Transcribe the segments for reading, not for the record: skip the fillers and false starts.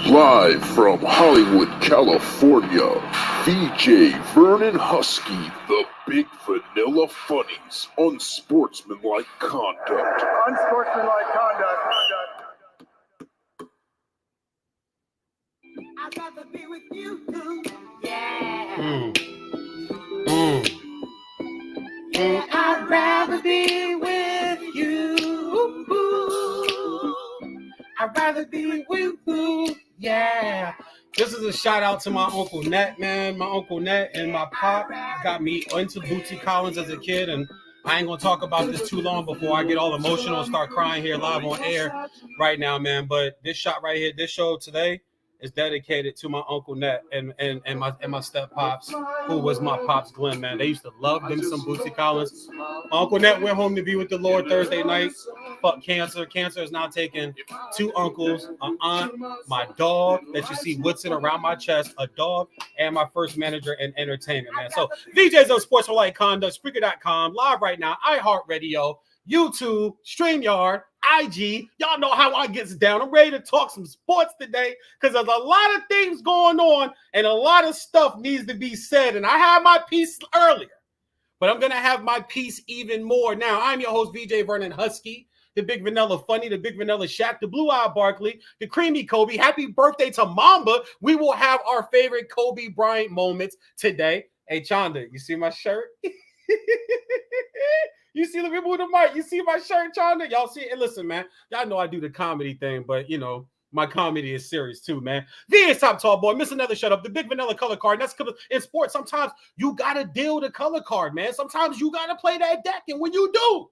Live from Hollywood, California, VJ Vernon Husky, the Big Vanilla Funnies, Unsportsmanlike Conduct. Unsportsmanlike conduct. I'd rather be with you, yeah. Yeah, I'd rather be with you. I'd rather be with you, yeah. This is a shout out to my Uncle Nat, man. My Uncle Nat and my pop got me into Bootsy Collins as a kid, and I ain't gonna talk about this too long before I get all emotional and start crying here live on air right now, man. But this shot right here, this show today is dedicated to my Uncle Nat and my step pops, who was my pops Glenn, man. They used to love them some Bootsy Collins. My Uncle Nat went home to be with the Lord Thursday night. Fuck cancer. Cancer is now taking 2 uncles, an aunt, my dog that you see Woodson around my chest, a dog, and my first manager in entertainment, man. So VJ's on Sportsmanlike Conduct, Spreaker.com, live right now, iHeartRadio, YouTube, StreamYard, IG. Y'all know how I gets down. I'm ready to talk some sports today because there's a lot of things going on and a lot of stuff needs to be said. And I had my piece earlier, but I'm going to have my piece even more now. I'm your host, VJ Vernon Husky, the Big Vanilla Funny, the Big Vanilla Shaq, the Blue-Eyed Barkley, the Creamy Kobe. Happy birthday to Mamba. We will have our favorite Kobe Bryant moments today. Hey, Chanda, you see my shirt? You see the people with the mic. You see my shirt, Chanda? Y'all see it? And listen, man, y'all know I do the comedy thing, but, you know, my comedy is serious too, man. VS Top Tall Boy, miss another shut up. The Big Vanilla color card. That's because in sports, sometimes you got to deal the color card, man. Sometimes you got to play that deck. And when you do,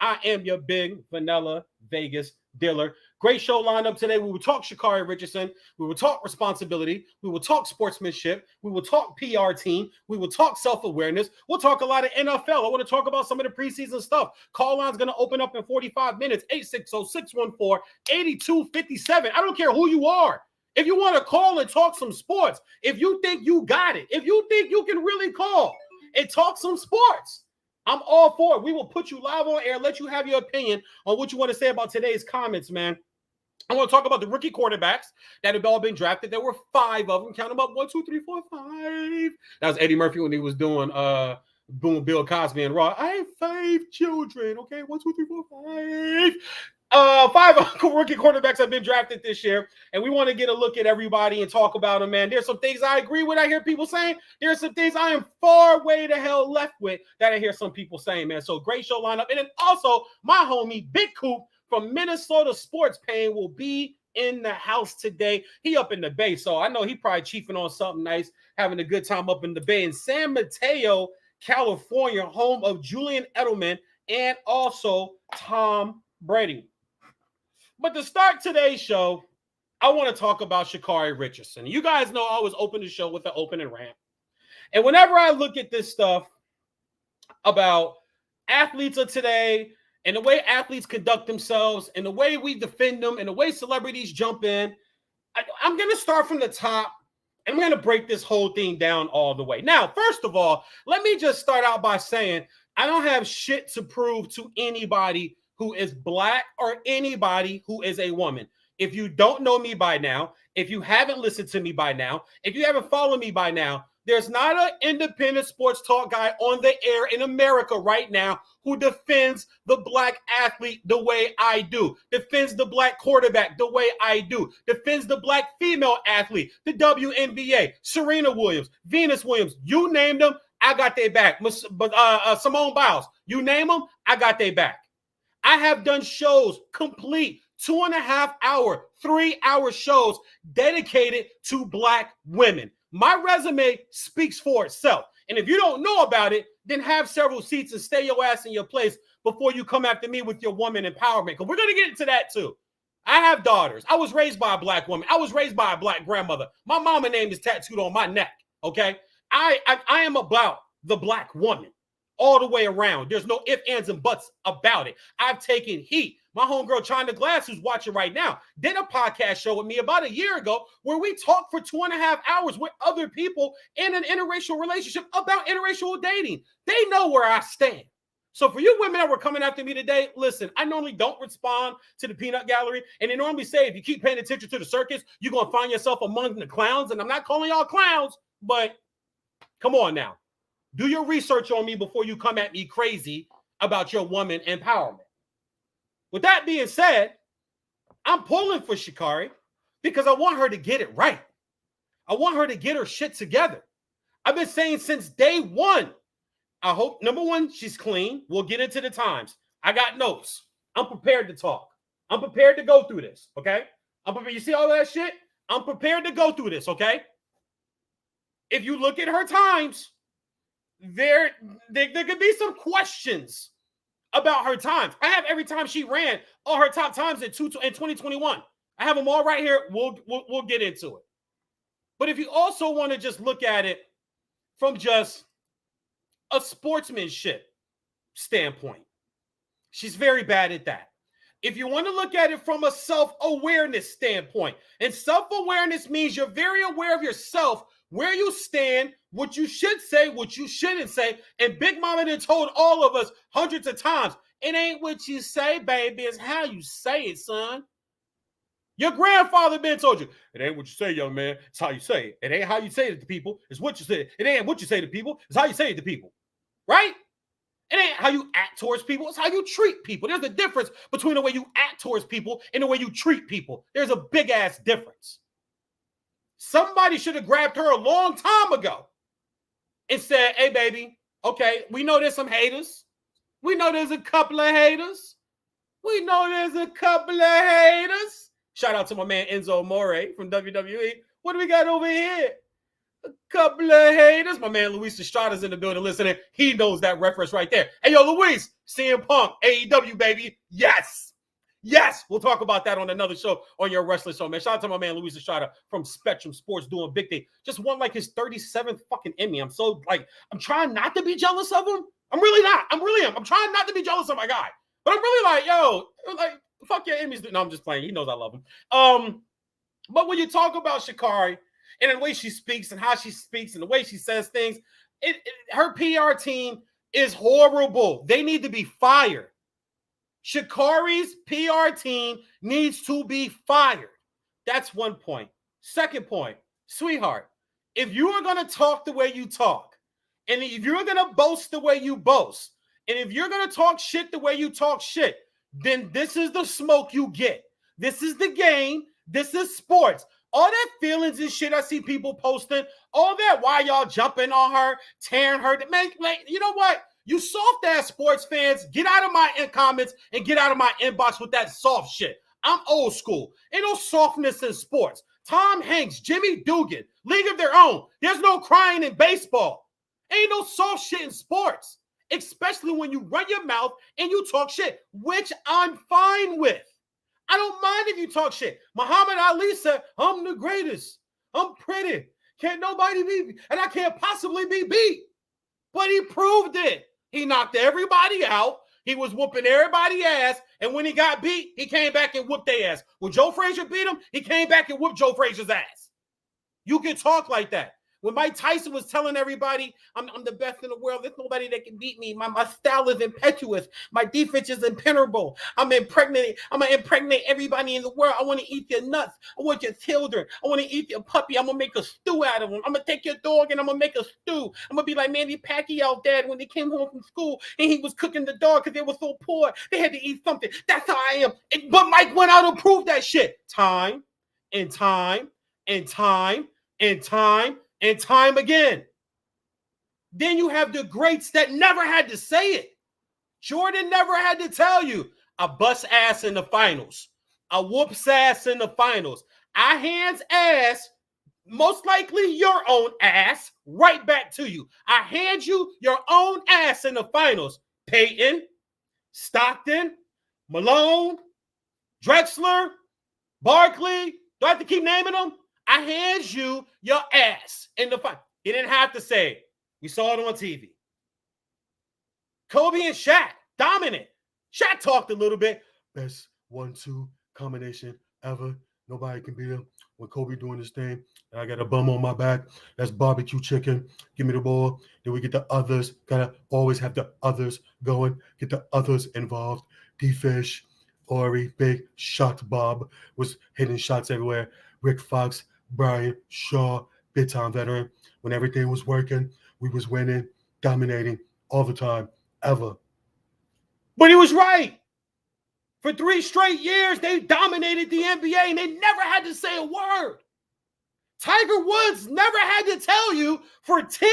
I am your Big Vanilla Vegas dealer. Great show lined up today. We will talk Carri Richardson. We will talk responsibility. We will talk sportsmanship. We will talk PR team. We will talk self-awareness. We'll talk a lot of NFL. I want to talk about some of the preseason stuff. Call line's going to open up in 45 minutes. 860-614-8257. I don't care who you are. If you want to call and talk some sports, if you think you got it, if you think you can really call and talk some sports, I'm all for it. We will put you live on air, let you have your opinion on what you want to say about today's comments, man. I want to talk about the rookie quarterbacks that have all been drafted. There were 5 of them. Count them up. 1, 2, 3, 4, 5. That was Eddie Murphy when he was doing Bill Cosby and Raw. I have 5 children. Okay, 1, 2, 3, 4, 5. 5 rookie quarterbacks have been drafted this year, and we want to get a look at everybody and talk about them, man. There's some things I agree with. I hear people saying. There's some things I am far way the hell left with that I hear some people saying, man. So great show lineup. And then also my homie Big Coop from Minnesota Sports Pain will be in the house today. He up in the Bay, so I know he probably chiefing on something nice, having a good time up in the Bay in San Mateo, California, home of Julian Edelman and also Tom Brady. But to start today's show, I want to talk about Carri Richardson. You guys know I always open the show with an opening rant. And whenever I look at this stuff about athletes of today and the way athletes conduct themselves and the way we defend them and the way celebrities jump in, I'm going to start from the top and I'm going to break this whole thing down all the way. Now, first of all, let me just start out by saying I don't have shit to prove to anybody who is black or anybody who is a woman. If you don't know me by now, if you haven't listened to me by now, if you haven't followed me by now, there's not an independent sports talk guy on the air in America right now who defends the black athlete the way I do, defends the black quarterback the way I do, defends the black female athlete, the WNBA, Serena Williams, Venus Williams, you name them, I got their back. Simone Biles, you name them, I got their back. I have done shows, complete 2.5 hour, 3-hour shows dedicated to black women. My resume speaks for itself. And if you don't know about it, then have several seats and stay your ass in your place before you come after me with your woman empowerment. Because we're going to get into that too. I have daughters. I was raised by a black woman. I was raised by a black grandmother. My mama name is tattooed on my neck. Okay. I am about the black woman all the way around. There's no ifs, ands, and buts about it. I've taken heat. My homegirl China Glass, who's watching right now, did a podcast show with me about a year ago where we talked for 2.5 hours with other people in an interracial relationship about interracial dating. They know where I stand. So for you women that were coming after me today, listen, I normally don't respond to the peanut gallery. And they normally say if you keep paying attention to the circus, you're going to find yourself among the clowns. And I'm not calling y'all clowns, but come on now. Do your research on me before you come at me crazy about your woman empowerment. With that being said, I'm pulling for Sha'Carri because I want her to get it right. I want her to get her shit together. I've been saying since day one, I hope, number one, she's clean. We'll get into the times. I got notes. I'm prepared to talk. I'm prepared to go through this, okay? I'm prepared. You see all that shit? I'm prepared to go through this, okay? If you look at her times, there could be some questions about her times. I have every time she ran all her top times in 2021. I have them all right here. We'll get into it. But if you also want to just look at it from just a sportsmanship standpoint, she's very bad at that. If you want to look at it from a self-awareness standpoint, and self-awareness means you're very aware of yourself, where you stand, what you should say, what you shouldn't say. And Big Mama done told all of us hundreds of times, it ain't what you say, baby, it's how you say it, son. Your grandfather been told you, it ain't what you say, young man, it's how you say it. It ain't how you say it to people, it's what you say. It ain't what you say to people, it's how you say it to people, right? It ain't how you act towards people, it's how you treat people. There's a difference between the way you act towards people and the way you treat people. There's a big-ass difference. Somebody should have grabbed her a long time ago and said, hey, baby, okay, we know there's some haters. We know there's a couple of haters. We know there's a couple of haters. Shout out to my man Enzo Amore from WWE. What do we got over here? A couple of haters. My man Luis Estrada's in the building listening. He knows that reference right there. Hey, yo, Luis, CM Punk, AEW, baby. Yes. Yes, we'll talk about that on another show on your wrestling show, man. Shout out to my man Luis Estrada from Spectrum Sports doing big thing. Just won like his 37th fucking Emmy. I'm so I'm trying not to be jealous of him. I'm really not. I'm trying not to be jealous of my guy. But I'm really like, yo, fuck your Emmys. No, I'm just playing. He knows I love him. But when you talk about Sha'Carri and the way she speaks and how she speaks and the way she says things, her PR team is horrible. They need to be fired. Sha'Carri's PR team needs to be fired. That's one point. Second point, sweetheart, if you are going to talk the way you talk, and if you're going to boast the way you boast, and if you're going to talk shit the way you talk shit, then this is the smoke you get. This is the game. This is sports. All that feelings and shit I see people posting, all that, why y'all jumping on her, tearing her, man, you know what? You soft-ass sports fans, get out of my comments and get out of my inbox with that soft shit. I'm old school. Ain't no softness in sports. Tom Hanks, Jimmy Dugan, League of Their Own. There's no crying in baseball. Ain't no soft shit in sports, especially when you run your mouth and you talk shit, which I'm fine with. I don't mind if you talk shit. Muhammad Ali said, I'm the greatest. I'm pretty. Can't nobody beat me. And I can't possibly be beat. But he proved it. He knocked everybody out. He was whooping everybody's ass. And when he got beat, he came back and whooped their ass. When Joe Frazier beat him, he came back and whooped Joe Frazier's ass. You can talk like that. When Mike Tyson was telling everybody, I'm the best in the world, there's nobody that can beat me. My style is impetuous. My defense is impenetrable. I'm going to impregnate everybody in the world. I want to eat your nuts. I want your children. I want to eat your puppy. I'm going to make a stew out of them. I'm going to take your dog and I'm going to make a stew. I'm going to be like Manny Pacquiao's dad when they came home from school and he was cooking the dog because they were so poor. They had to eat something. That's how I am. But Mike went out and proved that shit. Time and time and time and time and time again. Then you have the greats that never had to say it. Jordan never had to tell you, I bust ass in the finals. I whoops ass in the finals. I hands ass, most likely your own ass, right back to you. I hand you your own ass in the finals. Peyton, Stockton, Malone, Drexler, Barkley. Do I have to keep naming them? I hand you your ass in the fight. He didn't have to say it. We saw it on TV. Kobe and Shaq, dominant. Shaq talked a little bit, best 1-2 combination ever. Nobody can beat him. When Kobe doing his thing, and I got a bum on my back, that's barbecue chicken. Give me the ball. Then we get the others. Gotta always have the others going. Get the others involved. D-Fish, Ori, Big, Shot Bob was hitting shots everywhere. Rick Fox, Brian, Shaw, big time veteran. When everything was working, we was winning, dominating all the time, ever. But he was right. For 3 straight years, they dominated the NBA and they never had to say a word. Tiger Woods never had to tell you for 10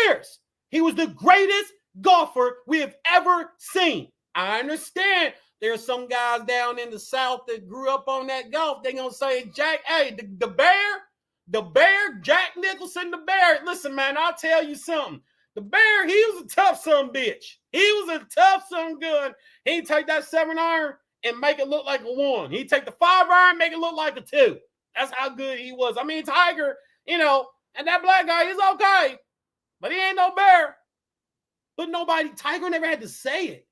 years he was the greatest golfer we have ever seen. I understand there's some guys down in the South that grew up on that golf. They're going to say, Jack, hey, the bear, Jack Nicholson, the bear. Listen, man, I'll tell you something. The bear, he was a tough son bitch. He was a tough son gun. He'd take that 7-iron and make it look like a 1. He'd take the 5-iron, make it look like a 2. That's how good he was. I mean, Tiger, and that black guy, he's okay, but he ain't no bear. But Tiger never had to say it.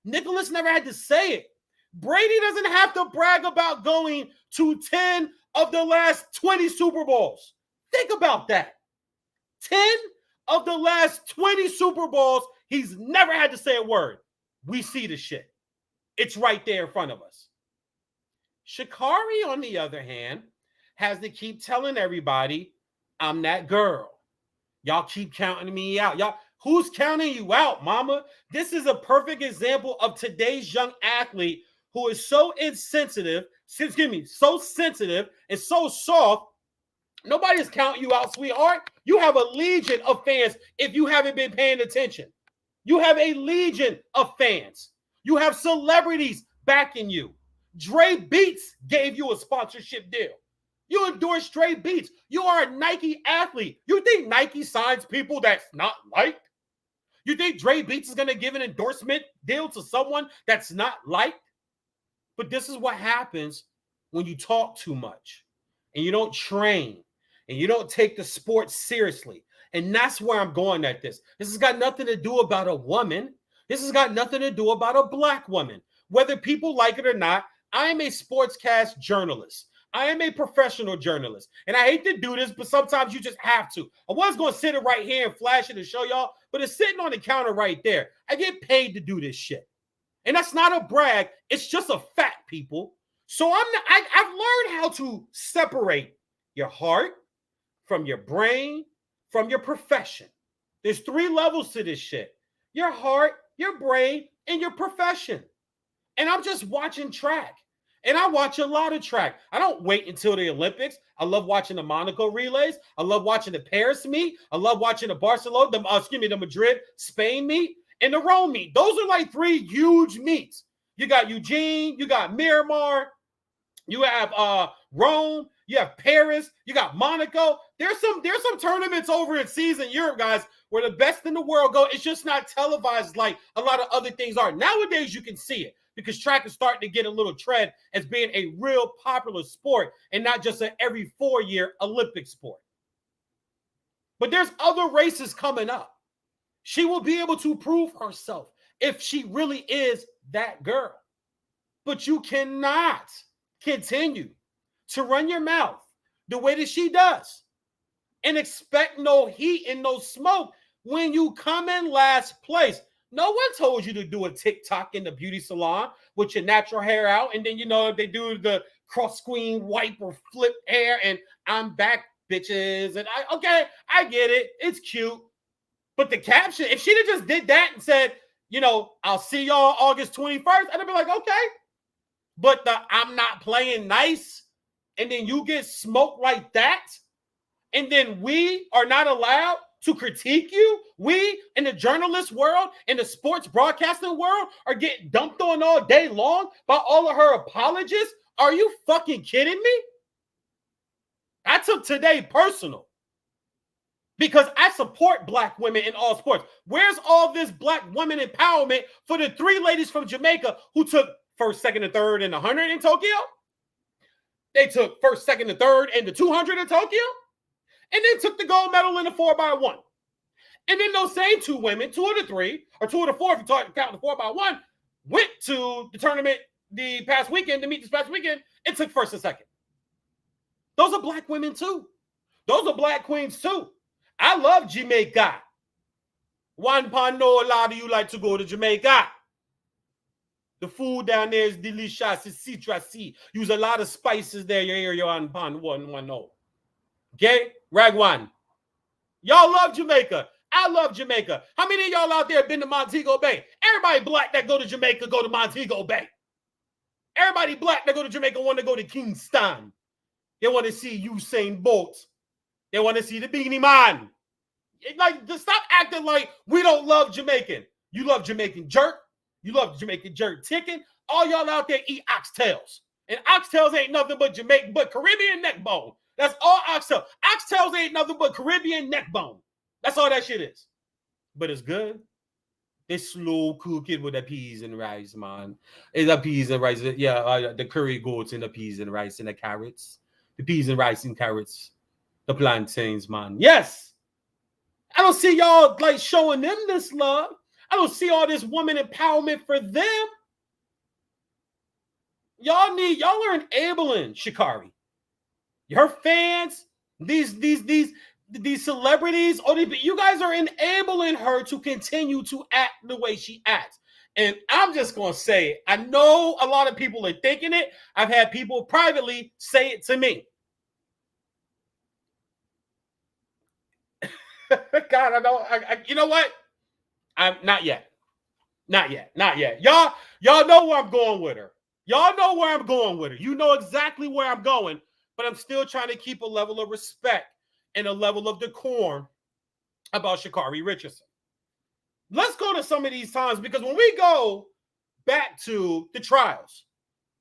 Nicholas never had to say it. Brady doesn't have to brag about going to 10 of the last 20 Super Bowls. Think about that. 10 of the last 20 Super Bowls, he's never had to say a word. We see the shit. It's right there in front of us. Sha'Carri, on the other hand, has to keep telling everybody, I'm that girl. Y'all keep counting me out. Who's counting you out, mama? This is a perfect example of today's young athlete who is so insensitive, so sensitive and so soft. Nobody's counting you out, sweetheart. You have a legion of fans if you haven't been paying attention. You have a legion of fans. You have celebrities backing you. Dre Beats gave you a sponsorship deal. You endorse Dre Beats. You are a Nike athlete. You think Nike signs people that's not liked? You think Dre Beats is going to give an endorsement deal to someone that's not liked? But this is what happens when you talk too much and you don't train and you don't take the sport seriously. And that's where I'm going at this. This has got nothing to do about a woman. This has got nothing to do about a black woman. Whether people like it or not, I am a sportscast journalist. I am a professional journalist. And I hate to do this, but sometimes you just have to. I was going to sit it right here and flash it and show y'all, but it's sitting on the counter right there. I get paid to do this shit. And that's not a brag. It's just a fact, people. So I've learned how to separate your heart from your brain, from your profession. There's 3 levels to this shit. Your heart, your brain, and your profession. And I'm just watching track. And I watch a lot of track. I don't wait until the Olympics. I love watching the Monaco relays. I love watching the Paris meet. I love watching the Barcelona, the Madrid, Spain meet, and the Rome meet. Those are like 3 huge meets. You got Eugene, you got Miramar, you have Rome, you have Paris, you got Monaco. There's some tournaments over in season Europe, guys, where the best in the world go. It's just not televised like a lot of other things are. Nowadays, you can see it because track is starting to get a little tread as being a real popular sport and not just an every 4-year Olympic sport. But there's other races coming up. She will be able to prove herself if she really is that girl. But you cannot continue to run your mouth the way that she does and expect no heat and no smoke when you come in last place. No one told you to do a TikTok in the beauty salon with your natural hair out. And then, they do the cross screen wipe or flip hair and I'm back, bitches. And I get it. It's cute. But the caption, if she'd have just did that and said, I'll see y'all August 21st, I'd have been like, okay. But I'm not playing nice. And then you get smoked like that. And then we are not allowed to critique you. We in the journalist world, in the sports broadcasting world, are getting dumped on all day long by all of her apologists. Are you fucking kidding me? I took today personal because I support black women in all sports. Where's all this black women empowerment for the 3 ladies from Jamaica who took first, second, and third in the 100 in Tokyo? They took first, second, and third in the 200 in Tokyo. And then took the gold medal in the 4x1. And then those same 2 women, 2 of the 3, or 2 of the 4 if you count the 4x1, went to the tournament the past weekend, to meet this past weekend, it took first and second. Those are black women too. Those are black queens too. I love Jamaica. One pan know a lot of you like to go to Jamaica. The food down there is delicious. It's citrusy. Use a lot of spices there. You hear your one pan one know. Okay? Rag one. Y'all love Jamaica. I love Jamaica. How many of y'all out there have been to Montego Bay? Everybody black that go to Jamaica go to Montego Bay. Everybody black that go to Jamaica want to go to Kingston. They want to see Usain Bolt. They want to see the Beanie Man. Like, just stop acting like we don't love Jamaican. You love Jamaican jerk. You love Jamaican jerk chicken. All y'all out there eat oxtails. And oxtails ain't nothing but Jamaican, but Caribbean neck bone. That's all oxtails. Oxtails ain't nothing but Caribbean neck bone. That's all that shit is. But it's good. They slow cook it with the peas and rice, man. It's the peas and rice. Yeah, the curry goats and the peas and rice and the carrots. The peas and rice and carrots. The plantains, man. Yes. I don't see y'all like showing them this love. I don't see all this woman empowerment for them. Y'all are enabling Sha'Carri. Her fans, these celebrities, you guys are enabling her to continue to act the way she acts. And I'm just going to say, I know a lot of people are thinking it. I've had people privately say it to me. God, I know. You know what? I'm not yet. Not yet. Y'all know where I'm going with her. Y'all know where I'm going with her. You know exactly where I'm going, but I'm still trying to keep a level of respect and a level of decorum about Sha'Carri Richardson. Let's go to some of these times, because when we go back to the trials,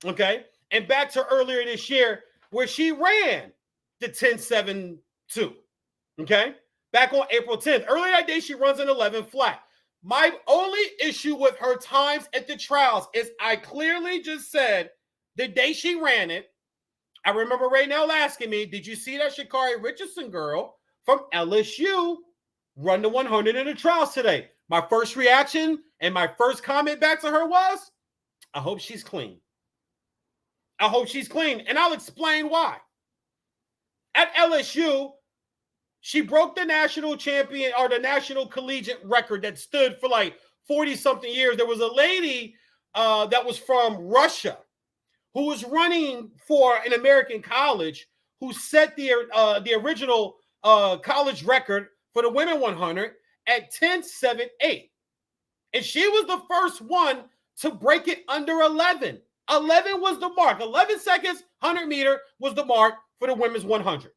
okay, and back to earlier this year where she ran the 10.72, okay, back on April 10th. Earlier that day, she runs an 11 flat. My only issue with her times at the trials is I clearly just said the day she ran it, I remember Raynell asking me, did you see that Sha'Carri Richardson girl from LSU run the 100 in the trials today? My first reaction and my first comment back to her was, I hope she's clean. I hope she's clean. And I'll explain why. At LSU, she broke the national champion or the national collegiate record that stood for like 40-something years. There was a lady that was from Russia who was running for an American college who set the original college record for the women 100 at 10.78. And she was the first one to break it under 11. 11 was the mark. 11 seconds, 100 meter was the mark for the women's 100.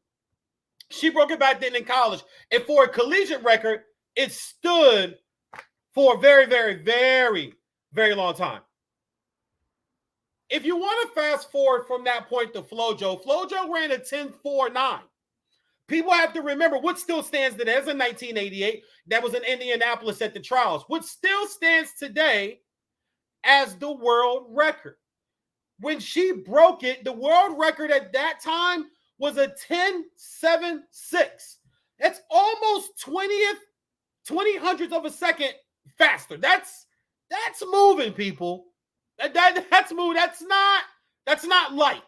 She broke it back then in college. And for a collegiate record, it stood for a very, very, very, very long time. If you want to fast forward from that point to FloJo ran a 10.49. People have to remember what still stands today. That's in 1988. That was in Indianapolis at the trials. What still stands today as the world record. When she broke it, the world record at that time was a 10.76. That's almost 20 hundredths of a second faster. That's moving, people. That's moving. That's not light.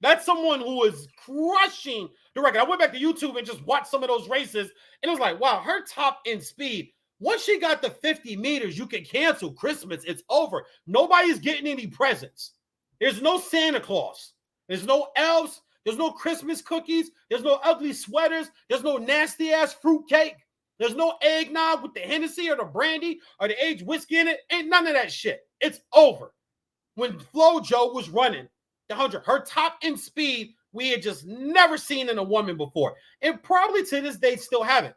That's someone who is crushing the record. I went back to YouTube and just watched some of those races, and it was like, wow, her top end speed. Once she got to 50 meters, you can cancel Christmas. It's over. Nobody's getting any presents. There's no Santa Claus. There's no elves. There's no Christmas cookies. There's no ugly sweaters. There's no nasty-ass fruit cake. There's no eggnog with the Hennessy or the brandy or the aged whiskey in it. Ain't none of that shit. It's over. When FloJo was running the 100, her top end speed we had just never seen in a woman before. And probably to this day still haven't.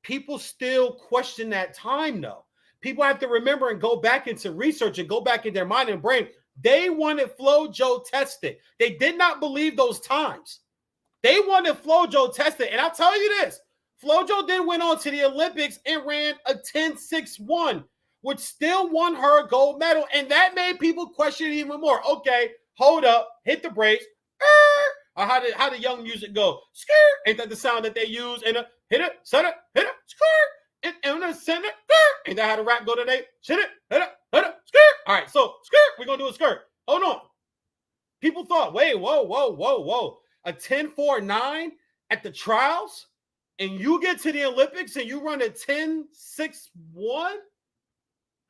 People still question that time, though. People have to remember and go back into research and go back in their mind and brain. They wanted FloJo tested. They did not believe those times. They wanted FloJo tested. And I'll tell you this. FloJo then went on to the Olympics and ran a 10.61, which still won her a gold medal. And that made people question it even more. Okay, hold up. Hit the brakes. Or how the young music go? Skirt. Ain't that the sound that they use? And hit it, set it, hit it, skirt. in the center. Skirt. Ain't that how the rap go today? Shit it. Hit it. Hit it. Skirt. All right, so skirt. We're going to do a skirt. Hold on. People thought, wait, whoa. A 10.49 at the trials, and you get to the Olympics and you run a 10.61?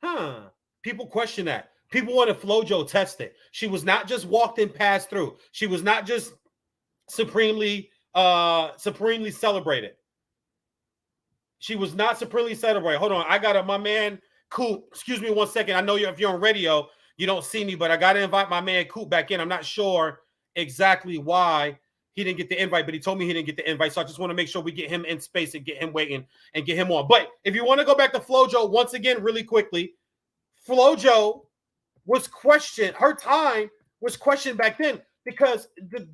Huh. People question that. People wanted FloJo tested. She was not just walked in, passed through. She was not just supremely celebrated. She was not supremely celebrated. Hold on. I got my man Coop. Excuse me 1 second. I know if you're on radio, you don't see me, but I got to invite my man Coop back in. I'm not sure exactly why he didn't get the invite, but he told me he didn't get the invite. So I just want to make sure we get him in space and get him waiting and get him on. But if you want to go back to FloJo once again, really quickly, FloJo was questioned. Her time was questioned back then because the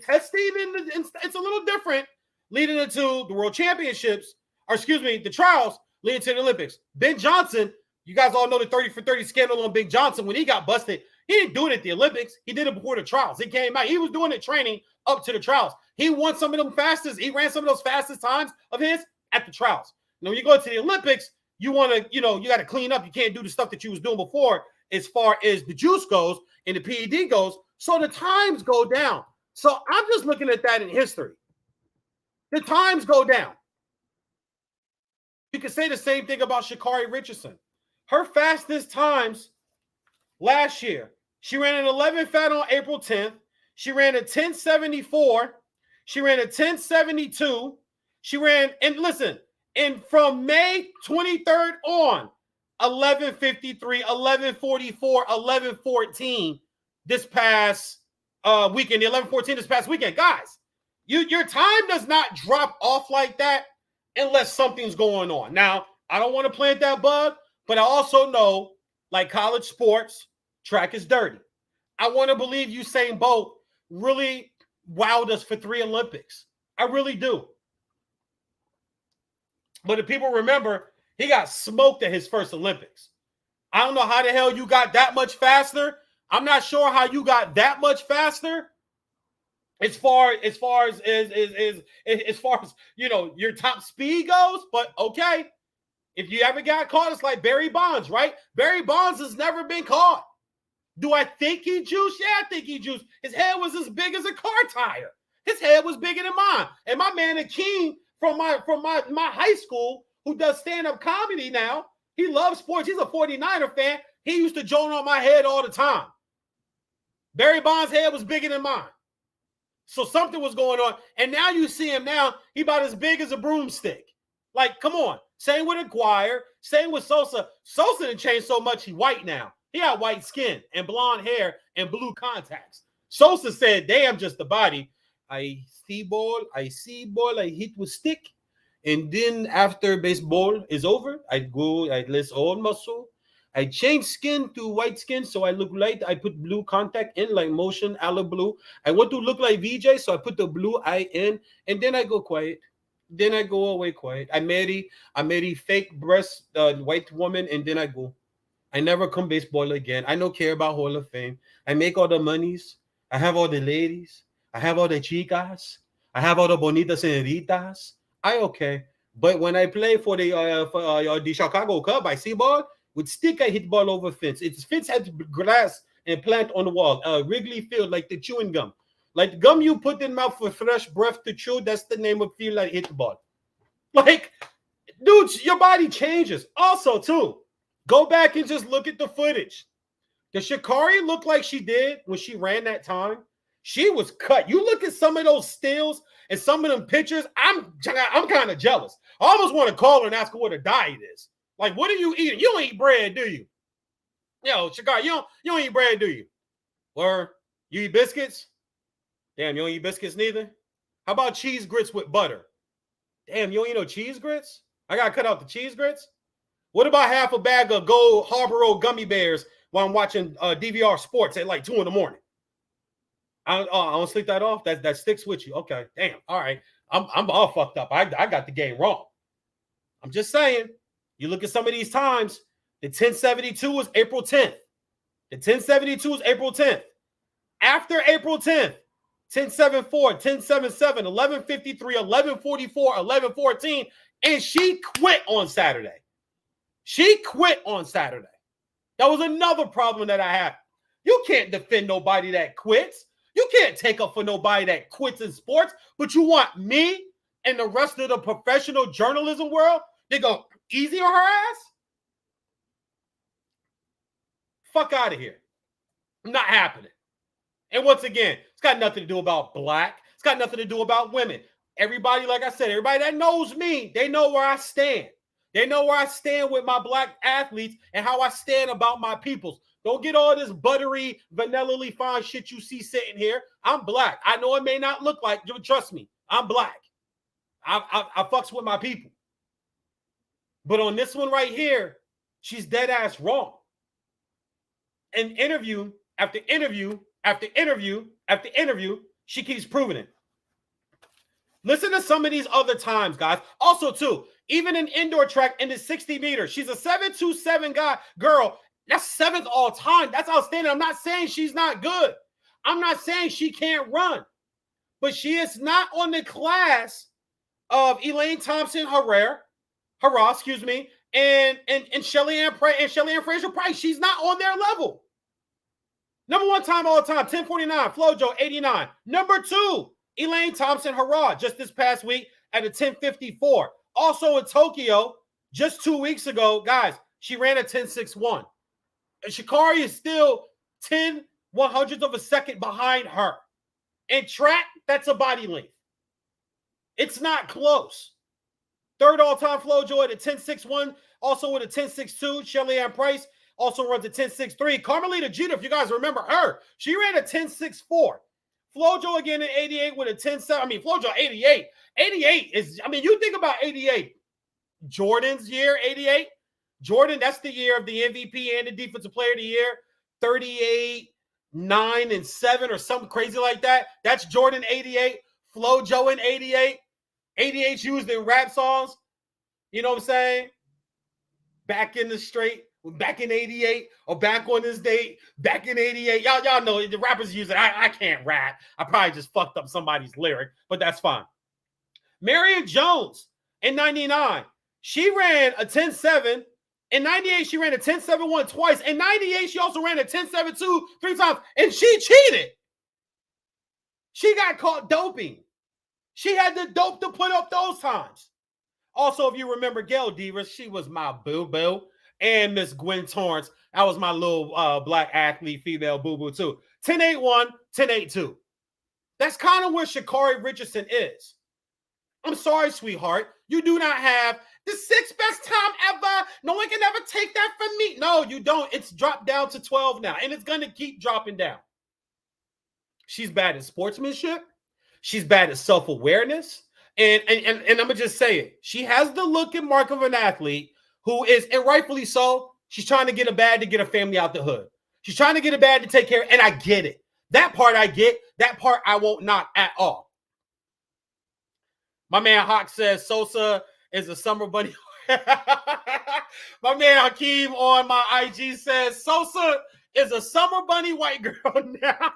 testing and it's a little different leading into the World Championships, or excuse me, the trials leading to the Olympics. Ben Johnson, you guys all know the 30 for 30 scandal on Ben Johnson. When he got busted, he didn't do it at the Olympics. He did it before the trials. It came out. He was doing it training up to the trials. He won some of them fastest. He ran some of those fastest times of his at the trials. Now, when you go to the Olympics, you want to, you got to clean up. You can't do the stuff that you was doing before as far as the juice goes and the PED goes. So the times go down. So I'm just looking at that in history. The times go down. You can say the same thing about Carri Richardson. Her fastest times last year, she ran an 11 fat on April 10th. She ran a 10.74. She ran a 10.72. She ran, and listen, and from May 23rd on, 11.53, 11.44, 11.14 this past weekend, the 11.14 this past weekend. Guys, your time does not drop off like that unless something's going on. Now, I don't want to plant that bug, but I also know, like college sports, track is dirty. I want to believe Usain Bolt really wowed us for 3 Olympics. I really do. But if people remember, he got smoked at his first Olympics. I don't know how the hell you got that much faster. I'm not sure how you got that much faster as far as your top speed goes. But okay, if you ever got caught, it's like Barry Bonds, right? Barry Bonds has never been caught. Do I think he juiced? Yeah, I think he juiced. His head was as big as a car tire. His head was bigger than mine. And my man Akeem from my high school, who does stand-up comedy now, he loves sports. He's a 49er fan. He used to joan on my head all the time. Barry Bonds' head was bigger than mine. So something was going on. And now you see him now, he about as big as a broomstick. Like, come on. Same with Aguirre. Same with Sosa. Sosa didn't change so much. He white now. He got white skin and blonde hair and blue contacts. Sosa said, damn, just the body. I see ball, I hit with stick. And then after baseball is over, I less all muscle. I change skin to white skin so I look light. I put blue contact in like motion, aloe blue. I want to look like VJ, so I put the blue eye in, and then I go quiet. Then I go away quiet. I marry fake breast white woman, and then I go. I never come baseball again. I don't care about Hall of Fame. I make all the monies. I have all the ladies. I have all the chicas. I have all the bonitas senoritas. I okay. But when I play for the Chicago Cubs, I see ball. With stick, I hit ball over fence. It's fence had glass and plant on the wall. Wrigley Field, like the chewing gum. Like the gum you put in mouth for fresh breath to chew, that's the name of field I hit the ball. Like, dudes, your body changes. Also, too, go back and just look at the footage. Does Carri look like she did when she ran that time? She was cut. You look at some of those stills and some of them pictures, I'm kind of jealous. I almost want to call her and ask her what her diet is. Like, what are you eating? You don't eat bread, do you? Yo, Chicago, you don't eat bread, do you? Or you eat biscuits? Damn, you don't eat biscuits neither? How about cheese grits with butter? Damn, you don't eat no cheese grits? I got to cut out the cheese grits? What about half a bag of Gold Harbor Road gummy bears while I'm watching DVR sports at like 2 in the morning? I don't sleep that off? That sticks with you. Okay, damn. All right. I'm all fucked up. I got the game wrong. I'm just saying. You look at some of these times, the 1072 was April 10th. The 1072 was April 10th. After April 10th, 1074, 1077, 1153, 1144, 1114, And she quit on Saturday. She quit on Saturday. That was another problem that I had. You can't defend nobody that quits. You can't take up for nobody that quits in sports, but you want me and the rest of the professional journalism world to go easy on her ass? Fuck out of here. Not happening. And once again, it's got nothing to do about black. It's got nothing to do about women. Everybody, like I said, everybody that knows me, they know where I stand. They know where I stand with my black athletes and how I stand about my peoples. Don't get all this buttery, vanilla-y fine shit you see sitting here. I'm black. I know it may not look like, trust me, I'm black. I fucks with my people. But on this one right here, she's dead ass wrong. And interview after interview after interview after interview, she keeps proving it. Listen to some of these other times, guys. Also, too, even in indoor track in the 60 meters, she's a 7.27 girl. That's 7th all time. That's outstanding. I'm not saying she's not good. I'm not saying she can't run. But she is not on the class of Elaine Thompson-Herrera, and Shelly Ann Fraser-Price. She's not on their level. Number 1 time all time, 10:49, Flojo, 89. Number 2, Elaine Thompson-Herrera, just this past week at a 10:54. Also in Tokyo, just 2 weeks ago, guys, she ran a 10:61. And Carri is still 10/100th of a second behind her. In track, that's a body length. It's not close. 3rd all-time Flojo at a 10.61, also with a 10.62. Shelly Ann Price also runs a 10.63. Carmelita Jeter, if you guys remember her, she ran a 10.64. Flojo again in 88 with a 10.7. I mean, Flojo 88. 88 is, I mean, you think about 88. Jordan's year, 88. Jordan, that's the year of the MVP and the Defensive Player of the Year. 38, 9, and 7 or something crazy like that. That's Jordan 88. Flojo in 88. 88's used in rap songs. You know what I'm saying? Back in the straight, back in 88, or back on this date, back in 88. Y'all know the rappers use it. I can't rap. I probably just fucked up somebody's lyric, but that's fine. Marion Jones in 99. She ran a 10.7. In 98, she ran a 10.71 twice. In 98, she also ran a 10.72 3 times, and she cheated. She got caught doping. She had the dope to put up those times. Also, if you remember Gail Divas, she was my boo-boo. And Miss Gwen Torrance, that was my little black athlete, female boo-boo too. 10.81, 10.82. That's kind of where Sha'Carri Richardson is. I'm sorry, sweetheart. You do not have the 6th best time ever. No one can ever take that from me. No, you don't. It's dropped down to 12 now, and it's going to keep dropping down. She's bad at sportsmanship. She's bad at self-awareness. And I'm going to just say it. She has the look and mark of an athlete who is, and rightfully so, she's trying to get a bag to get her family out the hood. She's trying to get a bag to take care of, and I get it. That part I get. That part I won't knock at all. My man Hawk says Sosa is a summer bunny. My man Hakeem on my IG says Sosa is a summer bunny white girl now.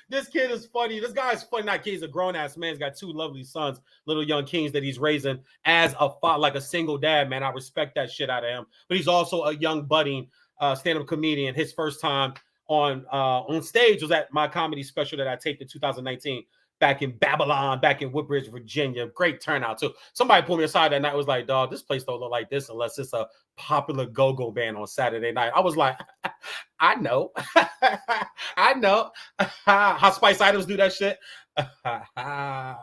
This kid is funny. This guy is funny. Not kid, he's a grown-ass man. He's got 2 lovely sons, little young kings that he's raising as a like a single dad, man. I respect that shit out of him. But he's also a young budding stand-up comedian. His first time on stage was at my comedy special that I taped in 2019. Back in Babylon, back in Woodbridge, Virginia. Great turnout, too. Somebody pulled me aside that night, was like, dog, this place don't look like this unless it's a popular go-go band on Saturday night. I was like, I know. I know. How Spice Items do that shit.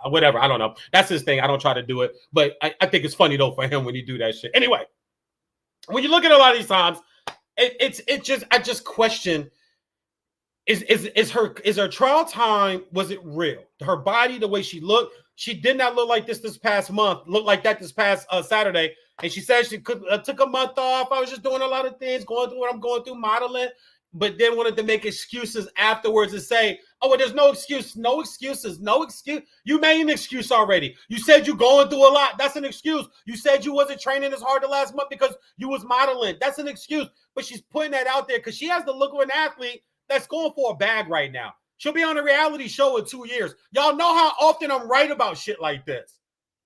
Whatever, I don't know. That's his thing. I don't try to do it. But I think it's funny, though, for him when he do that shit. Anyway, when you look at a lot of these times, I just question, Is her trial time, was it real? Her body, the way she looked, she did not look like this past month, looked like that this past Saturday. And she said she took a month off. I was just doing a lot of things, going through what I'm going through, modeling, but then wanted to make excuses afterwards and say, oh, well, there's no excuse, no excuses, no excuse. You made an excuse already. You said you're going through a lot. That's an excuse. You said you wasn't training as hard the last month because you was modeling. That's an excuse. But she's putting that out there because she has the look of an athlete that's going for a bag right now. She'll be on a reality show in 2 years. Y'all know how often I'm right about shit like this.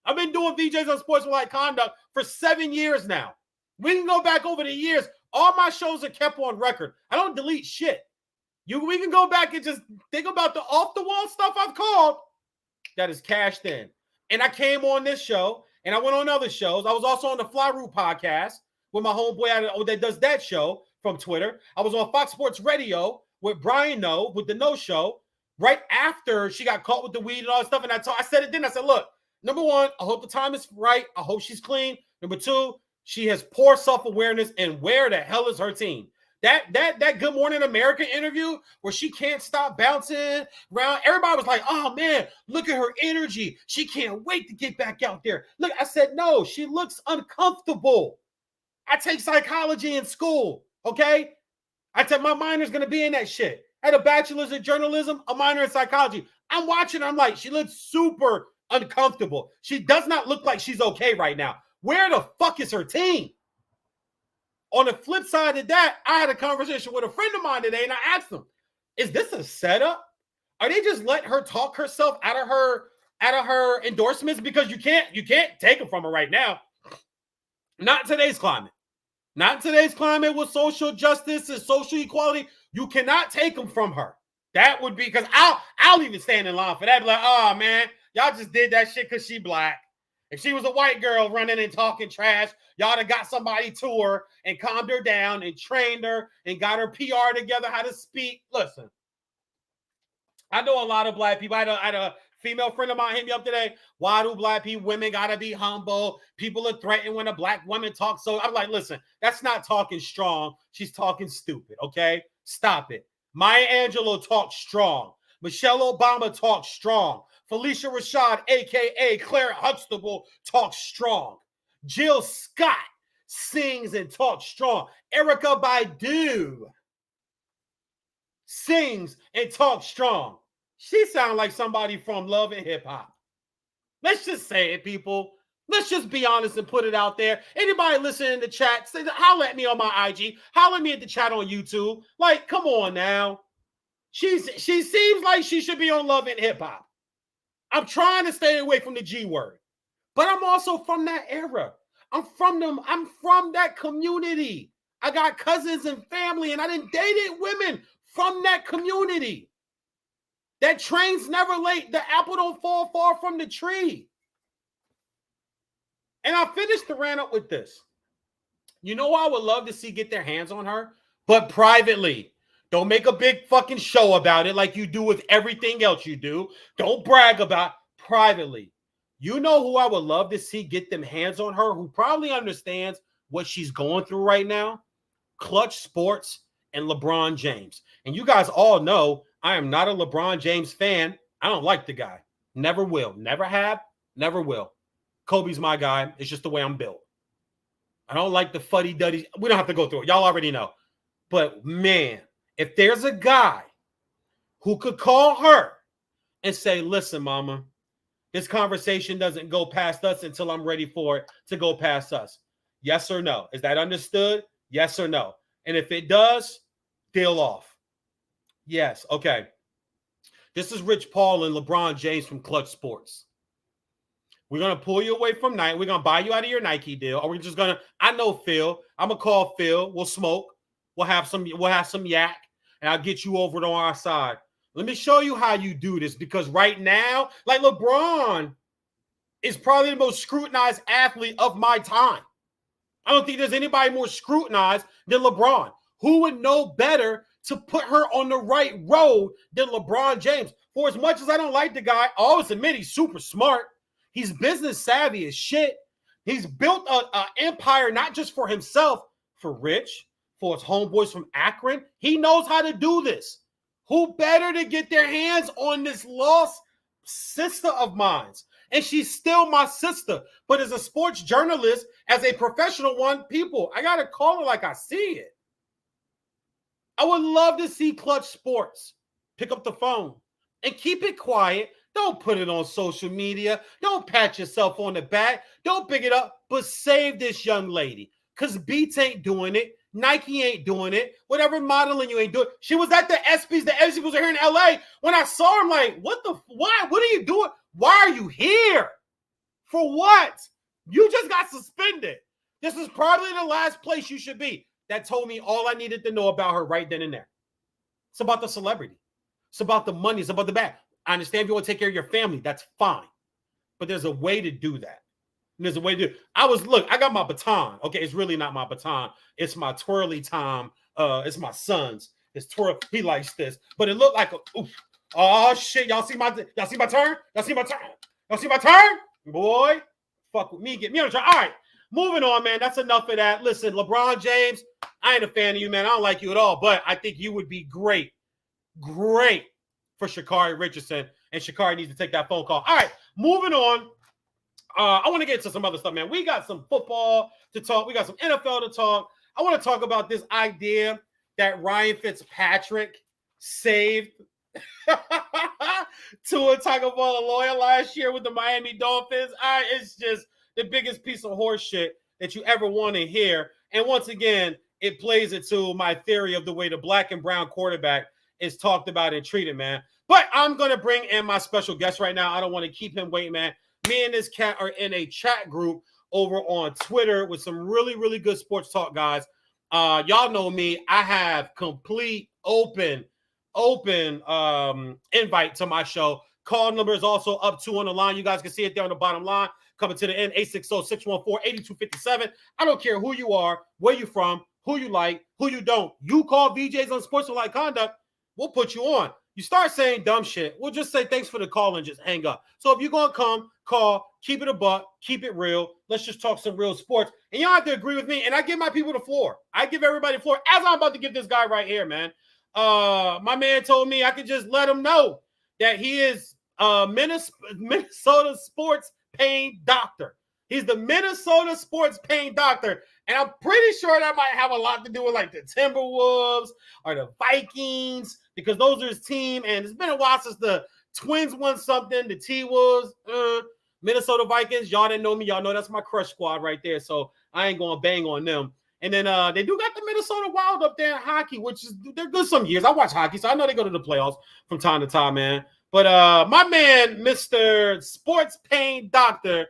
I've been doing VJs on Sportsmanlike Conduct for 7 years now. We can go back over the years. All my shows are kept on record. I don't delete shit. We can go back and just think about the off-the-wall stuff I've called that is cashed in. And I came on this show, and I went on other shows. I was also on the Fly Route podcast with my homeboy that does that show from Twitter. I was on Fox Sports Radio with Brian No, with the No Show, right after she got caught with the weed and all that stuff. And I said it then. I said, look, number one, I hope the time is right. I hope she's clean. Number two, she has poor self-awareness. And where the hell is her team? That Good Morning America interview where she can't stop bouncing around. Everybody was like, oh, man, look at her energy. She can't wait to get back out there. Look, I said, no, she looks uncomfortable. I take psychology in school, okay? I said my minor's going to be in that shit. I had a bachelor's in journalism, a minor in psychology. I'm watching. I'm like, she looks super uncomfortable. She does not look like she's okay right now. Where the fuck is her team? On the flip side of that, I had a conversation with a friend of mine today, and I asked him, is this a setup? Are they just letting her talk herself out of her endorsements? Because you can't take them from her right now. Not in today's climate. Not in today's climate with social justice and social equality. You cannot take them from her. That would be because I'll even stand in line for that. Be like, oh man, y'all just did that shit because she black. If she was a white girl running and talking trash, y'all have got somebody to her and calmed her down and trained her and got her PR together, how to speak. Listen, I know a lot of black people. I had a female friend of mine hit me up today. Why do black women got to be humble? People are threatened when a black woman talks. So I'm like, listen, that's not talking strong. She's talking stupid, okay? Stop it. Maya Angelou talks strong. Michelle Obama talks strong. Felicia Rashad, a.k.a. Claire Huxtable, talks strong. Jill Scott sings and talks strong. Erykah Badu sings and talks strong. She sounds like somebody from Love and Hip Hop. Let's just say it, people. Let's just be honest and put it out there. Anybody listening in the chat, say, holler at me on my IG. Holler at me at the chat on YouTube. Like, come on now. She seems like she should be on Love and Hip Hop. I'm trying to stay away from the G word. But I'm also from that era. I'm from that community. I got cousins and family, and I done dated women from that community. That train's never late. The apple don't fall far from the tree. And I finished the rant up with this. You know I would love to see get their hands on her, but privately. Don't make a big fucking show about it like you do with everything else you do. Don't brag about privately. You know who I would love to see get them hands on her, who probably understands what she's going through right now? Clutch Sports and LeBron James. And you guys all know I am not a LeBron James fan. I don't like the guy. Never will. Never have. Never will. Kobe's my guy. It's just the way I'm built. I don't like the fuddy-duddy. We don't have to go through it. Y'all already know. But, man, if there's a guy who could call her and say, listen, mama, this conversation doesn't go past us until I'm ready for it to go past us. Yes or no? Is that understood? Yes or no? And if it does, deal off. Yes. Okay. This is Rich Paul and LeBron James from Clutch Sports. We're going to pull you away from Nike. We're going to buy you out of your Nike deal. Or we're just going to, I know Phil. I'm going to call Phil. We'll smoke. We'll have some yak, and I'll get you over to our side. Let me show you how you do this, because right now, like LeBron is probably the most scrutinized athlete of my time. I don't think there's anybody more scrutinized than LeBron. Who would know better to put her on the right road than LeBron James? For as much as I don't like the guy, I always admit he's super smart. He's business savvy as shit. He's built an empire, not just for himself, for Rich, for his homeboys from Akron. He knows how to do this. Who better to get their hands on this lost sister of mine? And she's still my sister. But as a sports journalist, as a professional one, people, I got to call her like I see it. I would love to see Clutch Sports pick up the phone and keep it quiet. Don't put it on social media. Don't pat yourself on the back. Don't pick it up, but save this young lady, because Beats ain't doing it. Nike ain't doing it. Whatever modeling you ain't doing. She was at the ESPYs. The ESPYs was here in LA. When I saw her, I'm like, why? What are you doing? Why are you here? For what? You just got suspended. This is probably the last place you should be. That told me all I needed to know about her right then and there. It's about the celebrity. It's about the money. It's about the bag. I understand if you want to take care of your family. That's fine. But there's a way to do that. There's a way to do it. I got my baton. Okay, it's really not my baton. It's my twirly time. It's my son's. His twirl. He likes this. But it looked like a oof. Oh shit. Y'all see my turn? Y'all see my turn? Y'all see my turn? Boy, fuck with me. Get me on the turn. All right. Moving on, man. That's enough of that. Listen, LeBron James, I ain't a fan of you, man. I don't like you at all, but I think you would be great for Sha'Carri Richardson, and Sha'Carri needs to take that phone call. All right, moving on. I want to get into some other stuff, man. We got some football to talk. We got some NFL to talk. I want to talk about this idea that Ryan Fitzpatrick saved Tua Tagovailoa last year with the Miami Dolphins. It's just the biggest piece of horse shit that you ever want to hear. And once again, it plays into my theory of the way the black and brown quarterback is talked about and treated, man. But I'm going to bring in my special guest right now. I don't want to keep him waiting, man. Me and this cat are in a chat group over on Twitter with some really, really good sports talk guys. Y'all know me. I have complete open invite to my show. Call number is also up 2 on the line. You guys can see it there on the bottom line. Coming to the end, 860-614-8257. I don't care who you are, where you from, who you like, who you don't. You call VJs on sportsmanlike conduct, we'll put you on. You start saying dumb shit, we'll just say thanks for the call and just hang up. So if you're going to come, call, keep it a buck, keep it real. Let's just talk some real sports. And y'all have to agree with me, and I give my people the floor. I give everybody the floor, as I'm about to give this guy right here, man. My man told me I could just let him know that he is Minnesota sports pain doctor. He's the Minnesota sports pain doctor. And I'm pretty sure that might have a lot to do with like the Timberwolves or the Vikings, because those are his team. And it's been a while since the Twins won something. The T-Wolves, Minnesota Vikings. Y'all didn't know me. Y'all know that's my crush squad right there. So I ain't going to bang on them. And then they do got the Minnesota Wild up there in hockey, which is they're good some years. I watch hockey, so I know they go to the playoffs from time to time, man. But my man, Mr. Sports Pain Doctor,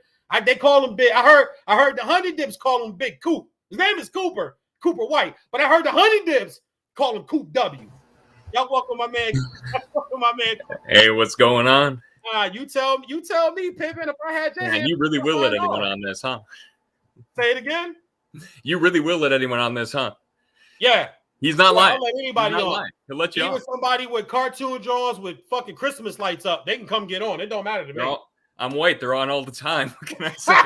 they call him Big. I heard the Honey Dips call him Big Coop. His name is Cooper White, but I heard the Honey Dips call him Coop W. Y'all welcome my man. Hey, what's going on? You tell me, Pippin, if I had your hand. You really will let anyone on this, huh? Say it again. You really will let anyone on this, huh? Yeah. He's not lying. I'll let anybody on. He'll let you on. Even somebody with cartoon drawings with fucking Christmas lights up, they can come get on. It don't matter to me. I'm white. They're on all the time. What can I say?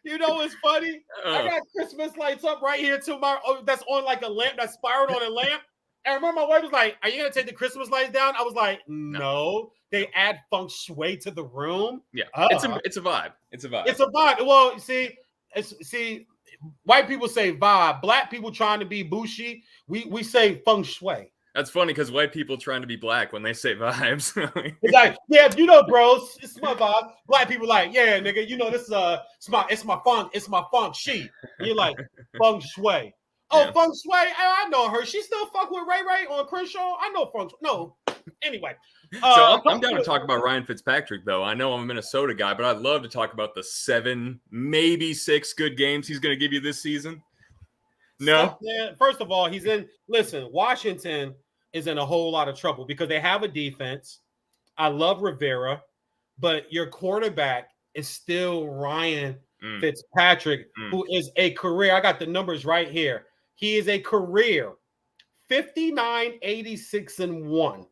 You know what's funny? I got Christmas lights up right here to my that's on like a lamp that's spiraled on a lamp. And I remember my wife was like, "Are you gonna take the Christmas lights down?" I was like, "No." They add feng shui to the room. Yeah, it's a vibe. It's a vibe. It's a vibe. Well, see, white people say vibe. Black people trying to be bushy. We say feng shui. That's funny because white people trying to be black when they say vibes. It's like, yeah, you know, bros, it's my vibe. Black people like, yeah, nigga, you know, this is it's my feng shui. And you're like, feng shui. Oh, yeah. Feng shui. I know her. She still fuck with Ray Ray on Crenshaw. I know feng shui. No. Anyway. So I'm down to talk about Ryan Fitzpatrick, though. I know I'm a Minnesota guy, but I'd love to talk about the 7, maybe 6 good games he's going to give you this season. No. First of all, Washington is in a whole lot of trouble because they have a defense. I love Rivera, but your quarterback is still Ryan Fitzpatrick, who is a career. I got the numbers right here. He is a career 59, 86, and 1.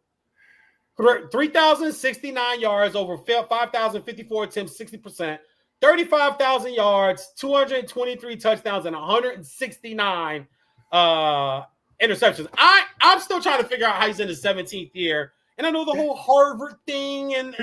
3,069 yards over 5,054 attempts, 60%. 35,000 yards, 223 touchdowns, and 169 interceptions. I'm still trying to figure out how he's in his 17th year. And I know the whole Harvard thing. And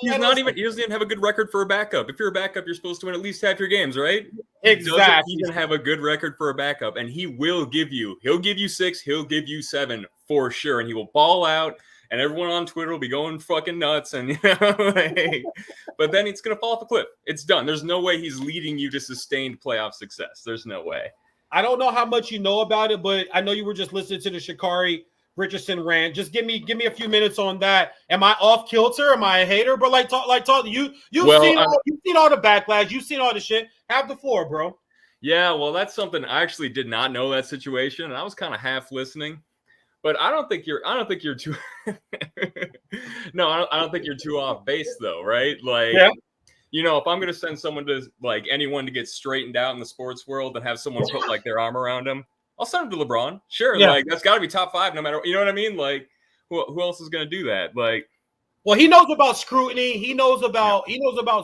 he doesn't even have a good record for a backup. If you're a backup, you're supposed to win at least half your games, right? Exactly. He doesn't have a good record for a backup. And he'll give you 6, he'll give you 7 for sure. And he will ball out. And everyone on Twitter will be going fucking nuts. And, but then it's going to fall off a cliff. It's done. There's no way he's leading you to sustained playoff success. There's no way. I don't know how much you know about it, but I know you were just listening to the Sha'Carri Richardson rant. Just give me a few minutes on that. Am I off kilter? Am I a hater? But talk. You've seen all the backlash. You've seen all the shit. Have the floor, bro. Yeah, well, that's something I actually did not know that situation, and I was kind of half listening. But I don't think you're too. No, I don't think you're too off base though, right? Like, if I'm gonna send someone to like anyone to get straightened out in the sports world and have someone put like their arm around them, I'll send them to LeBron. Sure, like that's got to be top 5, no matter. You know what I mean? Like, who else is gonna do that? Like, well, he knows about scrutiny. He knows about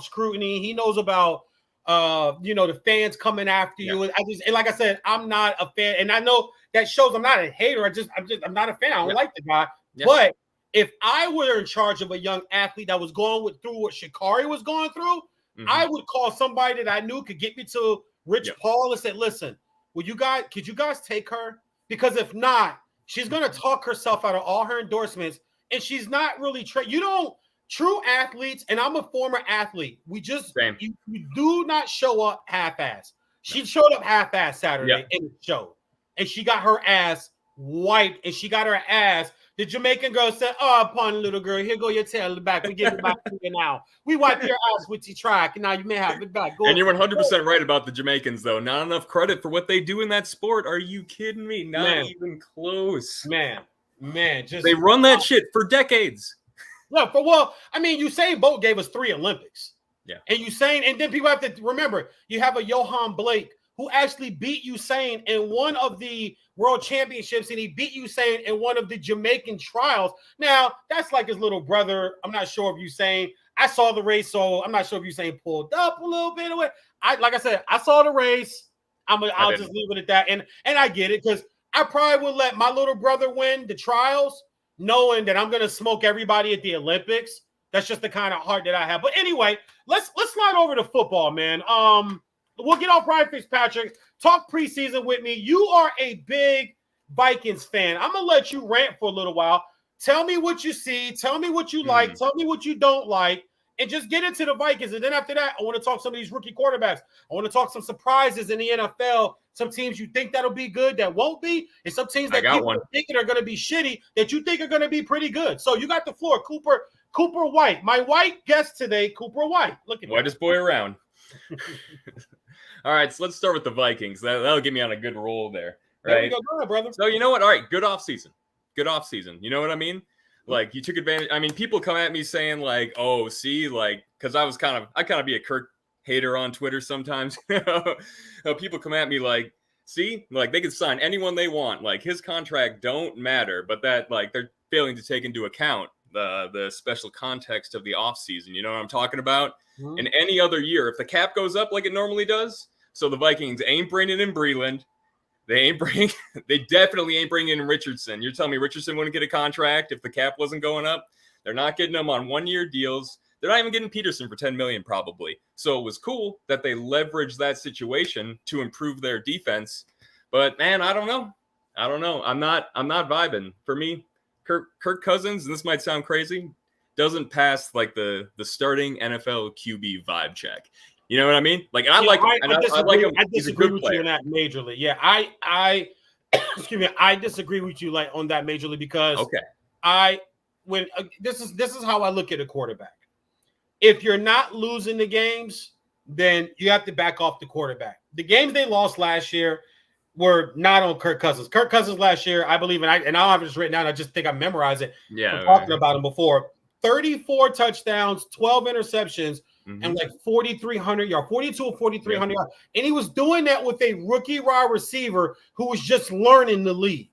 scrutiny. He knows about the fans coming after you. And like I said, I'm not a fan, and I know that shows I'm not a hater. I'm not a fan. I don't like the guy. But if I were in charge of a young athlete that was going through what Sha'Carri was going through, I would call somebody that I knew could get me to Rich Paul and say, listen, could you guys take her? Because if not, she's gonna talk herself out of all her endorsements, and she's not really true athletes, and I'm a former athlete. We just you do not show up half-ass. She showed up half-ass Saturday in the show, and she got her ass wiped, and she got her ass. The Jamaican girl said, "Oh, upon little girl, here go your tail back. We give it back to you now. We wipe your ass with your track, and now you may have it back." And you're 100% right about the Jamaicans, though. Not enough credit for what they do in that sport. Are you kidding me? Not even close. Man, just they run that shit for decades. Yeah, Usain Bolt gave us 3 Olympics. Yeah. And then people have to remember, you have a Johan Blake who actually beat Usain in one of the world championships, and he beat Usain in one of the Jamaican trials. Now, that's like his little brother. I'm not sure if Usain, I saw the race, so I'm not sure if Usain pulled up a little bit away. Like I said, I saw the race. I'll just leave it at that. And I get it, because I probably would let my little brother win the trials, knowing that I'm going to smoke everybody at the Olympics. That's just the kind of heart that I have. But anyway, let's slide over to football, man. We'll get off Ryan Fitzpatrick. Talk preseason with me. You are a big Vikings fan. I'm going to let you rant for a little while. Tell me what you see. Tell me what you like. Tell me what you don't like. And just get into the Vikings. And then after that, I want to talk some of these rookie quarterbacks. I want to talk some surprises in the NFL. Some teams you think that'll be good that won't be. And some teams that people think are going to be shitty that you think are going to be pretty good. So you got the floor. Cooper White. My white guest today, Cooper White. Look at Whitest boy around. All right, so let's start with the Vikings. That'll get me on a good roll there. Right? There we go. Go ahead, brother. So you know what? All right, good offseason. You know what I mean? Like, you took advantage. I mean, people come at me saying like, "Oh, see," like, because I kind of be a Kirk hater on Twitter sometimes. People come at me like, "See, like they can sign anyone they want. Like his contract don't matter," but that like they're failing to take into account the special context of the offseason. You know what I'm talking about? In any other year, if the cap goes up like it normally does, so the Vikings ain't bringing in Breland. They definitely ain't bringing in Richardson. You're telling me Richardson wouldn't get a contract if the cap wasn't going up? They're not getting him on 1-year deals. They're not even getting Peterson for $10 million probably. So it was cool that they leveraged that situation to improve their defense. But man, I don't know. I'm not vibing. For me, Kirk Cousins, and this might sound crazy, doesn't pass like the starting NFL QB vibe check. You know what I mean? Like, I like him. I disagree with you on that majorly. Yeah, I excuse me. I disagree with you like on that majorly because this is how I look at a quarterback. If you're not losing the games, then you have to back off the quarterback. The games they lost last year were not on Kirk Cousins. Kirk Cousins last year, I believe, and I'll have it written down. I just think I memorized it. Yeah, talking about him before. 34 touchdowns, 12 interceptions, and like 4,300 yards, 42 or 4,300 yards. And he was doing that with a rookie wide receiver who was just learning the league.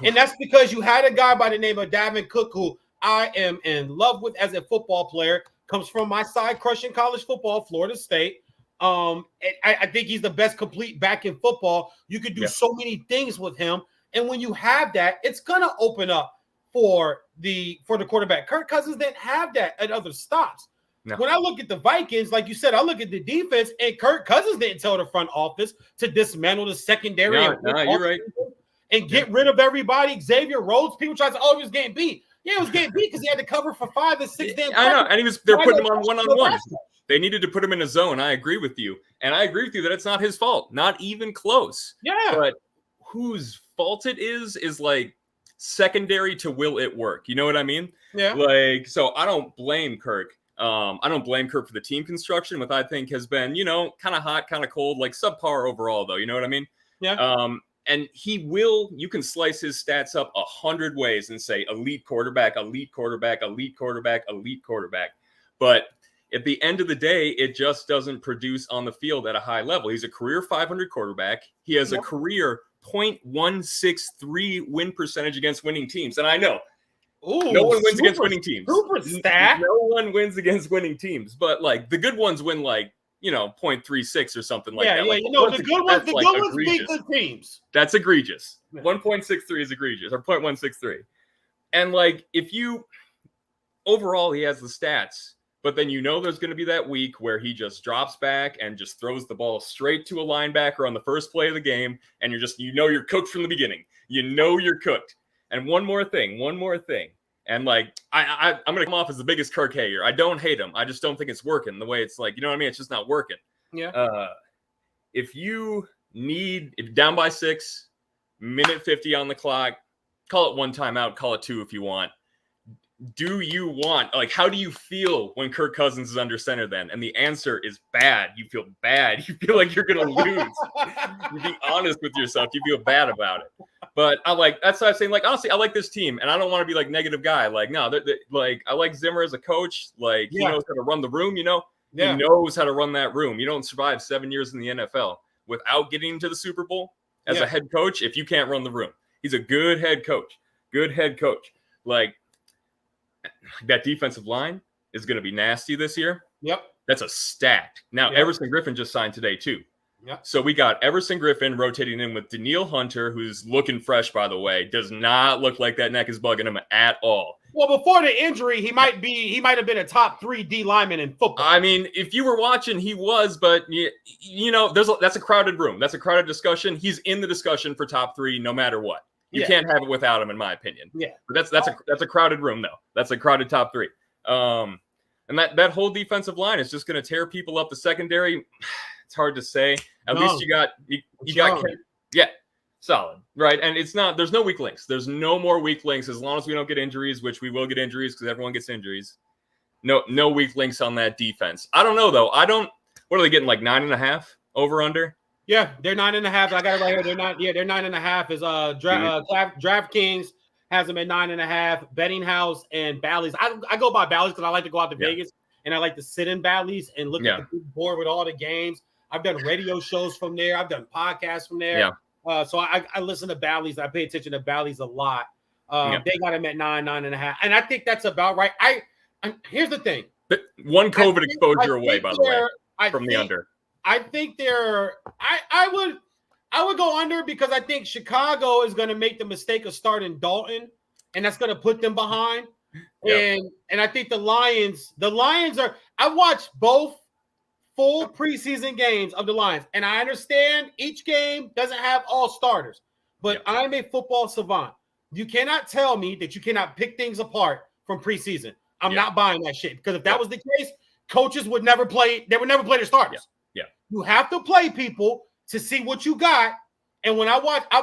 And that's because you had a guy by the name of Dalvin Cook, who I am in love with as a football player, comes from my side crushing college football, Florida State. I think he's the best complete back in football. You could do so many things with him. And when you have that, it's going to open up for the quarterback. Kirk Cousins didn't have that at other stops. No. When I look at the Vikings, like you said, I look at the defense, and Kirk Cousins didn't tell the front office to dismantle the secondary. You're right. And get rid of everybody. Xavier Rhodes, people try to say, oh, he was getting beat. Yeah, he was getting beat because he had to cover for 5 to 6 damn. I know, and they're putting him on one-on-one. They needed to put him in a zone. I agree with you. And I agree with you that it's not his fault. Not even close. Yeah. But whose fault it is like, secondary to will it work? You know what I mean? Yeah. Like, so I don't blame Kirk. I don't blame Kirk for the team construction, which I think has been, kind of hot, kind of cold, like subpar overall, though. You know what I mean? Yeah. And you can slice his stats up 100 ways and say elite quarterback, elite quarterback, elite quarterback, elite quarterback. But at the end of the day, it just doesn't produce on the field at a high level. He's a career 500 quarterback. He has a career .163 win percentage against winning teams. And I know no one wins against winning teams. Super stat. No one wins against winning teams. But like the good ones win like, 0.36 or something like that. Yeah, like, the good ones beat good teams. That's egregious. Yeah. 1.63 is egregious, or 0.163. And like overall he has the stats, but then there's going to be that week where he just drops back and just throws the ball straight to a linebacker on the first play of the game, and you're cooked from the beginning. You're cooked. And one more thing. And like I'm gonna come off as the biggest Kirk hater. I don't hate him. I just don't think it's working the way it's like, you know what I mean? It's just not working. Yeah. If down by 6, minute 50 on the clock, call it one timeout, call it 2 if you want. How do you feel when Kirk Cousins is under center then? And the answer is bad. You feel bad. You feel like you're going to lose. You be honest with yourself. You feel bad about it. But that's what I'm saying. Like, honestly, I like this team, and I don't want to be like negative guy. Like, no, I like Zimmer as a coach. Like, he knows how to run the room, He knows how to run that room. You don't survive 7 years in the NFL without getting to the Super Bowl as a head coach if you can't run the room. He's a good head coach. Like, that defensive line is going to be nasty this year. Yep. That's a stack. Now, Everson Griffin just signed today, too. Yep. So we got Everson Griffin rotating in with Danielle Hunter, who's looking fresh, by the way. Does not look like that neck is bugging him at all. Well, before the injury, he might have been a top 3 D lineman in football. I mean, if you were watching, he was, but that's a crowded room. That's a crowded discussion. He's in the discussion for top 3 no matter what. You can't have it without him, in my opinion. Yeah. But that's a crowded room, though. That's a crowded top 3. And that whole defensive line is just going to tear people up. The secondary, it's hard to say. At least you got solid, right? And there's no weak links. There's no more weak links as long as we don't get injuries, which we will get injuries because everyone gets injuries. No weak links on that defense. I don't know, though. What are they getting, like 9.5 over under? Yeah, they're 9.5. I got it right here. They're 9.5 is DraftKings has them at 9.5. Betting House and Bally's. I go by Bally's because I like to go out to Vegas and I like to sit in Bally's and look at the big board with all the games. I've done radio shows from there. I've done podcasts from there. Yeah. So I listen to Bally's. I pay attention to Bally's a lot. They got him at 9.5, and I think that's about right. Here's the thing. One COVID exposure away, by the way, from the under. I think I would go under because I think Chicago is going to make the mistake of starting Dalton, and that's going to put them behind. Yep. And I think the Lions are. I watched both full preseason games of the Lions, and I understand each game doesn't have all starters, but I'm a football savant. You cannot tell me that you cannot pick things apart from preseason. I'm not buying that shit because if that was the case, coaches would never play. They would never play their starters. You have to play people to see what you got. And when I've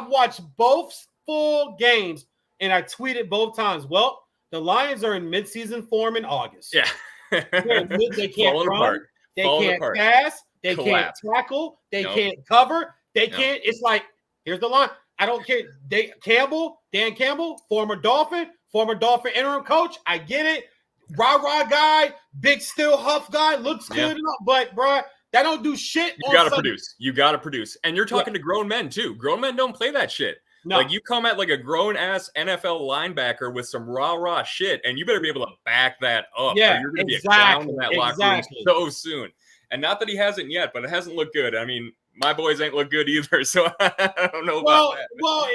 watched both full games, and I tweeted both times. Well, the Lions are in midseason form in August. Yeah, they can't run. They can't pass. They can't tackle. They can't cover. They can't. It's like, here's the line. I don't care. Dan Campbell, former Dolphin interim coach. I get it. Rah-rah guy, big still huff guy, looks good enough. But, bro, that don't do shit. You got to produce. And you're talking to grown men, too. Grown men don't play that shit. No. Like, you come at like a grown-ass NFL linebacker with some rah-rah shit, and you better be able to back that up. Yeah, or you're going to be a clown in that locker room so soon. And not that he hasn't yet, but it hasn't looked good. I mean, my boys ain't look good either, so I don't know about that. Well,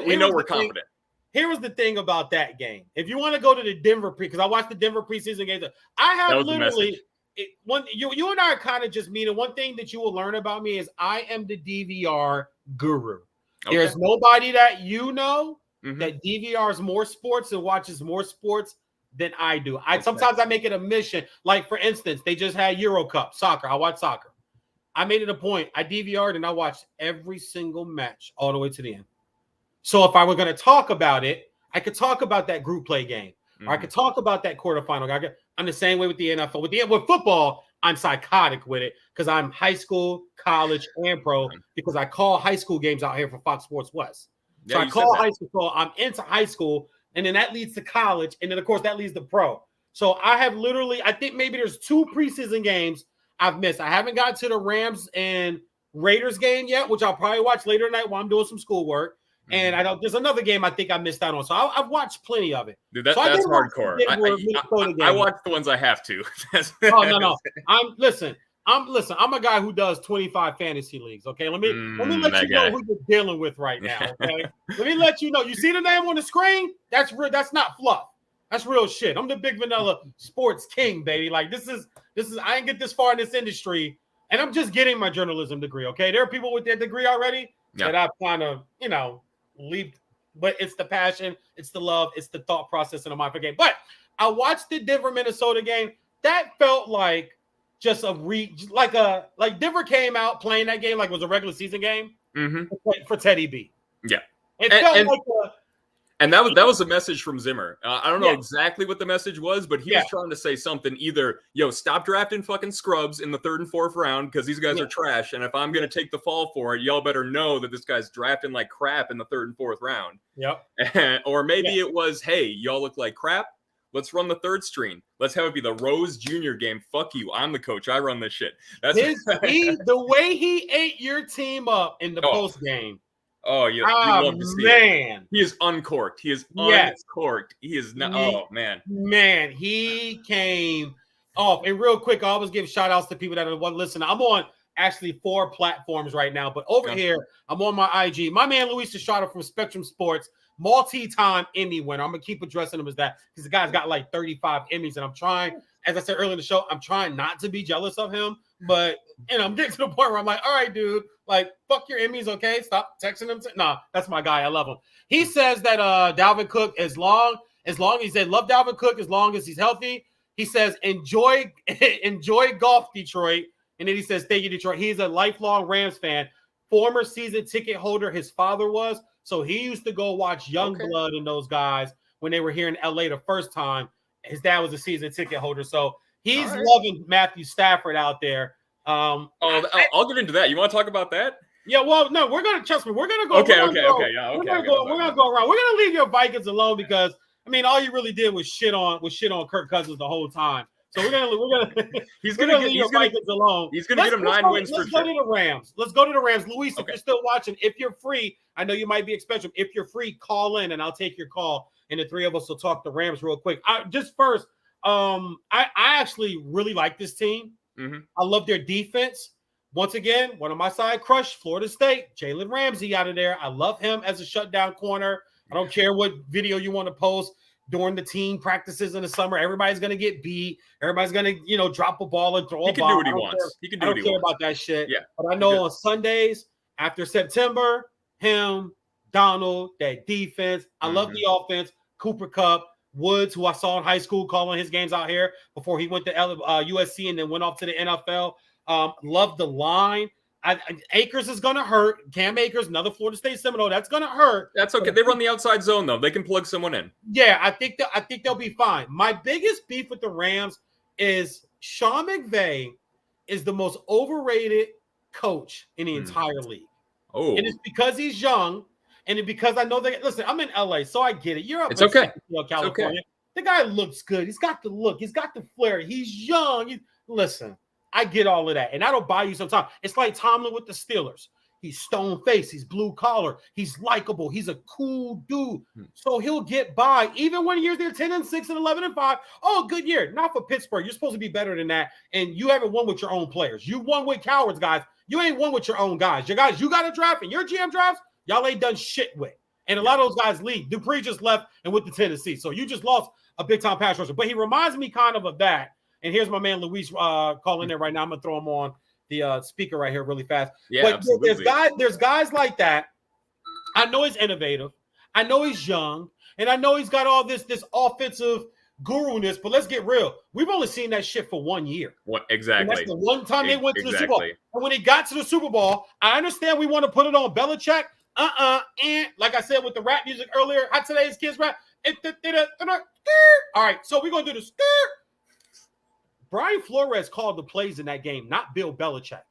we know we're confident. Here was the thing about that game. If you want to go to the Denver because I watched the Denver preseason games, I have literally you and I are kind of just meaning one thing that you will learn about me is I am the DVR guru. Okay. There's nobody that that DVRs more sports and watches more sports than I do. Sometimes I make it a mission. Like, for instance, they just had Euro Cup soccer. I watch soccer. I made it a point. I DVR'd and I watched every single match all the way to the end. So if I were going to talk about it, I could talk about that group play game. Or I could talk about that quarterfinal. I'm the same way with the NFL. With football, I'm psychotic with it because I'm high school, college, and pro because I call high school games out here for Fox Sports West. So I call high school. So I'm into high school, and then that leads to college, and then, of course, that leads to pro. So I have literally – I think maybe there's 2 preseason games I've missed. I haven't got to the Rams and Raiders game yet, which I'll probably watch later tonight while I'm doing some schoolwork. And there's another game I think I missed out on. So I've watched plenty of it. Dude, that's hardcore. I watch the ones I have to. Oh, no. I'm a guy who does 25 fantasy leagues. Okay. Let me let you know who you're dealing with right now. Okay. Let me let you know. You see the name on the screen? That's real. That's not fluff. That's real shit. I'm the big vanilla sports king, baby. Like this is I didn't get this far in this industry, and I'm just getting my journalism degree. Okay. There are people with their degree already that I've kind of, leaped, but it's the passion, it's the love, it's the thought process in the mind for game. But I watched the Denver Minnesota game. That felt like just like Denver came out playing that game like it was a regular season game for Teddy B. Yeah, it felt like and that was a message from Zimmer. I don't know exactly what the message was, but he was trying to say something. Either stop drafting fucking scrubs in the 3rd and 4th round because these guys are trash, and if I'm gonna take the fall for it, y'all better know that this guy's drafting like crap in the 3rd and 4th round. Yep. Or maybe it was, hey, y'all look like crap. Let's run the 3rd string. Let's have it be the Rose Jr. game. Fuck you. I'm the coach. I run this shit. That's the way he ate your team up in the post game. Oh, you love to see it. He is uncorked. He is uncorked. He is not. Oh, man. Man, he came off. And real quick, I always give shout outs to people that are listening. I'm on actually 4 platforms right now, but over here, I'm on my IG. My man, Luis Estrada from Spectrum Sports, multi-time Emmy winner. I'm going to keep addressing him as that because the guy's got like 35 Emmys, and I'm trying, as I said earlier in the show, I'm trying not to be jealous of him, but I'm getting to the point where I'm like, all right, dude, like, fuck your Emmys, okay? Stop texting him. Nah, that's my guy. I love him. He says that Dalvin Cook, as long he said, love Dalvin Cook as long as he's healthy. He says, enjoy golf, Detroit. And then he says, thank you, Detroit. He's a lifelong Rams fan, former season ticket holder. His father was. So he used to go watch Youngblood and those guys when they were here in LA the first time. His dad was a season ticket holder. So he's loving Matthew Stafford out there. I'll get into that. You want to talk about that? Yeah, well, no, we're gonna trust me. We're gonna go. Okay. We're gonna go around. We're gonna leave your Vikings alone because all you really did was shit on Kirk Cousins the whole time. So we're gonna he's gonna leave your Vikings alone. He's gonna get him 9 wins for sure. Let's go to the Rams. Let's go to the Rams. Luis, if you're still watching, if you're free, I know you might be expecting. If you're free, call in and I'll take your call, and the 3 of us will talk the Rams real quick. I actually really like this team. I love their defense. Once again, one of my side crush, Florida State, Jalen Ramsey out of there. I love him as a shutdown corner. I don't care what video you want to post during the team practices in the summer. Everybody's going to get beat. Everybody's going to, drop a ball and throw a ball. He can do what he wants. I don't care about that shit. Yeah. But I know on Sundays, after September, him, Donald, that defense. I love the offense. Cooper Kupp, Woods, who I saw in high school calling his games out here before he went to USC and then went off to the NFL. Love the line. Akers is going to hurt. Cam Akers, another Florida State Seminole. That's going to hurt. That's okay. They run the outside zone, though. They can plug someone in. Yeah, I think they'll be fine. My biggest beef with the Rams is Sean McVay is the most overrated coach in the entire league. Oh. And it's because he's young. And it's because I know that, listen, I'm in LA, so I get it. You're up in California. Okay. The guy looks good. He's got the look. He's got the flair. He's young. Listen, I get all of that. And that'll buy you some time. It's like Tomlin with the Steelers. He's stone-faced. He's blue-collar. He's likable. He's a cool dude. So he'll get by. Even when you're there 10-6 and 11-5. Oh, good year. Not for Pittsburgh. You're supposed to be better than that. And you haven't won with your own players. You won with cowards, guys. You ain't won with your own guys. Your guys you got to draft and your GM drafts, y'all ain't done shit with. And a lot of those guys leave. Dupree just left and went to Tennessee. So you just lost a big-time pass rusher. But he reminds me kind of that. And here's my man Luis calling in right now. I'm going to throw him on the speaker right here really fast. Yeah, but absolutely. There's guys like that. I know he's innovative. I know he's young. And I know he's got all this offensive guru-ness. But let's get real. We've only seen that shit for 1 year. What exactly? And that's the one time they went to the Super Bowl. And when he got to the Super Bowl, I understand we want to put it on Belichick. And like I said with the rap music earlier, how today's kids rap. All right, so we're going to do the Brian Flores called the plays in that game, not Bill Belichick.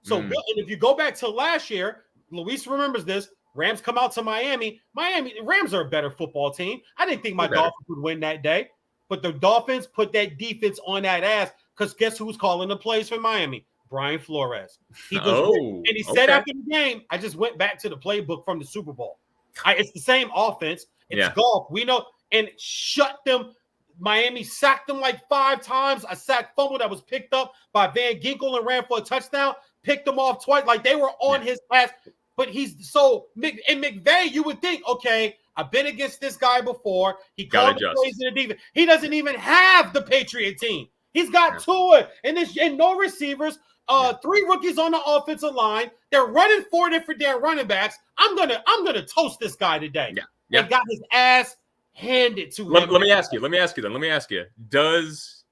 So and if you go back to last year, Luis remembers this. Rams come out to Miami. Rams are a better football team. I didn't think my Dolphins would win that day, but the Dolphins put that defense on that ass because guess who's calling the plays for Miami? Brian Flores. He goes, and he said after the game, I just went back to the playbook from the Super Bowl. It's the same offense. It's golf. We know, and shut them. Miami sacked them like 5 times. A sack fumble that was picked up by Van Ginkel and ran for a touchdown. Picked them off twice. Like they were on his ass. But he's so in McVay, you would think, okay, I've been against this guy before. He called the plays in the defense. He doesn't even have the Patriot team. He's got Tua and no receivers. 3 rookies on the offensive line. They're running 4 different damn running backs. I'm gonna toast this guy today. And got his ass handed to him. Let me ask you. Does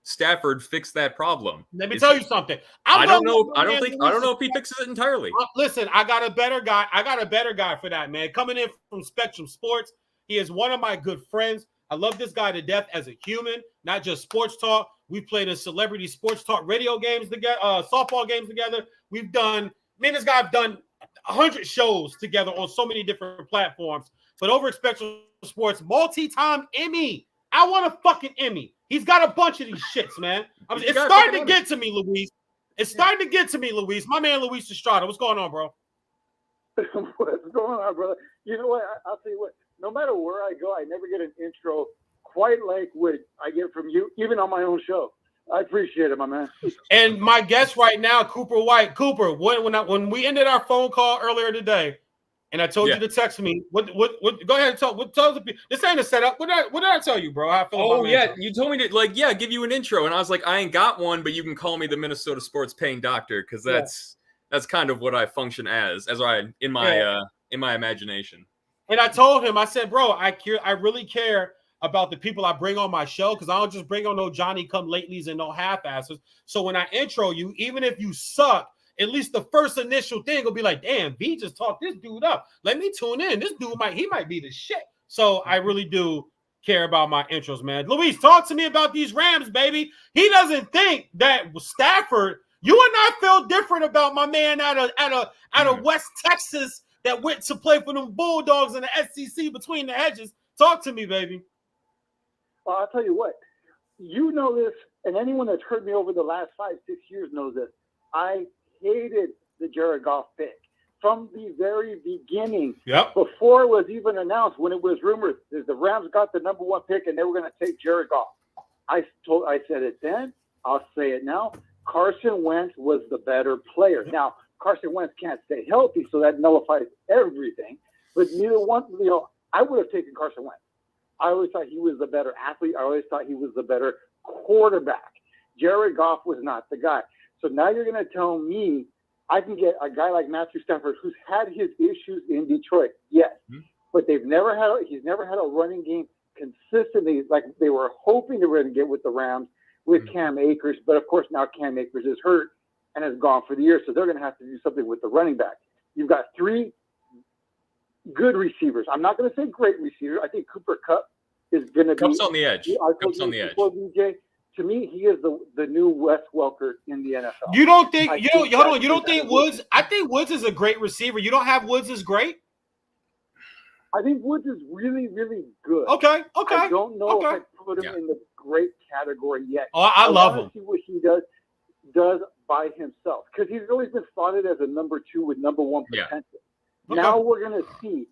Stafford fix that problem? Let me tell you something. I don't know if he fixes it entirely. Listen, I got a better guy for that, man. Coming in from Spectrum Sports, he is one of my good friends. I love this guy to death as a human, not just sports talk. We played in celebrity sports talk radio games together, softball games together. This guy have done 100 shows together on so many different platforms. But over at Spectrum Sports, multi-time Emmy. I want a fucking Emmy. He's got a bunch of these shits, man. It's starting to get to me, Luis. It's starting to get to me, Luis. My man, Luis Estrada. What's going on, bro? What's going on, brother? You know what? I'll tell you what. No matter where I go, I never get an intro quite like what I get from you, even on my own show. I appreciate it, my man. And my guest right now, Cooper White. Cooper, when we ended our phone call earlier today, and I told you to text me. What? Go ahead and tell. What tells the people? This ain't a setup. What did I tell you, bro? How I feel about yeah, you told me to give you an intro, and I was like, I ain't got one, but you can call me the Minnesota sports paying doctor because that's kind of what I function as in my imagination. And I told him, I said, bro, I really care about the people I bring on my show because I don't just bring on no Johnny come latelys and no half-asses. So when I intro you, even if you suck, at least the first initial thing will be like, damn, V just talked this dude up. Let me tune in. This dude might be the shit. So I really do care about my intros, man. Luis, talk to me about these Rams, baby. He doesn't think that Stafford, you and I feel different about my man out of West Texas that went to play for them Bulldogs in the SEC between the hedges. Talk to me, baby. Well, I'll tell you what. You know this, and anyone that's heard me over the last 5-6 years knows this. I hated the Jared Goff pick from the very beginning. Yep. Before it was even announced, when it was rumored that the Rams got the number 1 pick and they were going to take Jared Goff. I said it then. I'll say it now. Carson Wentz was the better player. Now, Carson Wentz can't stay healthy, so that nullifies everything. But neither one, I would have taken Carson Wentz. I always thought he was the better athlete. I always thought he was the better quarterback. Jared Goff was not the guy. So now you're going to tell me I can get a guy like Matthew Stafford who's had his issues in Detroit. Yes. But he's never had a running game consistently like they were hoping to run get with the Rams with Cam Akers. But of course now Cam Akers is hurt and has gone for the year. So they're going to have to do something with the running back. You've got 3 good receivers. I'm not going to say great receivers. I think Cooper Kupp is going to be. Kupp's on the edge. Kupp's on the edge. DJ, to me, he is the new Wes Welker in the NFL. You don't think? Hold on. You don't think Woods? I think Woods is a great receiver. You don't have Woods as great. I think Woods is really, really good. Okay. I don't know if I put him in the great category yet. Oh, I love him. See what he does by himself because he's always been spotted as a number 2 with number 1 potential. Okay. Now we're going to see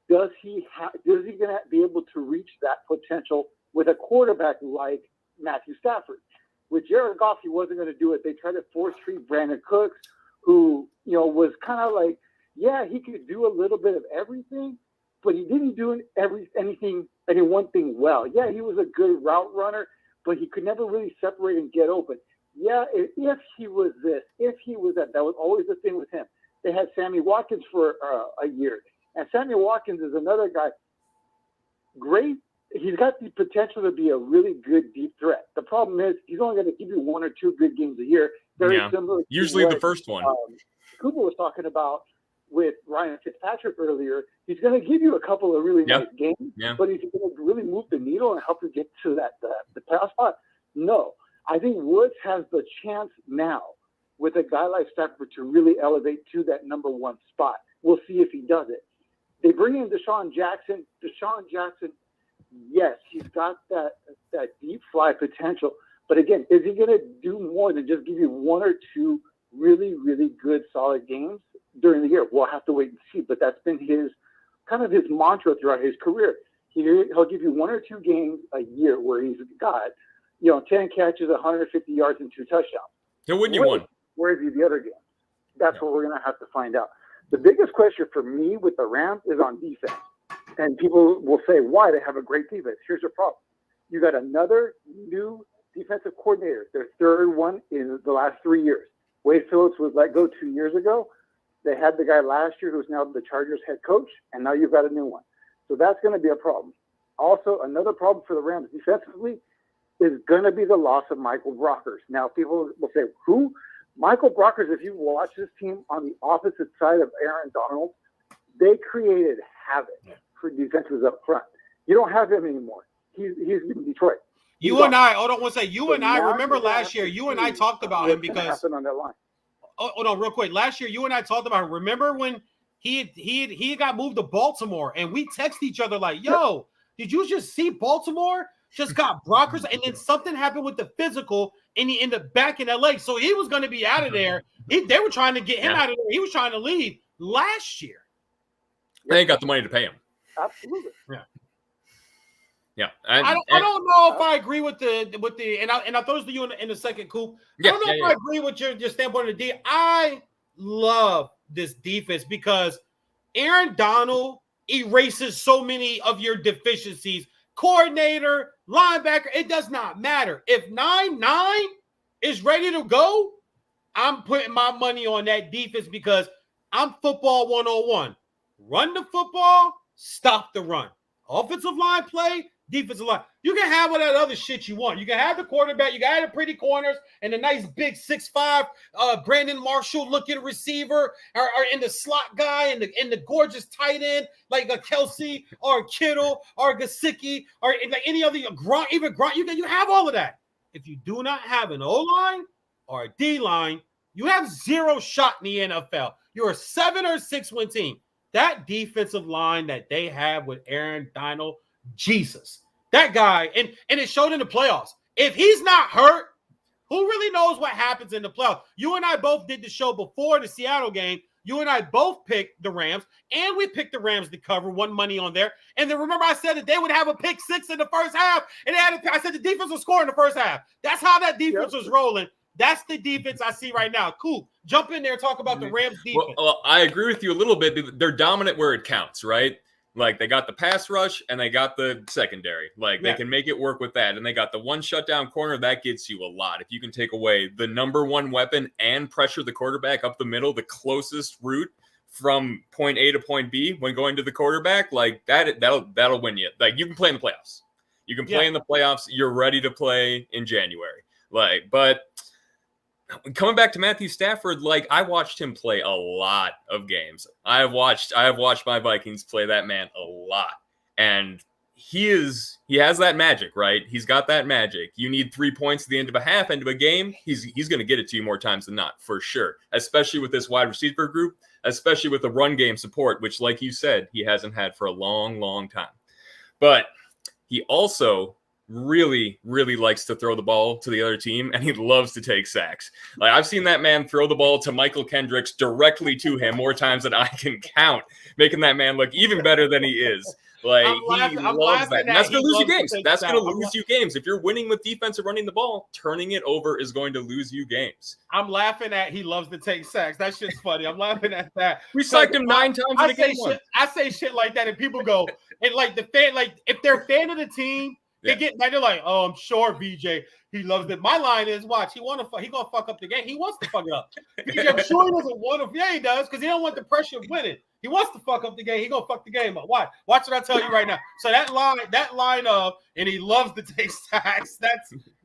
does he going to be able to reach that potential with a quarterback like Matthew Stafford? With Jared Goff, he wasn't going to do it. They tried to force treat Brandon Cooks, who was kind of like, he could do a little bit of everything, but he didn't do any one thing well. Yeah, he was a good route runner, but he could never really separate and get open. Yeah, if he was this, if he was that was always the thing with him. They had Sammy Watkins for a year. And Sammy Watkins is another guy, great. He's got the potential to be a really good deep threat. The problem is he's only going to give you 1 or 2 good games a year. Very similar. Usually the first one. Cooper was talking about with Ryan Fitzpatrick earlier, he's going to give you a couple of really nice games, but he's going to really move the needle and help you get to that the playoff spot. No, I think Woods has the chance now with a guy like Stafford to really elevate to that number one spot. We'll see if he does it. They bring in Desean Jackson. Desean Jackson, yes, he's got that deep fly potential. But again, is he going to do more than just give you one or two really, really good, solid games during the year? We'll have to wait and see. But that's been his mantra throughout his career. He'll give you one or two games a year where he's got, 10 catches, 150 yards, and 2 touchdowns. He'll win you one. Where is he the other games? That's what we're going to have to find out. The biggest question for me with the Rams is on defense. And people will say, why? They have a great defense. Here's the problem. You got another new defensive coordinator, their third one in the last 3 years. Wade Phillips was let go 2 years ago. They had the guy last year who's now the Chargers head coach, and now you've got a new one. So that's going to be a problem. Also, another problem for the Rams defensively is going to be the loss of Michael Brockers. Now, people will say, who? Michael Brockers, if you watch this team on the opposite side of Aaron Donald, they created havoc for defenses up front. You don't have him anymore. He's in Detroit. Remember last year, you and I talked about him because on that line. Hold on, real quick. Last year, you and I talked about him. Remember when he got moved to Baltimore, and we text each other like, "Yo, did you just see Baltimore just got Brockers?" And then something happened with the physical, and he ended up back in LA. So he was going to be out of there. They were trying to get him out of there. He was trying to leave last year. They ain't got the money to pay him. Absolutely. Yeah. I don't know if I agree with the and I throw this to you in the second coup. I don't know if I agree with your standpoint of the D. I love this defense because Aaron Donald erases so many of your deficiencies. Coordinator, linebacker, it does not matter. If 9-9 is ready to go, I'm putting my money on that defense because I'm football 101. Run the football, stop the run. Offensive line play, defensive line. You can have all that other shit you want. You can have the quarterback. You can have the pretty corners and the nice big 6'5" Brandon Marshall looking receiver or in the slot guy and the gorgeous tight end like a Kelsey or a Kittle or a Gesicki or like any other Grunt, even Grunt. You have all of that. If you do not have an O-line or a D-line, you have zero shot in the NFL. You're a 7 or 6 win team. That defensive line that they have with Aaron Donald, Jesus. That guy, and it showed in the playoffs. If he's not hurt, who really knows what happens in the playoffs? You and I both did the show before the Seattle game. You and I both picked the Rams, and we picked the Rams to cover, won money on there. And then remember I said that they would have a pick 6 in the first half, and I said the defense will score in the first half. That's how that defense was rolling. That's the defense I see right now. Cool. Jump in there and talk about the Rams defense. Well, I agree with you a little bit. They're dominant where it counts, right? Like they got the pass rush and they got the secondary. Like they can make it work with that. And they got the one shutdown corner that gets you a lot. If you can take away the number one weapon and pressure the quarterback up the middle, the closest route from point A to point B when going to the quarterback, like that'll win you. Like you can play in the playoffs. You can play in the playoffs. You're ready to play in January. But coming back to Matthew Stafford, like I watched him play a lot of games. I have watched my Vikings play that man a lot. And he has that magic, right? He's got that magic. You need 3 points at the end of a half, end of a game. He's going to get it to you more times than not, for sure. Especially with this wide receiver group, especially with the run game support, which, like you said, he hasn't had for a long, long time. But he also really, really likes to throw the ball to the other team, and he loves to take sacks. Like I've seen that man throw the ball to Michael Kendricks directly to him more times than I can count, making that man look even better than he is. Like he loves that. And that's going to lose you games. That's going to lose you games. If you're winning with defense and running the ball, turning it over is going to lose you games. I'm laughing at he loves to take sacks. That shit's funny. I'm laughing at that. We sacked him 9 times in the game. I say shit like that, and people go, and like the fan, like if they're a fan of the team, they're like, oh, I'm sure VJ, he loves it. My line is, watch, he gonna fuck up the game. He wants to fuck it up. VJ, I'm sure he doesn't want to. Yeah, he does, because he don't want the pressure of winning. He wants to fuck up the game. He gonna fuck the game up. Why? Watch what I tell you right now. So that line of, and he loves to take sacks.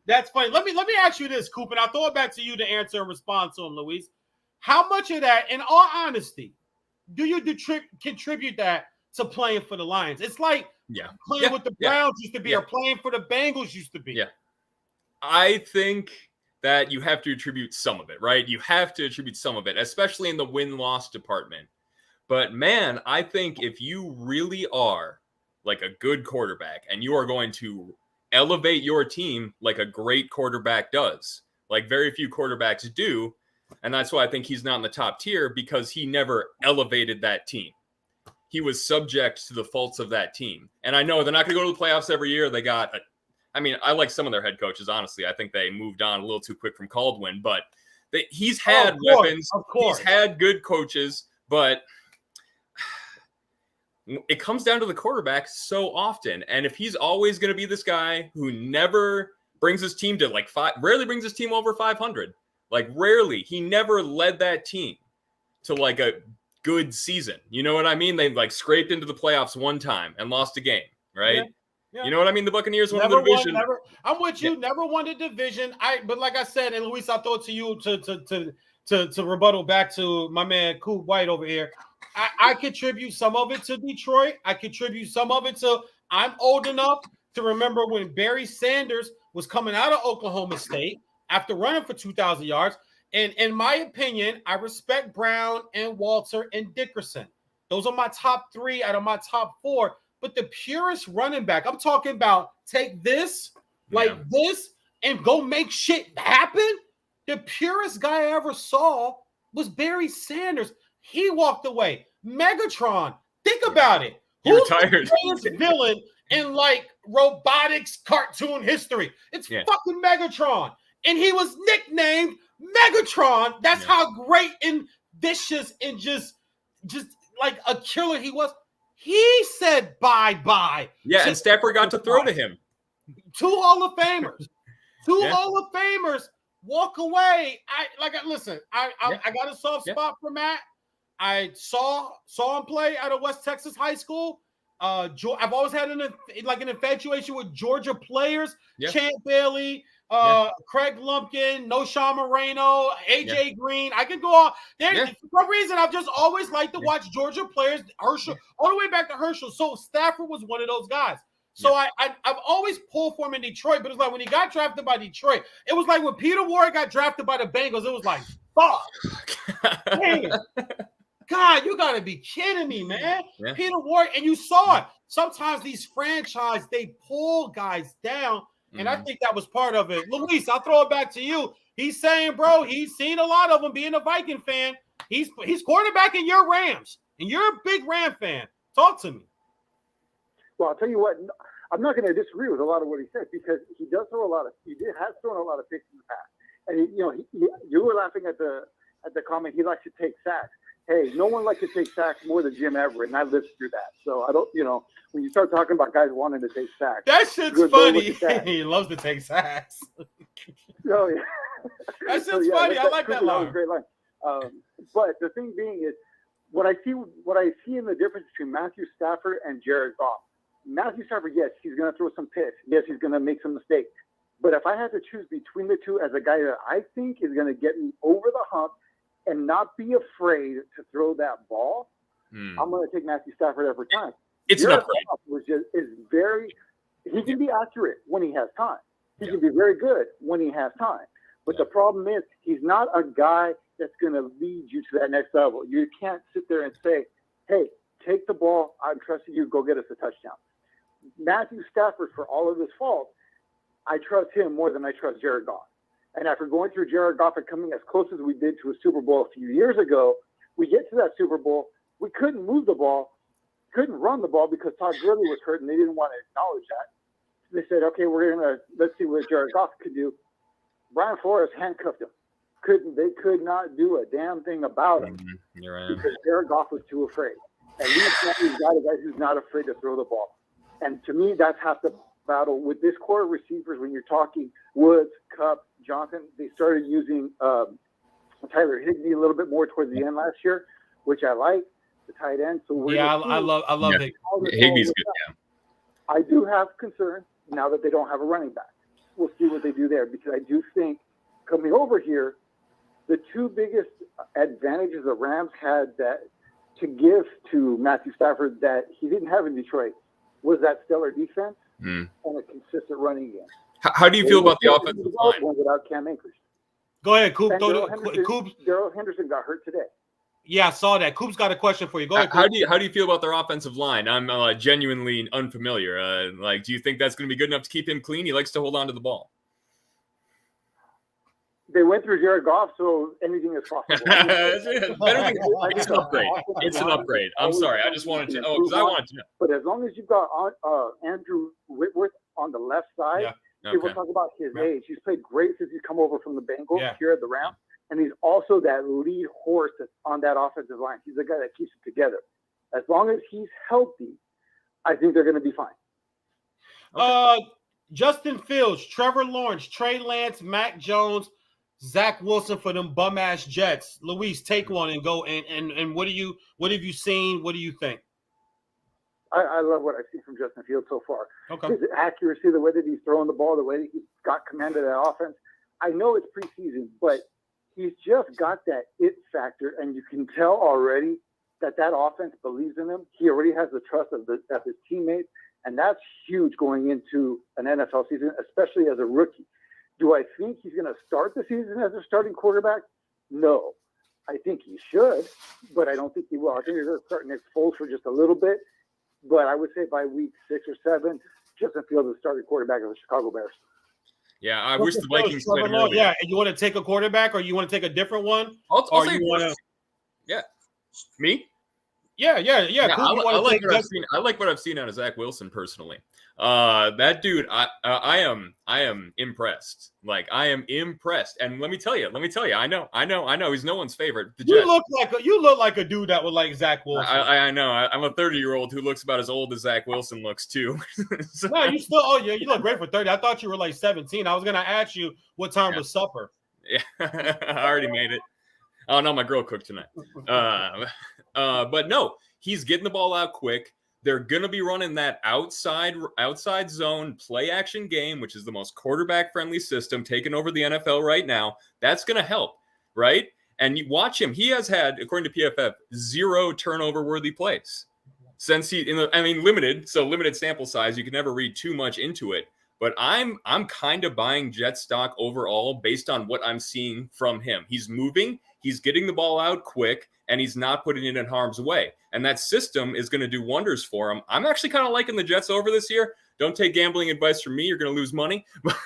That's funny. Let me ask you this, Coop, and I'll throw it back to you to answer and respond to him, Luis. How much of that, in all honesty, do you contribute that to playing for the Lions? It's like playing with the Browns used to be, or playing for the Bengals used to be. Yeah. I think that you have to attribute some of it, right? You have to attribute some of it, especially in the win-loss department. But man, I think if you really are like a good quarterback and you are going to elevate your team like a great quarterback does, like very few quarterbacks do, and that's why I think he's not in the top tier, because he never elevated that team. He was subject to the faults of that team. And I know they're not going to go to the playoffs every year. I like some of their head coaches, honestly. I think they moved on a little too quick from Caldwin, but he's had weapons. Of course. He's had good coaches, but it comes down to the quarterback so often. And if he's always going to be this guy who never brings his team to rarely brings his team over 500, rarely, he never led that team to a good season. You know what I mean? They scraped into the playoffs one time and lost a game, right? Yeah. Yeah. You know what I mean? The Buccaneers won the division. I'm with you. Never won the division. But like I said, and Luis, I'll throw it to you to rebuttal back to my man Coop White over here. I contribute some of it to Detroit. I contribute some of it to I'm old enough to remember when Barry Sanders was coming out of Oklahoma State after running for 2,000 yards. And in my opinion, I respect Brown and Walter and Dickerson. Those are my top 3 out of my top 4. But the purest running back, I'm talking about take this, this, and go make shit happen. The purest guy I ever saw was Barry Sanders. He walked away. Megatron, think about it. He retired. Who's the greatest villain in robotics cartoon history? It's fucking Megatron. And he was nicknamed Megatron. That's how great and vicious and just like a killer he was. He said bye-bye. Yeah, and Stafford got to throw to him. 2 Hall of Famers. 2 Hall of Famers walk away. I got a soft spot for Matt. I saw him play out of West Texas High School. I've always had an infatuation with Georgia players. Champ Bailey, Craig Lumpkin, Noshawn Moreno, AJ Green. I could go on. For some reason, I've just always liked to watch Georgia players. Herschel, all the way back to Herschel. So Stafford was one of those guys. So I've always pulled for him in Detroit, but it's like when he got drafted by Detroit, it was like when Peter Warrick got drafted by the Bengals, it was like, fuck. Damn. God, you got to be kidding me, man. Yeah. Peter Warrick, and you saw it. Sometimes these franchises, they pull guys down, and I think that was part of it. Luis, I'll throw it back to you. He's saying, bro, he's seen a lot of them being a Viking fan. He's quarterbacking your Rams, and you're a big Ram fan. Talk to me. Well, I'll tell you what, I'm not going to disagree with a lot of what he said, because he has thrown a lot of picks in the past. And you were laughing at the comment, he likes to take sacks. Hey, no one likes to take sacks more than Jim Everett, and I lived through that. So I don't, when you start talking about guys wanting to take sacks, that shit's funny. He loves to take sacks. Oh yeah, that shit's funny. I like that line. That was a great line. But the thing being is, what I see in the difference between Matthew Stafford and Jared Goff. Matthew Stafford, yes, he's going to throw some picks. Yes, he's going to make some mistakes. But if I had to choose between the two as a guy that I think is going to get me over the hump and not be afraid to throw that ball, I'm going to take Matthew Stafford every time. It's an upgrade. He can be accurate when he has time. He can be very good when he has time. But the problem is, he's not a guy that's going to lead you to that next level. You can't sit there and say, hey, take the ball. I'm trusting you. Go get us a touchdown. Matthew Stafford, for all of his faults, I trust him more than I trust Jared Goff. And after going through Jared Goff and coming as close as we did to a Super Bowl a few years ago, we get to that Super Bowl. We couldn't move the ball, couldn't run the ball because Todd Gurley was hurt, and they didn't want to acknowledge that. They said, okay, let's see what Jared Goff could do. Brian Flores handcuffed him. They could not do a damn thing about him because Jared Goff was too afraid. And he's got a guy who's not afraid to throw the ball. And to me, that's half the battle. With this core of receivers, when you're talking Woods, Kupp, Johnson, they started using Tyler Higbee a little bit more towards the end last year, which I like, the tight end. So I love Higbee. Higbee's good, yeah. I do have concerns now that they don't have a running back. We'll see what they do there, because I do think coming over here, the two biggest advantages the Rams had that to give to Matthew Stafford that he didn't have in Detroit was that stellar defense and a consistent running game. How do you feel about the offensive line? Without Cam Akers. Go ahead, Coop. And Darrell Henderson got hurt today. Yeah, I saw that. Coop's got a question for you. Go ahead, Coop. How do you feel about their offensive line? I'm genuinely unfamiliar. Do you think that's going to be good enough to keep him clean? He likes to hold on to the ball. They went through Jared Goff, so anything is possible. It's an upgrade. It's an upgrade. I'm sorry. I just wanted to know because I wanted to know. But as long as you've got Andrew Whitworth on the left side, people talk about his age. He's played great since he's come over from the Bengals here at the Rams. And he's also that lead horse that's on that offensive line. He's the guy that keeps it together. As long as he's healthy, I think they're going to be fine. Justin Fields, Trevor Lawrence, Trey Lance, Mac Jones, Zach Wilson for them bum-ass Jets. Luis, take one and go. And what have you seen? What do you think? I love what I've seen from Justin Fields so far. Okay. His accuracy, the way that he's throwing the ball, the way that he's got command of that offense. I know it's preseason, but he's just got that it factor, and you can tell already that offense believes in him. He already has the trust of his teammates, and that's huge going into an NFL season, especially as a rookie. Do I think he's going to start the season as a starting quarterback? No. I think he should, but I don't think he will. I think they're going to start Nick Foles for just a little bit, but I would say by week 6 or 7, Justin Fields is the starting quarterback of the Chicago Bears. Yeah, I wish the Vikings played him earlier. Yeah, and you want to take a quarterback or you want to take a different one? I'll say yeah. Me? Yeah. I like what I've seen out of Zach Wilson personally. That dude, I am impressed. Like I am impressed. And let me tell you. I know. He's no one's favorite. You look like a dude that would like Zach Wilson. I know. I'm a 30-year-old who looks about as old as Zach Wilson looks too. So, no, you still. Oh yeah, you look great for 30. I thought you were like 17. I was gonna ask you what time was supper. Yeah, I already made it. Oh no, my girl cooked tonight. But no, he's getting the ball out quick. They're going to be running that outside zone play action game, which is the most quarterback friendly system taking over the NFL right now. That's going to help, right? And you watch him. He has had, according to PFF, 0 turnover worthy plays since limited sample size. You can never read too much into it. But I'm kind of buying Jet stock overall based on what I'm seeing from him. He's moving, he's getting the ball out quick, and he's not putting it in harm's way. And that system is going to do wonders for him. I'm actually kind of liking the Jets over this year. Don't take gambling advice from me. You're going to lose money. But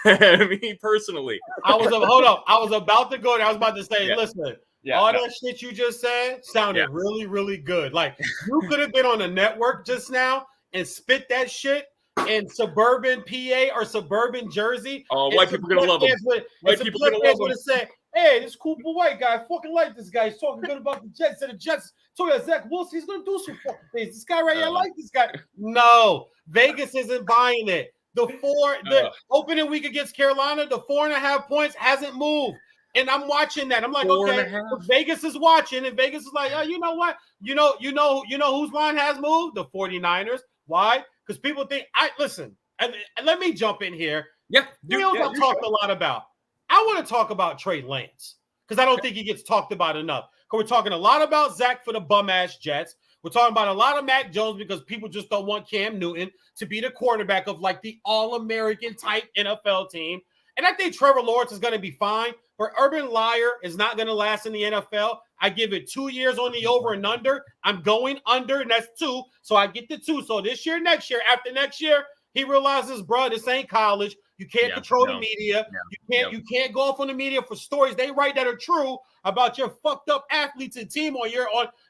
me personally. Hold up. I was about to go there. I was about to say, listen, that shit you just said sounded really, really good. Like you could have been on the network just now and spit that shit in suburban PA or suburban Jersey. Oh, white people are going to love him. White people are going to love him. Say, hey, this cool white guy, I fucking like this guy. He's talking good about the Jets. And the Jets told you Zach Wilson, he's going to do some fucking things. This guy right here, I like this guy. No, Vegas isn't buying it. The opening week against Carolina, the 4.5 points hasn't moved. And I'm watching that. I'm like, okay, Vegas is watching, and Vegas is like, oh, you know what? You know whose line has moved? The 49ers. Why? Because people think listen, and let me jump in here. Yeah. I've talked a lot about. I want to talk about Trey Lance because I don't think he gets talked about enough. Because we're talking a lot about Zach for the bum-ass Jets. We're talking about a lot of Mac Jones because people just don't want Cam Newton to be the quarterback of like the all-American type NFL team. And I think Trevor Lawrence is going to be fine. But Urban Meyer is not going to last in the NFL. I give it 2 years on the over and under. I'm going under, and that's 2. So I get the 2. So this year, next year, after next year, he realizes, bro, this ain't college. You can't control the media. You can't go off on the media for stories they write that are true about your fucked up athletes and team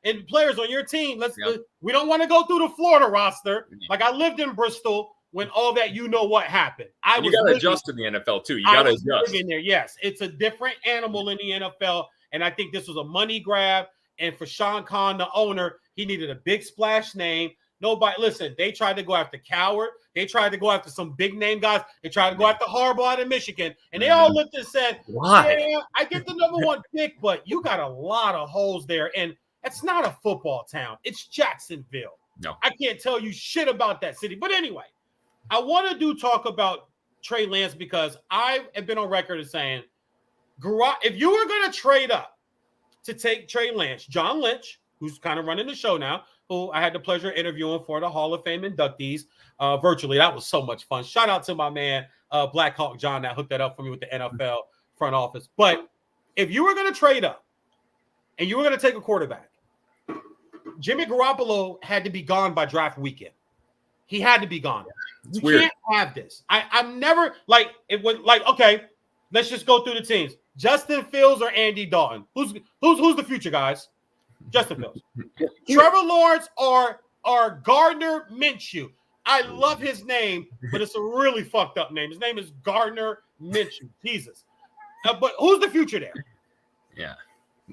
and players on your team. We don't want to go through the Florida roster. Like I lived in Bristol when all that what happened. You got to adjust in the NFL too. You got to adjust. In there. Yes, it's a different animal in the NFL, and I think this was a money grab. And for Sean Khan, the owner, he needed a big splash name. Nobody, listen, they tried to go after Coward. They tried to go after some big name guys. They tried to go after Harbaugh out of Michigan. And they all looked and said, yeah, I get the number 1 pick, but you got a lot of holes there. And it's not a football town. It's Jacksonville. No. I can't tell you shit about that city. But anyway, I want to talk about Trey Lance because I have been on record as saying, if you were going to trade up to take Trey Lance, John Lynch, who's kind of running the show now, who I had the pleasure of interviewing for the Hall of Fame inductees virtually. That was so much fun. Shout out to my man, Black Hawk John, that hooked that up for me with the NFL front office. But if you were going to trade up and you were going to take a quarterback, Jimmy Garoppolo had to be gone by draft weekend. He had to be gone. It's You weird. can't have this. I'm never like it was like, okay, let's just go through the teams. Justin Fields or Andy Dalton? Who's the future, guys? Justin Fields. Trevor Lawrence or Gardner Minshew. I love his name, but it's a really fucked up name. His name is Gardner Minshew. Jesus. But who's the future there? Yeah.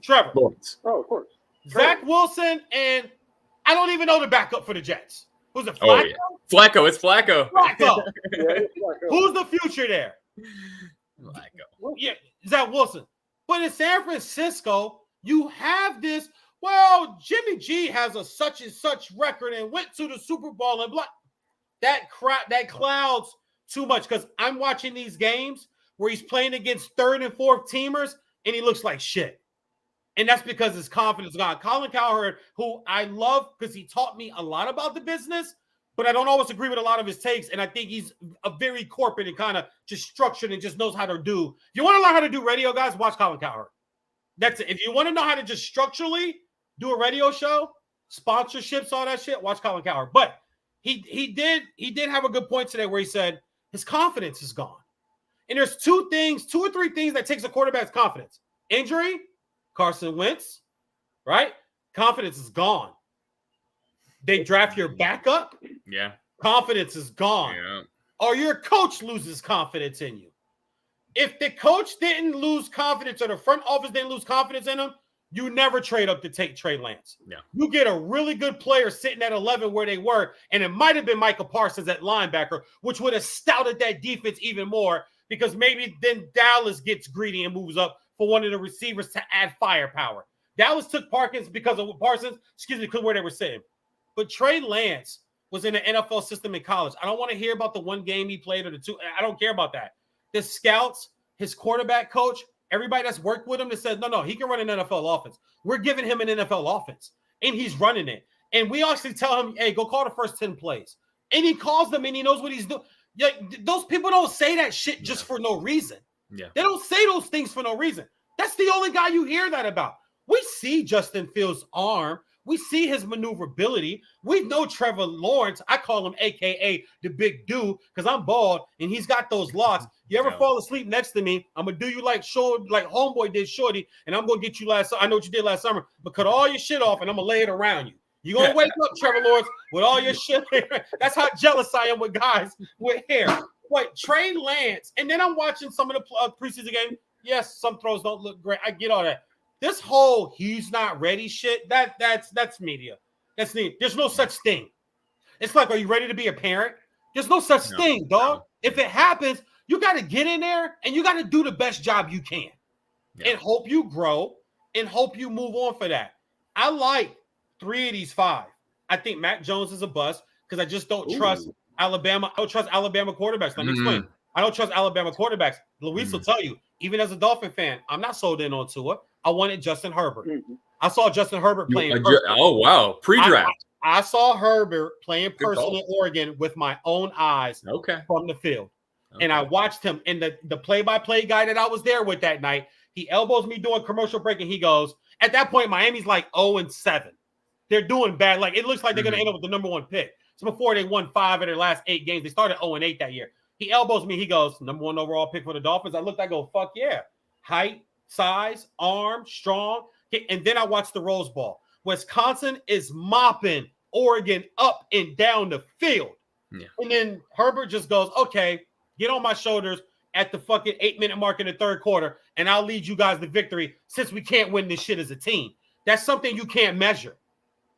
Trevor. Lawrence. Oh, of course. Zach Wilson, and I don't even know the backup for the Jets. Who's it? Flacco? Oh, yeah. Flacco. It's Flacco. Flacco. Yeah, it's like, Who's the future there? Flacco. Yeah, Zach Wilson. But in San Francisco, you have this. Well, Jimmy G has a such and such record and went to the Super Bowl and blah. That clouds too much because I'm watching these games where he's playing against third and fourth teamers and he looks like shit. And that's because his confidence is gone. Colin Cowherd, who I love because he taught me a lot about the business, but I don't always agree with a lot of his takes. And I think he's a very corporate and kind of just structured and just knows how to do. If you want to learn how to do radio, guys, watch Colin Cowherd. That's it. If you want to know how to just structurally do a radio show, sponsorships, all that shit, watch Colin Cowherd. But he did have a good point today where he said his confidence is gone. And there's two or three things that takes a quarterback's confidence. Injury, Carson Wentz, right? Confidence is gone. They draft your backup. Yeah. Confidence is gone. Yeah. Or your coach loses confidence in you. If the coach didn't lose confidence or the front office didn't lose confidence in him, you never trade up to take Trey Lance. Yeah. You get a really good player sitting at 11 where they were, and it might have been Micah Parsons at linebacker, which would have stouted that defense even more because maybe then Dallas gets greedy and moves up for one of the receivers to add firepower. Dallas took Parsons because where they were sitting. But Trey Lance was in the NFL system in college. I don't want to hear about the one game he played or the two. I don't care about that. The scouts, his quarterback coach, everybody that's worked with him that said, no, he can run an NFL offense. We're giving him an NFL offense, and he's running it. And we actually tell him, hey, go call the first 10 plays. And he calls them, and he knows what he's doing. Yeah, those people don't say that shit just for no reason. Yeah. They don't say those things for no reason. That's the only guy you hear that about. We see Justin Fields' arm. We see his maneuverability. We know Trevor Lawrence. I call him AKA the big dude because I'm bald and he's got those locks. You ever fall asleep next to me? I'm gonna do you like homeboy did Shorty, and I'm gonna get you I know what you did last summer, but cut all your shit off and I'm gonna lay it around you. You're gonna wake up, Trevor Lawrence, with all your shit. That's how jealous I am with guys with hair. Wait, Trey Lance, and then I'm watching some of the preseason game. Yes, some throws don't look great. I get all that. This whole he's not ready shit, that's media. That's neat. There's no such thing. It's like, are you ready to be a parent? There's no such thing, dog. No. If it happens, you got to get in there and you got to do the best job you can and hope you grow and hope you move on for that. I like 3 of these 5. I think Mac Jones is a bust because I just don't trust Alabama. I don't trust Alabama quarterbacks. Let me explain. I don't trust Alabama quarterbacks. Luis will tell you, even as a Dolphin fan, I'm not sold in on Tua. I wanted Justin Herbert. I saw Justin Herbert playing. Oh, wow. Pre-draft. I saw Herbert playing personally in Oregon with my own eyes from the field. Okay. And I watched him. And the play-by-play guy that I was there with that night, he elbows me doing commercial break, and he goes, at that point, Miami's like 0-7. They're doing bad. Like, it looks like they're going to end up with the number 1 pick. So before they won 5 of their last 8 games, they started 0-8 that year. He elbows me. He goes, number 1 overall pick for the Dolphins. I looked, I go, fuck yeah. Height, size, arm, strong. And then I watched the Rose Bowl. Wisconsin is mopping Oregon up and down the field. Yeah. And then Herbert just goes, okay, get on my shoulders at the fucking 8-minute mark in the third quarter, and I'll lead you guys to victory since we can't win this shit as a team. That's something you can't measure.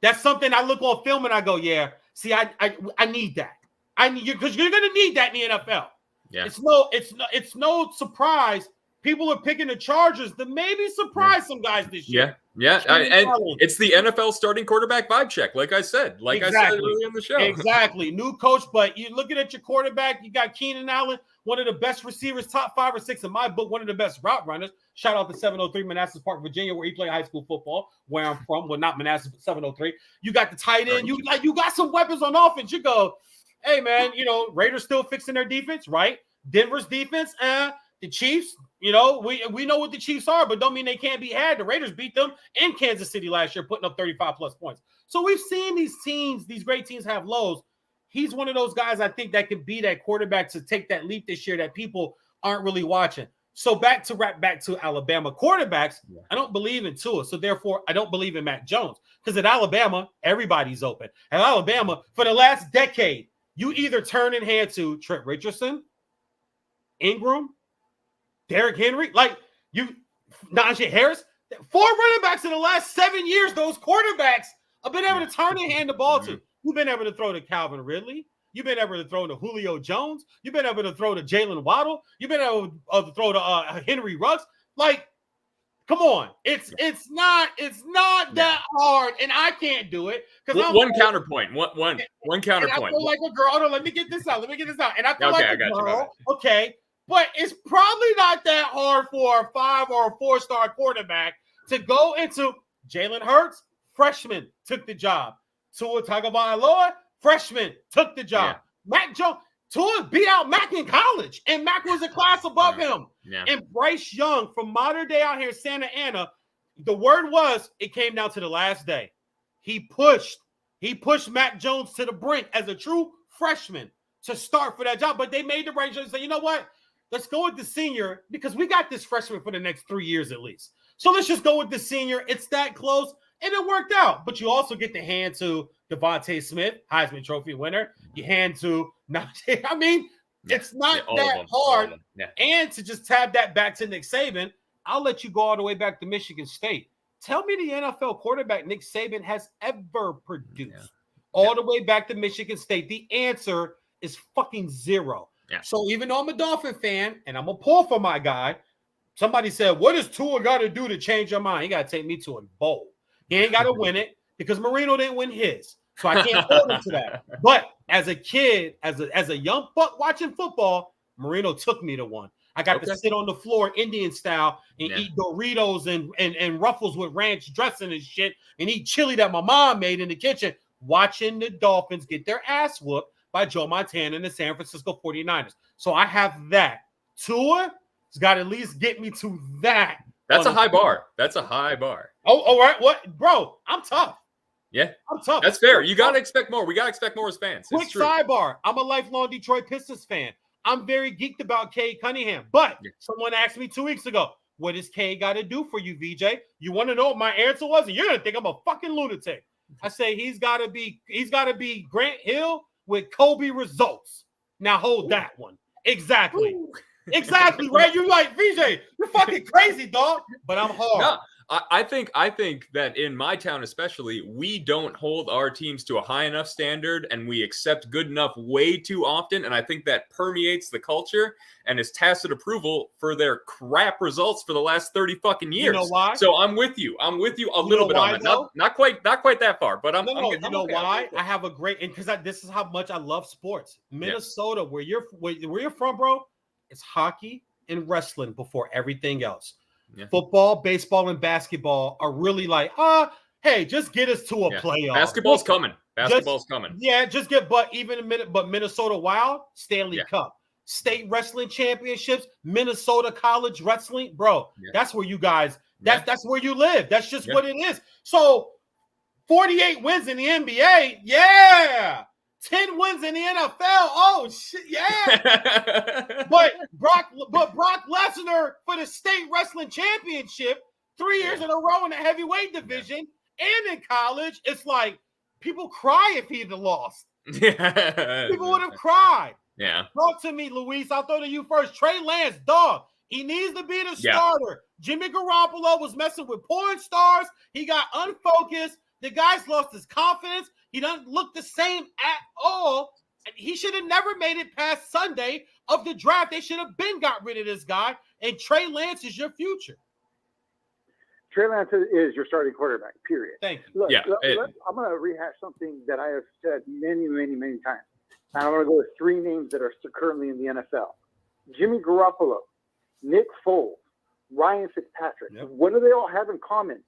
That's something I look on film and I go, yeah, see, I need that. I need you because you're going to need that in the NFL. Yeah. It's no surprise People are picking the Chargers to maybe surprise some guys this year. Yeah. And it's the NFL starting quarterback vibe check, like I said earlier in the show. Exactly. New coach, but you're looking at your quarterback. You got Keenan Allen, one of the best receivers, top 5 or 6 in my book, one of the best route runners. Shout out to 703 Manassas Park, Virginia, where he played high school football, where I'm from. Well, not Manassas, but 703. You got the tight end. You got some weapons on offense. You go, hey, man, Raiders still fixing their defense, right? Denver's defense, the Chiefs, we know what the Chiefs are, but don't mean they can't be had. The Raiders beat them in Kansas City last year, putting up 35-plus points. So we've seen these teams, these great teams have lows. He's one of those guys I think that can be that quarterback to take that leap this year that people aren't really watching. So back to Alabama quarterbacks, I don't believe in Tua. So therefore, I don't believe in Mac Jones. Because at Alabama, everybody's open. At Alabama, for the last decade, you either turn and hand to Trent Richardson, Ingram, Derrick Henry, Najee Harris, 4 running backs in the last 7 years. Those quarterbacks have been able to turn and hand the ball to. You've been able to throw to Calvin Ridley. You've been able to throw to Julio Jones. You've been able to throw to Jalen Waddle. You've been able to throw to Henry Ruggs. Come on, it's not that hard, and I can't do it because one counterpoint. One counterpoint. I feel like a girl. Hold on, let me get this out. And I feel like a girl. Okay. But it's probably not that hard for a 5 or a 4-star quarterback to go into Jalen Hurts, freshman, took the job. Tua Tagovailoa, freshman, took the job. Mac Jones, Tua beat out Mac in college, and Mac was a class above him. And Bryce Young from modern day out here in Santa Ana, the word was it came down to the last day. He pushed Mac Jones to the brink as a true freshman to start for that job. But they made the right choice and say, you know what? Let's go with the senior because we got this freshman for the next 3 years at least. So let's just go with the senior. It's that close, and it worked out. But you also get to hand to Devontae Smith, Heisman Trophy winner. You hand to Najee. I mean, it's not that hard. And to just tab that back to Nick Saban, I'll let you go all the way back to Michigan State. Tell me the NFL quarterback Nick Saban has ever produced all the way back to Michigan State. The answer is fucking zero. So even though I'm a Dolphin fan and I'm a pull for my guy, somebody said, what does Tua got to do to change your mind? He got to take me to a bowl. He ain't got to win it because Marino didn't win his. So I can't hold him to that. But as a kid, as a young buck watching football, Marino took me to one. I got to sit on the floor Indian style and eat Doritos and Ruffles with ranch dressing and shit and eat chili that my mom made in the kitchen, watching the Dolphins get their ass whooped by Joe Montana and the San Francisco 49ers. So I have that. Tua has got to at least get me to that. That's a high bar. That's a high bar. Oh, all right. What? Bro, I'm tough. Yeah. I'm tough. That's fair. You got to expect more. We got to expect more as fans. Quick sidebar. I'm a lifelong Detroit Pistons fan. I'm very geeked about Cade Cunningham. But someone asked me 2 weeks ago, what does Cade got to do for you, VJ? You want to know what my answer was? And you're going to think I'm a fucking lunatic. I say he's got to be Grant Hill with Kobe results. Now hold that one. Exactly. Exactly, right? You're like, VJ, you're fucking crazy, dog. But I'm hard. No, I think that in my town especially, we don't hold our teams to a high enough standard and we accept good enough way too often. And I think that permeates the culture and is tacit approval for their crap results for the last 30 fucking years. You know why? So I'm with you. I'm with you a little bit on that. Not quite that far, but I'm you know why? I have a great, because this is how much I love sports. Minnesota, where you're from, bro, it's hockey and wrestling before everything else. Yeah. Football, baseball, and basketball are really like, hey, just get us to a playoff. Basketball's coming. Yeah, but Minnesota Wild, Stanley Cup, state wrestling championships, Minnesota college wrestling, bro. Yeah. That's where you guys. That's where you live. That's just what it is. So, 48 wins in the NBA. Yeah. 10 wins in the NFL. Oh shit, yeah. but Brock Lesnar for the state wrestling championship 3 years in a row in the heavyweight division and in college. It's like people cry if he'd have lost. People would have cried. Yeah. Talk to me, Luis. I'll throw to you first. Trey Lance, dog. He needs to be the starter. Jimmy Garoppolo was messing with porn stars. He got unfocused. The guy's lost his confidence. He doesn't look the same at all. He should have never made it past Sunday of the draft. They should have been got rid of this guy. And Trey Lance is your future. Trey Lance is your starting quarterback, period. Thank you. Look, I'm going to rehash something that I have said many, many, many times. And I'm going to go with three names that are currently in the NFL. Jimmy Garoppolo, Nick Foles, Ryan Fitzpatrick. Yep. What do they all have in common?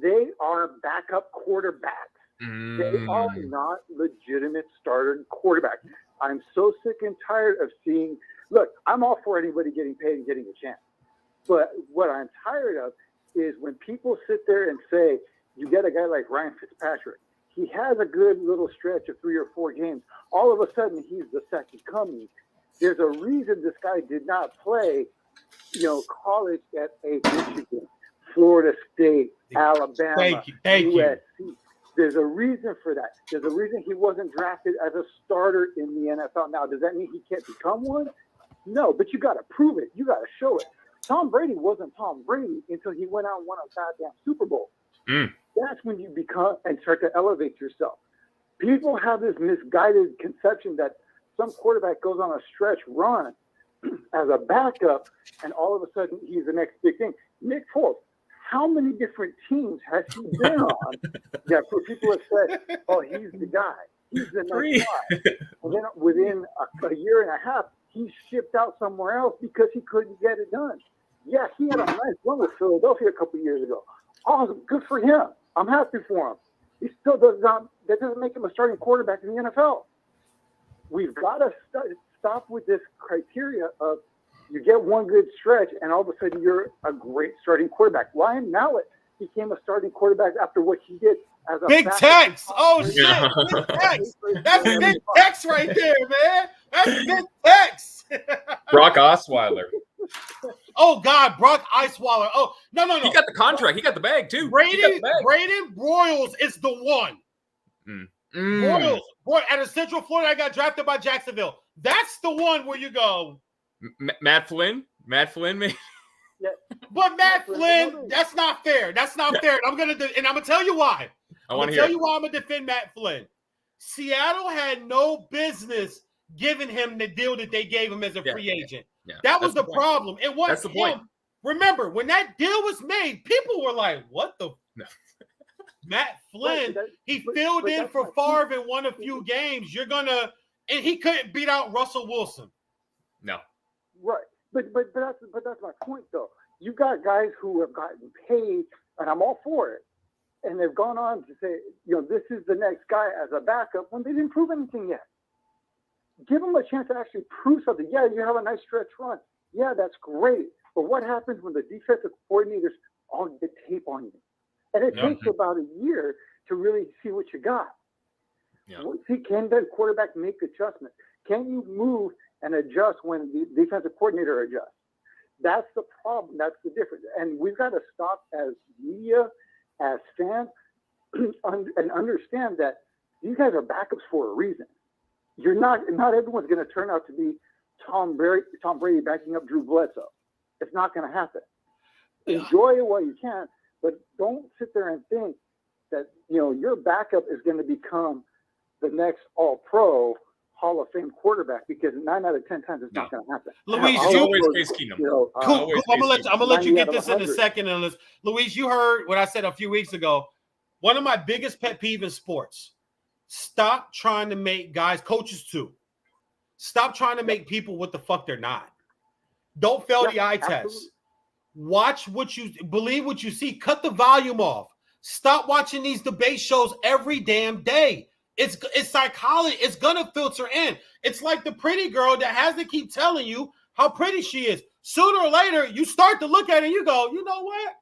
They are backup quarterbacks. They are not legitimate starter quarterbacks. I'm so sick and tired of seeing – look, I'm all for anybody getting paid and getting a chance. But what I'm tired of is when people sit there and say, you get a guy like Ryan Fitzpatrick, he has a good little stretch of 3 or 4 games. All of a sudden, he's the second coming. There's a reason this guy did not play, college at a Michigan, Florida State, Alabama, Thank you. USC. There's a reason for that. There's a reason he wasn't drafted as a starter in the NFL. Now, does that mean he can't become one? No, but you got to prove it. You got to show it. Tom Brady wasn't Tom Brady until he went out and won a goddamn Super Bowl. That's when you become and start to elevate yourself. People have this misguided conception that some quarterback goes on a stretch run as a backup, and all of a sudden he's the next big thing. Nick Foles, how many different teams has he been on that people have said, oh, he's the guy. He's the next guy. And then within a year and a half, he shipped out somewhere else because he couldn't get it done. Yeah, he had a nice run with Philadelphia a couple years ago. Awesome. Good for him. I'm happy for him. He still does not – that doesn't make him a starting quarterback in the NFL. We've got to stop with this criteria of you get one good stretch and all of a sudden you're a great starting quarterback. Ryan Mallett became a starting quarterback after what he did as a Big Tex. Oh, shit. Big Tex. That's Big Tex right there, man. That's Big Tex. Brock Osweiler. Oh, God. Brock Osweiler. Oh, no. He got the contract. He got the bag, too. Braden Broyles is the one. Broyles. Out of Central Florida, I got drafted by Jacksonville. That's the one where you go. Matt Flynn, maybe. Yeah. But Matt Flynn, that's not fair. That's not fair. I'm gonna tell you why. I'm gonna defend Matt Flynn. Seattle had no business giving him the deal that they gave him as a free agent. Yeah. That was the problem. It wasn't the point. Remember, when that deal was made, people were like, "What the?" No. Matt Flynn, he filled in for Favre and won a few games. And he couldn't beat out Russell Wilson. No. Right. But that's my point, though. You got guys who have gotten paid, and I'm all for it. And they've gone on to say, this is the next guy as a backup when they didn't prove anything yet. Give them a chance to actually prove something. Yeah, you have a nice stretch run. Yeah, that's great. But what happens when the defensive coordinators all get tape on you? And it takes about a year to really see what you got. Yeah. See, can the quarterback make adjustments? Can you move and adjust when the defensive coordinator adjusts? That's the problem. That's the difference. And we've got to stop as media, as fans, and understand that these guys are backups for a reason. Not everyone's going to turn out to be Tom Brady backing up Drew Bledsoe. It's not going to happen. Enjoy it while you can, but don't sit there and think that your backup is going to become the next All-Pro Hall of Fame quarterback, because 9 out of 10 times it's not going to happen. Luis, always Case Keenum. Cool. I'm gonna let you get this in a second on this. Luis, you heard what I said a few weeks ago. One of my biggest pet peeves in sports: stop trying to make coaches too. Stop trying to make people what the fuck they're not. Don't fail the eye test. Watch what you believe, what you see. Cut the volume off. Stop watching these debate shows every damn day. It's psychology. It's gonna filter in. It's like the pretty girl that has to keep telling you how pretty she is. Sooner or later, you start to look at it and you go, you know what?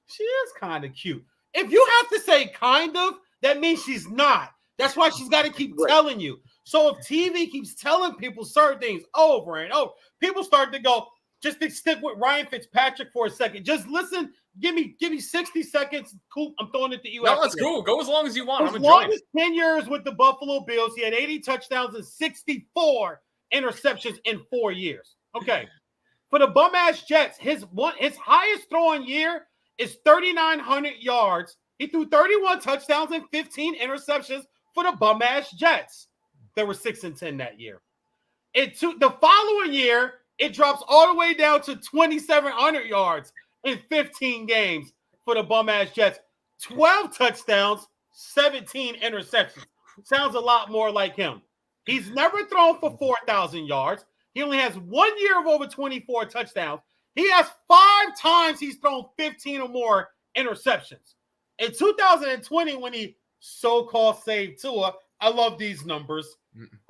She is kind of cute. If you have to say kind of, that means she's not. That's why she's got to keep telling you. So if TV keeps telling people certain things over and over, people start to go, just to stick with Ryan Fitzpatrick for a second. Just listen. Give me 60 seconds. Cool. I'm throwing it to you. No, let's go. Go as long as you want. As long as 10 years with the Buffalo Bills, he had 80 touchdowns and 64 interceptions in 4 years. Okay. For the bum-ass Jets, his highest throwing year is 3,900 yards. He threw 31 touchdowns and 15 interceptions for the bum-ass Jets. they were 6-10 that year. The following year, it drops all the way down to 2,700 yards in 15 games for the bum-ass Jets. 12 touchdowns, 17 interceptions. Sounds a lot more like him. He's never thrown for 4,000 yards. He only has 1 year of over 24 touchdowns. He has 5 times he's thrown 15 or more interceptions. In 2020, when he so-called saved Tua, I love these numbers.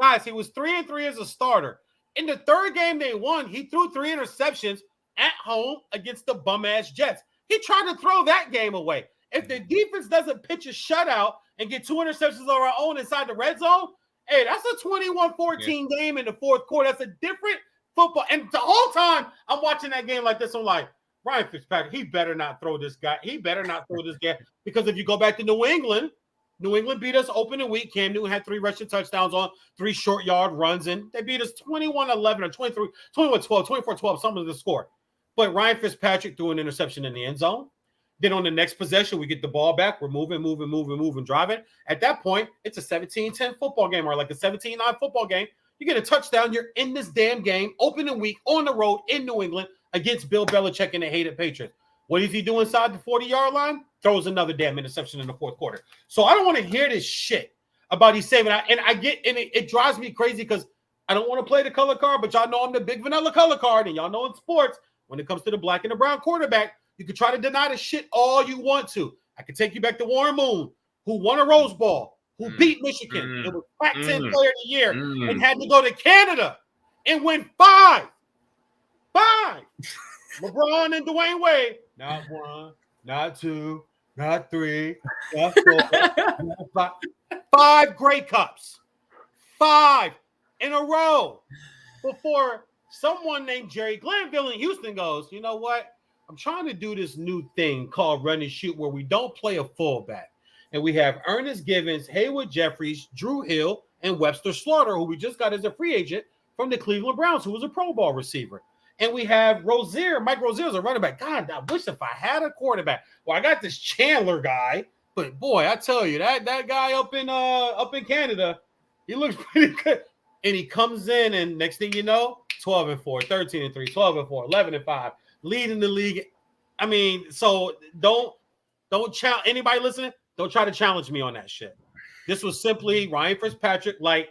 Guys, he was 3-3 as a starter. In the third game they won, he threw 3 interceptions at home against the bum-ass Jets. He tried to throw that game away. If the defense doesn't pitch a shutout and get 2 interceptions of our own inside the red zone, hey, that's a 21-14 game in the fourth quarter. That's a different football. And the whole time I'm watching that game like this, I'm like, Ryan Fitzpatrick, he better not throw this guy. He better not throw this guy. Because if you go back to New England beat us opening week. Cam Newton had 3 rushing touchdowns on 3 short yard runs, and they beat us 21-11 or 23, 21-12, 24-12, something of the score. But Ryan Fitzpatrick threw an interception in the end zone. Then on the next possession, we get the ball back. We're moving, driving. At that point, it's a 17-10 football game or like a 17-9 football game. You get a touchdown. You're in this damn game, opening week, on the road in New England against Bill Belichick and the hated Patriots. What does he do inside the 40-yard line? Throws another damn interception in the fourth quarter. So I don't want to hear this shit about he's saving out. And it drives me crazy because I don't want to play the color card, but y'all know I'm the big vanilla color card. And y'all know in sports, when it comes to the black and the brown quarterback, you can try to deny the shit all you want to. I can take you back to Warren Moon, who won a Rose Bowl, who beat Michigan. It was Pac-10 Player of the Year and had to go to Canada and win 5. LeBron and Dwayne Wade, not 1, not 2, not 3, not 4, not 5. 5 Grey Cups. 5 in a row before someone named Jerry Glanville in Houston goes, you know what? I'm trying to do this new thing called run and shoot where we don't play a fullback. And we have Ernest Givens, Haywood Jeffries, Drew Hill, and Webster Slaughter, who we just got as a free agent from the Cleveland Browns, who was a Pro Bowl receiver. And we have Mike Rozier's a running back. God, I wish if I had a quarterback. Well, I got this Chandler guy, but boy, I tell you, that guy up in Canada, he looks pretty good. And he comes in, and next thing you know, 12-4, 13-3, 12-4, 11-5. Leading the league. I mean, so don't challenge anybody listening. Don't try to challenge me on that shit. This was simply Ryan Fitzpatrick, like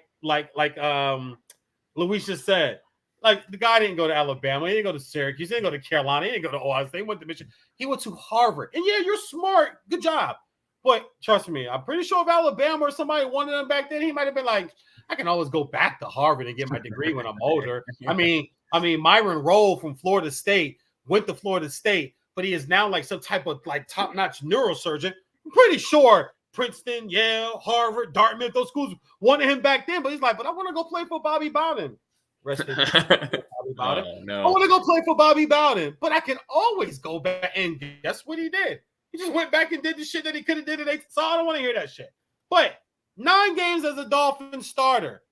Luis just said. Like, the guy didn't go to Alabama, he didn't go to Syracuse, he didn't go to Carolina, he didn't go to Ohio State, he went to Michigan. He went to Harvard. And yeah, you're smart. Good job. But trust me, I'm pretty sure if Alabama or somebody wanted him back then, he might have been like, I can always go back to Harvard and get my degree when I'm older. I mean, Myron Rolle from Florida State went to Florida State, but he is now like some type of like top-notch neurosurgeon. I'm pretty sure Princeton, Yale, Harvard, Dartmouth, those schools wanted him back then, but he's like, but I want to go play for Bobby Bowden. Rest in peace, Bobby Bowden. No. I want to go play for Bobby Bowden, but I can always go back. And guess what he did? He just went back and did the shit that he could have did at 8. So I don't want to hear that shit. But 9 games as a Dolphin starter,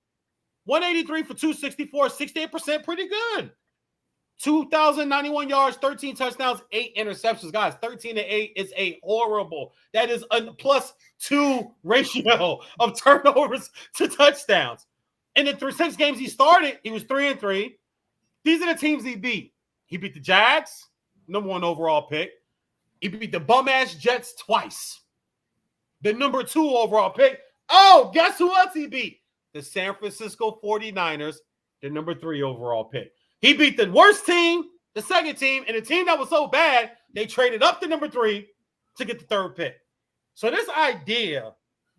183 for 264, 68%, pretty good. 2,091 yards, 13 touchdowns, 8 interceptions. Guys, 13-8 is a horrible. That is a +2 ratio of turnovers to touchdowns. In the 6 games he started, he was 3-3. These are the teams he beat. He beat the Jags, number 1 overall pick. He beat the bum-ass Jets twice. The number 2 overall pick. Oh, guess who else he beat? The San Francisco 49ers, the number 3 overall pick. He beat the worst team, the second team, and a team that was so bad, they traded up to number 3 to get the 3rd pick. So this idea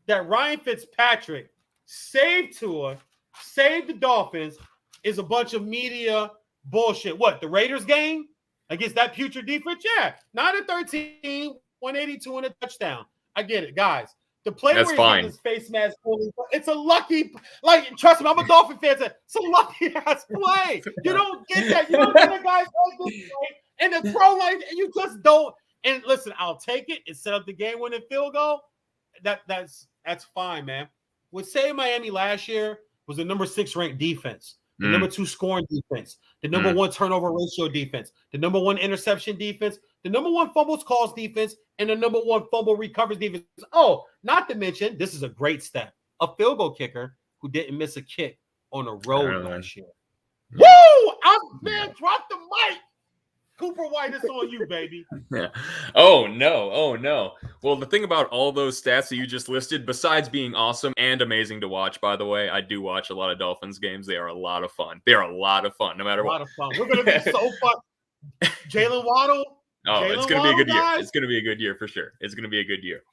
that Ryan Fitzpatrick saved Tua, saved the Dolphins, is a bunch of media bullshit. What, the Raiders game against that putrid defense? Yeah, 9-13, 182 and a touchdown. I get it, guys. The play That's where he fine. has his face mask fully, it's a lucky, like, trust me, I'm a Dolphin fan. It's a lucky ass play. You don't get that. You don't get a guy like this play and the throw like you just don't. And listen, I'll take it and set up the game-winning field goal. That's fine, man. What saved Miami last year was the number 6 ranked defense, the number 2 scoring defense, the number 1 turnover ratio defense, the number 1 interception defense, the number 1 fumbles calls defense, and the number 1 fumble recovers defense. Oh, not to mention, this is a great step. A field goal kicker who didn't miss a kick on a road know. last year. Woo! Man, drop the mic. Cooper White, it's on you, baby. Yeah. Oh no. Well, the thing about all those stats that you just listed, besides being awesome and amazing to watch, by the way, I do watch a lot of Dolphins games. They are a lot of fun. They are a lot of fun, no matter what. A lot of fun. We're gonna be so fun. Jalen Waddle. Oh, Jalen it's going to be a good Waddle, year. It's going to be a good year for sure. It's going to be a good year.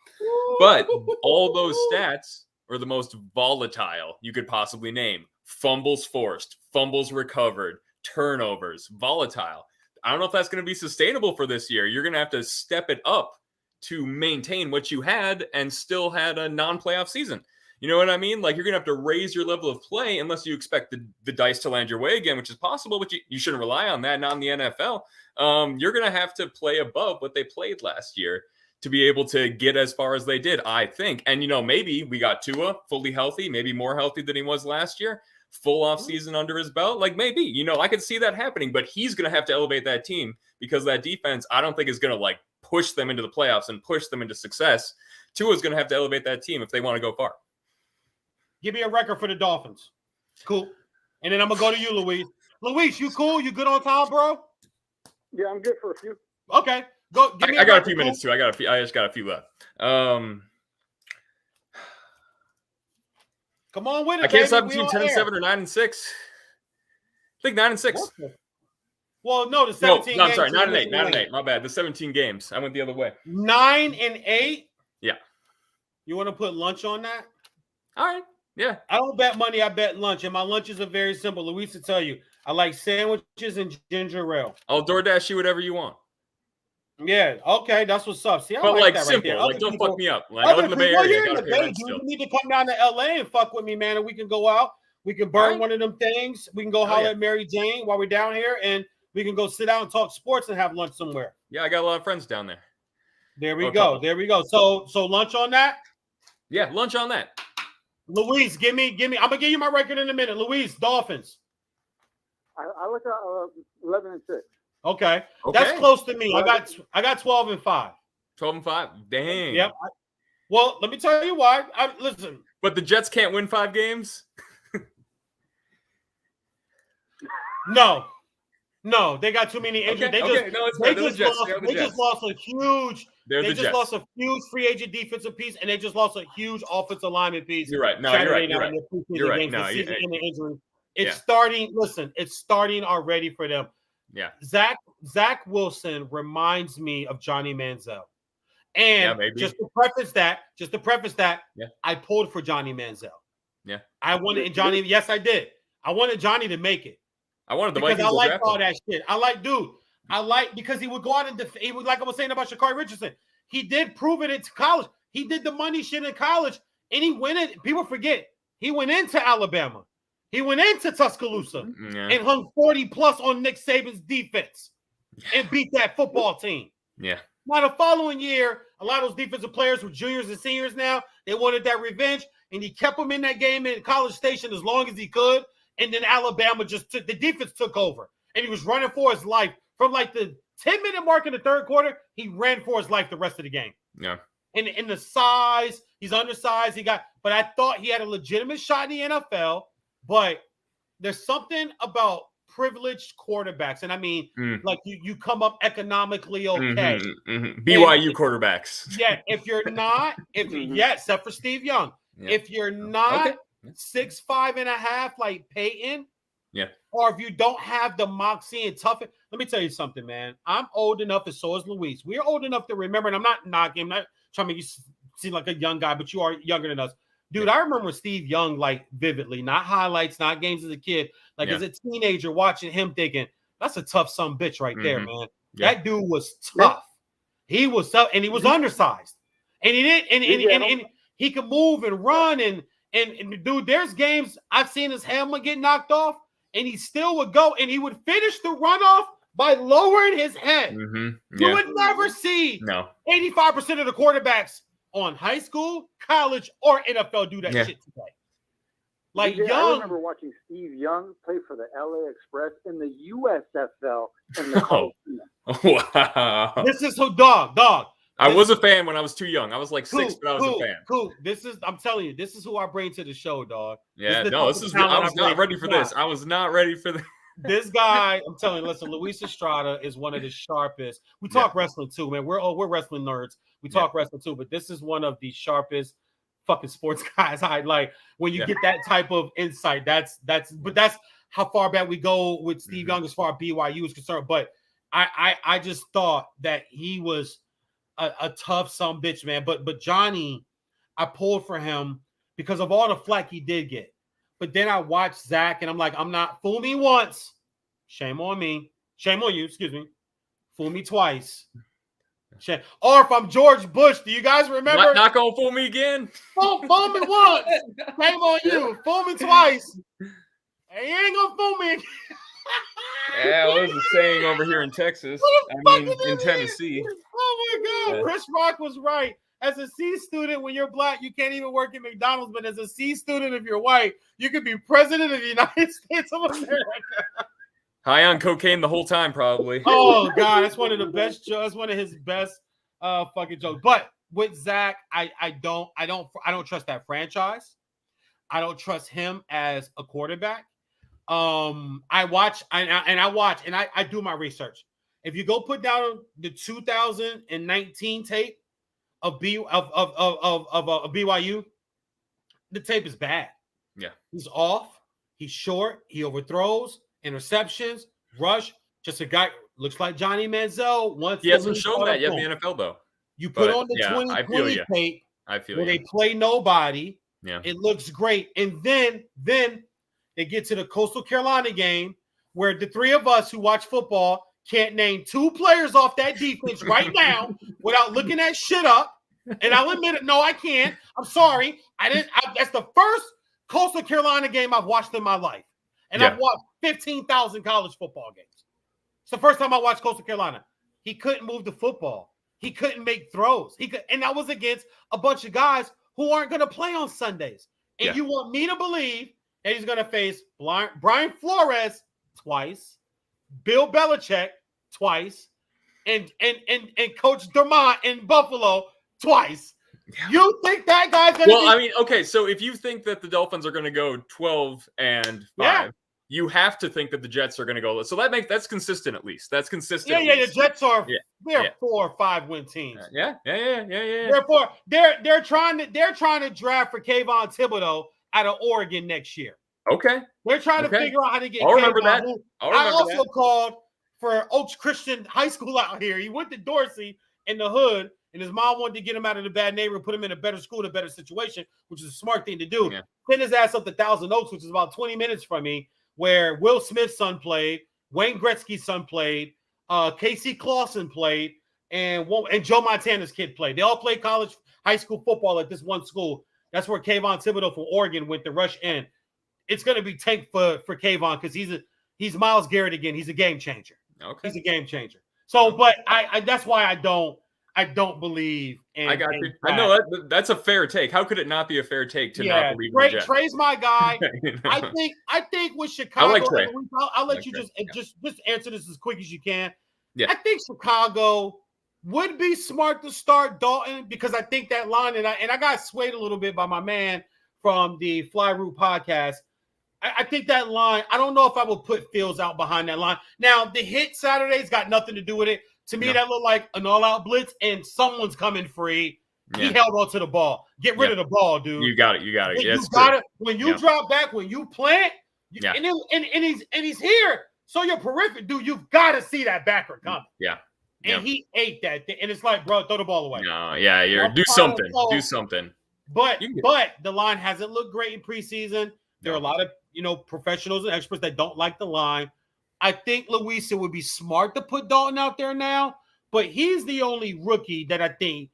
But all those stats are the most volatile you could possibly name. Fumbles forced, fumbles recovered, turnovers, volatile. I don't know if that's going to be sustainable for this year. You're going to have to step it up to maintain what you had and still had a non-playoff season. You know what I mean? Like, you're going to have to raise your level of play unless you expect the dice to land your way again, which is possible, but you shouldn't rely on that, not in the NFL. You're going to have to play above what they played last year to be able to get as far as they did, I think. And, maybe we got Tua fully healthy, maybe more healthy than he was last year, full off season under his belt. Like, maybe, I could see that happening, but he's going to have to elevate that team because that defense, I don't think is going to push them into the playoffs and push them into success. Tua's going to have to elevate that team if they want to go far. Give me a record for the Dolphins. Cool. And then I'm going to go to you, Luis. Luis, you cool? You good on time, bro? Yeah, I'm good for a few. Okay. Go. Give me I got a few minutes too. I just got a few left. Come on with it. I can't decide baby. between 10-7 or 9-6. I think 9-6. Well, no, the 17 No, I'm games. sorry, 9-8. 9-8. My bad. The 17 games. I went the other way. 9-8? Yeah. You want to put lunch on that? All right. Yeah. I don't bet money. I bet lunch. And my lunches are very simple. Luis will tell you. I like sandwiches and ginger ale. I'll DoorDash you whatever you want. Yeah. Okay. That's what's up. See, I But like that simple. right there. Don't people, fuck me up. I live in the Bay well, Area. you're in the Bay, dude. You need to come down to LA and fuck with me, man. And we can go out. We can burn one of them things. We can go holler at Mary Jane while we're down here. And we can go sit down and talk sports and have lunch somewhere. Yeah, I got a lot of friends down there. There we go. There we go. So lunch on that? Yeah, lunch on that. Luis, give me. I'm gonna give you my record in a minute. Luis, Dolphins. I look at 11-6. Okay, that's close to me. I got 12-5. 12-5. Dang. Yep. Well, let me tell you why. Listen. But the Jets can't win 5 games. No, they got too many injuries. They just lost a huge. They just lost a huge free agent defensive piece, and they just lost a huge offensive lineman piece. You're right. No, you're right. You're right. No, it's starting. Listen, it's starting already for them. Yeah. Zach Wilson reminds me of Johnny Manziel, and just to preface that, I pulled for Johnny Manziel. Yeah, I wanted Johnny. Yes, I did. I wanted Johnny to make it. I wanted the because Vikings I like all that shit. I like because he would go out and he would, like I was saying about Carri Richardson. He did prove it into college. He did the money shit in college, and he went in. People forget he went into Alabama. He went into Tuscaloosa and hung 40 plus on Nick Saban's defense and beat that football team. Yeah. Now the following year, a lot of those defensive players were juniors and seniors now. They wanted that revenge, and he kept them in that game in College Station as long as he could. And then Alabama the defense took over, and he was running for his life from the 10-minute mark in the third quarter. He ran for his life the rest of the game. Yeah. And in the size, he's undersized. But I thought he had a legitimate shot in the NFL. But there's something about privileged quarterbacks, and I mean, you come up economically okay. BYU quarterbacks. Yeah, if you're not, except for Steve Young, if you're not 6'5.5" like Peyton, or if you don't have the moxie and tough, let me tell you something, man. I'm old enough, and so is Luis. We're old enough to remember, and I'm not knocking, I'm not trying to make you seem like a young guy, but you are younger than us. Dude, I remember Steve Young vividly, not highlights, not games as a kid, as a teenager watching him thinking, that's a tough son bitch right there, man. Yeah. That dude was tough. He was tough, and he was undersized. And he did, and he could move and run, and dude, there's games I've seen his helmet get knocked off, and he still would go, and he would finish the runoff by lowering his head. You would never see 85% of the quarterbacks on high school, college, or NFL do that shit today. Young. I remember watching Steve Young play for the LA Express in the USFL in the Wow. This is so dog. I was a fan when I was too young. I was like 6, but I was a fan. Cool. I'm telling you, this is who I bring to the show, dog. Yeah, I was not ready for this. I was not ready for this. This guy, I'm telling you, listen, Luis Estrada is one of the sharpest. We talk wrestling too, man. We're wrestling nerds. We talk wrestling too, but this is one of the sharpest fucking sports guys I like. When you get that type of insight, that's how far back we go with Steve Young as far as BYU is concerned. But I just thought that he was a tough son bitch, man. But Johnny, I pulled for him because of all the flack he did get. But then I watched Zach, and I'm like, I'm not fool me once. Shame on me. Shame on you. Excuse me. Fool me twice. Shame. Or if I'm George Bush, do you guys remember? Not gonna fool me again. Fool me once. Shame on you. Fool me twice. And you ain't gonna fool me again. Yeah, what was the saying over here in Texas? In Tennessee. Oh my God. Chris Rock was right. As a C student, when you're black, you can't even work at McDonald's. But as a C student, if you're white, you could be president of the United States of America. High on cocaine the whole time, probably. Oh God, that's one of the best jokes. That's one of his best fucking jokes. But with Zach, I don't trust that franchise. I don't trust him as a quarterback. I do my research. If you go put down the 2019 tape of BYU, the tape is bad. Yeah. He's off. He's short. He overthrows, interceptions, rush. Just a guy looks like Johnny Manziel. He hasn't shown that yet in the NFL, though. You put on the 2020 tape where they play nobody. Yeah. It looks great. And then they get to the Coastal Carolina game where the three of us who watch football can't name 2 players off that defense right now without looking that shit up. And I'll admit it. No, I can't. I'm sorry. That's the first Coastal Carolina game I've watched in my life. And I've watched 15,000 college football games. It's the first time I watched Coastal Carolina. He couldn't move the football. He couldn't make throws. And that was against a bunch of guys who aren't going to play on Sundays. And you want me to believe that he's going to face Brian Flores twice, Bill Belichick twice, and Coach Dermott in Buffalo twice. You think that guy's going to okay, so if you think that the Dolphins are going to go 12-5, you have to think that the Jets are going to go. So that's consistent at least. That's consistent. Yeah, the Jets are they're 4 or 5 win teams. Yeah. Therefore, they're trying to draft for Kayvon Thibodeau out of Oregon next year. Okay. They're trying to figure out how to get I'll remember that. I also called for Oaks Christian High School out here. He went to Dorsey in the hood, and his mom wanted to get him out of the bad neighborhood, put him in a better school, a better situation, which is a smart thing to do. Yeah. Send his ass up to Thousand Oaks, which is about 20 minutes from me, where Will Smith's son played, Wayne Gretzky's son played, Casey Clausen played, and Joe Montana's kid played. They all played high school football at this one school. That's where Kayvon Thibodeau from Oregon went to rush in. It's going to be tank for Kayvon because he's Myles Garrett again. He's a game changer. Okay. He's a game changer. So, but that's why I don't believe in. I got you. I know that's a fair take. How could it not be a fair take to not believe in the Jets? Trey's my guy. I think with Chicago, I like Trey. I'll let you just answer this as quick as you can. Yeah. I think Chicago would be smart to start Dalton because I think that line and I got swayed a little bit by my man from the Fly Route podcast. I think that line, I don't know if I would put Fields out behind that line. Now, the hit Saturday's got nothing to do with it. To me, that looked like an all-out blitz, and someone's coming free. Yeah. He held on to the ball. Get rid of the ball, dude. You got it. When you drop back, when you plant, and he's here. So you're terrific, dude. You've got to see that backer coming. Yeah. And he ate that thing. And it's like, bro, throw the ball away. No, do something. Do something. But the line hasn't looked great in preseason. There are a lot of professionals and experts that don't like the line. I think Luis, it would be smart to put Dalton out there now, but he's the only rookie that I think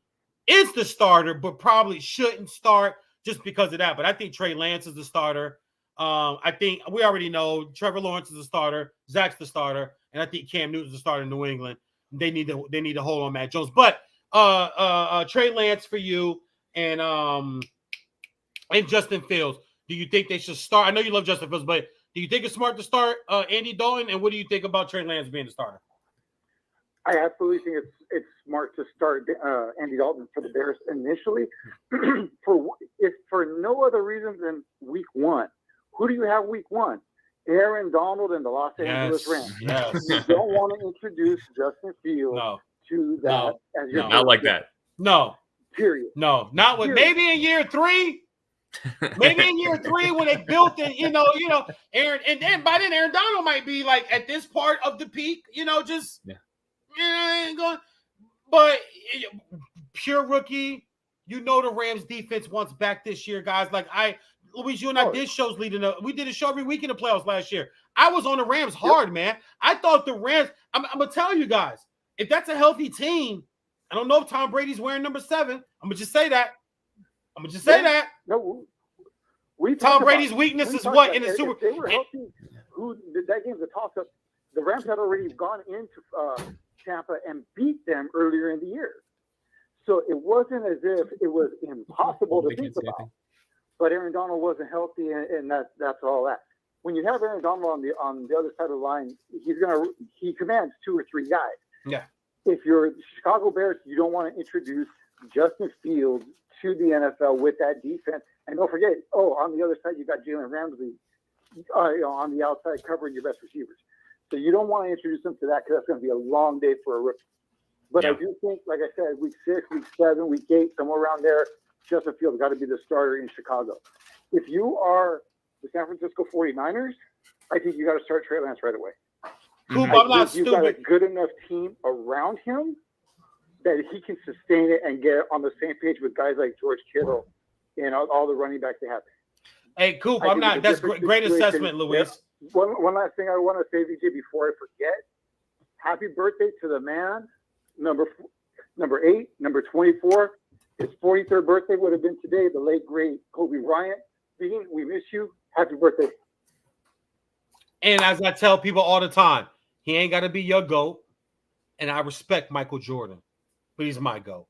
is the starter, but probably shouldn't start just because of that. But I think Trey Lance is the starter. I think we already know Trevor Lawrence is the starter, Zach's the starter, and I think Cam Newton's the starter in New England. They need to hold on Matt Jones. But Trey Lance for you and Justin Fields. Do you think they should start? I know you love Justin Fields, but do you think it's smart to start Andy Dalton? And what do you think about Trey Lance being the starter? I absolutely think it's smart to start Andy Dalton for the Bears initially, for no other reason than week one. Who do you have week one? Aaron Donald and the Los Angeles Rams. Yes. You don't want to introduce Justin Fields to that as your not like that. No. Period. No, not with maybe in year 3. Maybe in year 3 when they built it, Aaron, and then by then Aaron Donald might be like at this part of the peak, just going. But pure rookie, the Rams defense wants back this year, guys. Like Luis, you and I did shows leading up. We did a show every week in the playoffs last year. I was on the Rams hard, man. I thought the Rams. I'm gonna tell you guys, if that's a healthy team, I don't know if Tom Brady's wearing number 7. I'm gonna just say that. No, Tom Brady's weakness is what in the Super. If they were healthy, that game's a toss-up. The Rams had already gone into Tampa and beat them earlier in the year, so it wasn't as if it was impossible to think about. But Aaron Donald wasn't healthy, and that's all that. When you have Aaron Donald on the other side of the line, he commands 2 or 3 guys. Yeah. If you're the Chicago Bears, you don't want to introduce Justin Fields to the NFL with that defense. And don't forget, on the other side, you got Jalen Ramsey on the outside covering your best receivers. So you don't want to introduce them to that because that's going to be a long day for a rookie. But I do think, like I said, week 6, week 7, week 8, somewhere around there, Justin Fields got to be the starter in Chicago. If you are the San Francisco 49ers, I think you got to start Trey Lance right away. Coop, I'm not stupid. You've got a good enough team around him that he can sustain it and get on the same page with guys like George Kittle and all the running backs they have. Hey, Coop, I'm not. That's great assessment, Luis. One last thing I want to say, VJ, before I forget. Happy birthday to the man, number 8, number 24. His 43rd birthday would have been today, the late, great Kobe Bryant. Dean, we miss you. Happy birthday. And as I tell people all the time, he ain't got to be your GOAT. And I respect Michael Jordan, but he's my GOAT.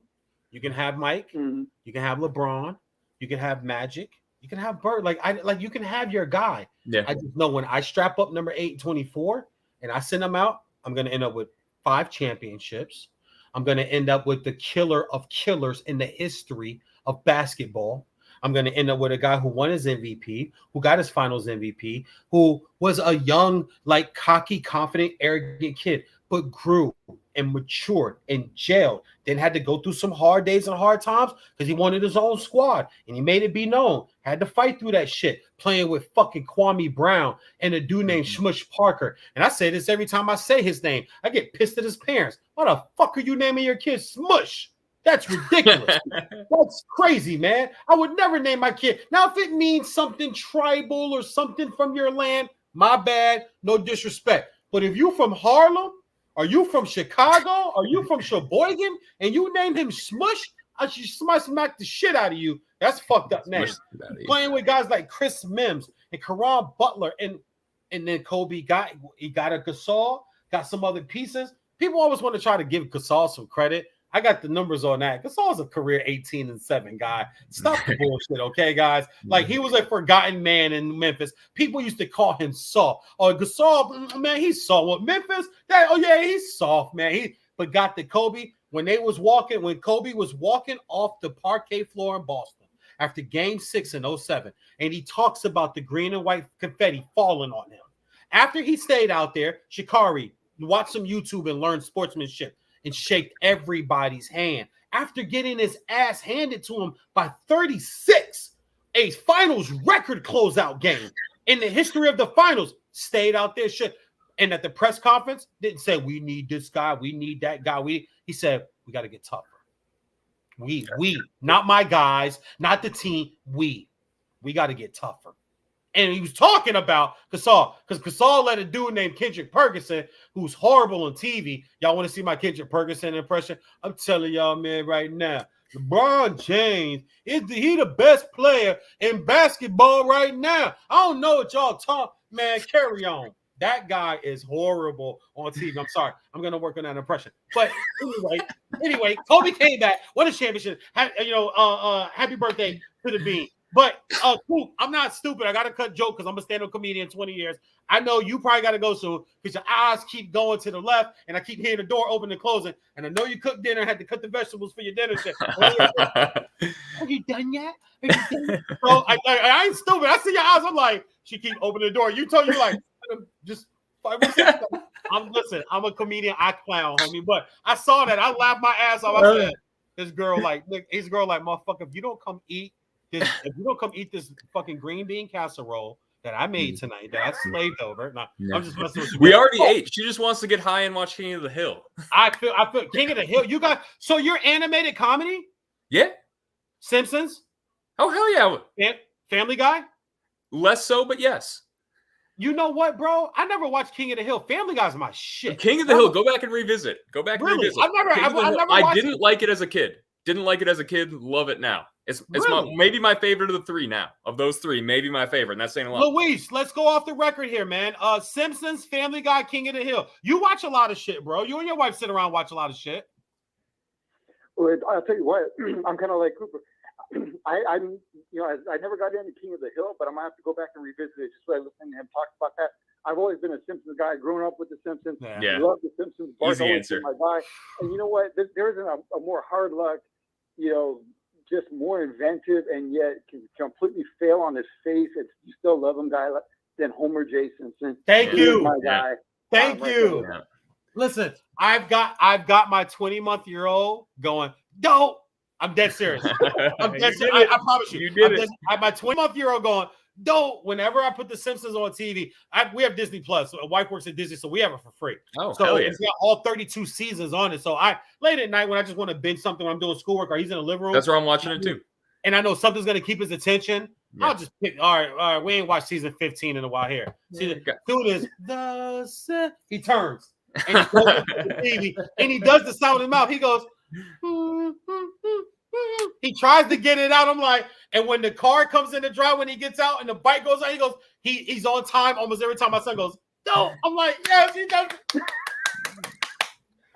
You can have Mike. Mm-hmm. You can have LeBron. You can have Magic. You can have Bird. Like you can have your guy. Yeah. I just know when I strap up number 8 and 24 and I send them out, I'm going to end up with 5 championships. I'm going to end up with the killer of killers in the history of basketball. I'm going to end up with a guy who won his MVP, who got his finals MVP, who was a young, like cocky, confident, arrogant kid, but grew and matured and jailed. Then had to go through some hard days and hard times because he wanted his own squad and he made it be known. Had to fight through that shit, playing with fucking Kwame Brown and a dude named Smush Parker. And I say this every time I say his name. I get pissed at his parents. Why the fuck are you naming your kid Smush? That's ridiculous. That's crazy, man. I would never name my kid. Now, if it means something tribal or something from your land, my bad, no disrespect. But if you from Harlem, are you from Chicago? Are you from Sheboygan? And you named him Smush? I should smack the shit out of you. That's fucked up name. Playing with guys like Chris Mims and Karan Butler, and then Kobe got a Gasol, got some other pieces. People always want to try to give Gasol some credit. I got the numbers on that. Gasol's a career 18-7 guy. Stop the bullshit, okay, guys? Like, he was a forgotten man in Memphis. People used to call him soft. Oh, Gasol, man, he's soft. What, Memphis? He's soft, man. But got the Kobe when Kobe was walking off the parquet floor in Boston after Game 6 in 07, and he talks about the green and white confetti falling on him. After he stayed out there, Shikari, watch some YouTube and learn sportsmanship, and shake everybody's hand. After getting his ass handed to him by 36, a finals record closeout game in the history of the finals, stayed out there shit. And at the press conference, didn't say, we need this guy, we need that guy. He said, we got to get tougher. We, not my guys, not the team, we got to get tougher. And he was talking about Gasol, because Gasol let a dude named Kendrick Perkinson, who's horrible on TV. Y'all want to see my Kendrick Perkinson impression? I'm telling y'all, man, right now, LeBron James, he the best player in basketball right now. I don't know what y'all talk, man, carry on. That guy is horrible on TV. I'm sorry. I'm going to work on that impression. But anyway, Kobe came back, won a championship. Happy birthday to the Bean. But Coop, I'm not stupid. I gotta cut joke because I'm a stand-up comedian 20 years. I know you probably gotta go soon because your eyes keep going to the left, and I keep hearing the door open and closing. And I know you cooked dinner, had to cut the vegetables for your dinner. Shit. Are you done yet? Are you done? So I ain't stupid. I see your eyes. I'm like, she keep opening the door. You told you like just 5 minutes. I'm a comedian. I clown, homie. But I saw that. I laughed my ass off. I said, this girl like, motherfucker, if you don't come eat this fucking green bean casserole that I made tonight, that I slaved over. Nah, I'm just messing with you. We already ate. She just wants to get high and watch King of the Hill. I feel King of the Hill. So you're animated comedy? Yeah. Simpsons? Oh, hell yeah. Family Guy? Less so, but yes. You know what, bro? I never watched King of the Hill. Family Guy's my shit. King of the Hill. Go back and revisit. Revisit. I didn't like it as a kid. Love it now. It's maybe my favorite of the three now. Of those three, maybe my favorite. And that's saying a lot. Luis, let's go off the record here, man. Simpsons, Family Guy, King of the Hill. You watch a lot of shit, bro. You and your wife sit around and watch a lot of shit. Well, I'll tell you what. I'm kind of like Cooper. I never got into King of the Hill, but I'm gonna have to go back and revisit it just so I listen to him talk about that. I've always been a Simpsons guy, grown up with the Simpsons. Yeah. Love the Simpsons. Easy answer. My guy. And you know what? There isn't a more hard luck, just more inventive and yet can completely fail on his face. You still love him, guy, than Homer J. Simpson. Thank you. My guy. Thank you. Right. Listen, I've got my 20-month-year-old going, don't. I'm dead serious. I'm dead serious. I promise you. You did it. I have my 20-month-year-old going, don't. Whenever I put The Simpsons on TV, we have Disney Plus. So my wife works at Disney, so we have it for free. Oh, so hell yeah. It's got all 32 seasons on it. So late at night when I just want to binge something when I'm doing schoolwork or he's in the living room. That's where I'm watching it too. And I know something's gonna keep his attention. Yeah. I'll just pick. All right. We ain't watched season 15 in a while here. Season 2 is he turns and he goes to the TV and he does the sound in his mouth. He goes. He tries to get it out. I'm like, and when the car comes in the drive, when he gets out and the bike goes out, he goes, he's on time almost every time my son goes, no. I'm like, yes, he does.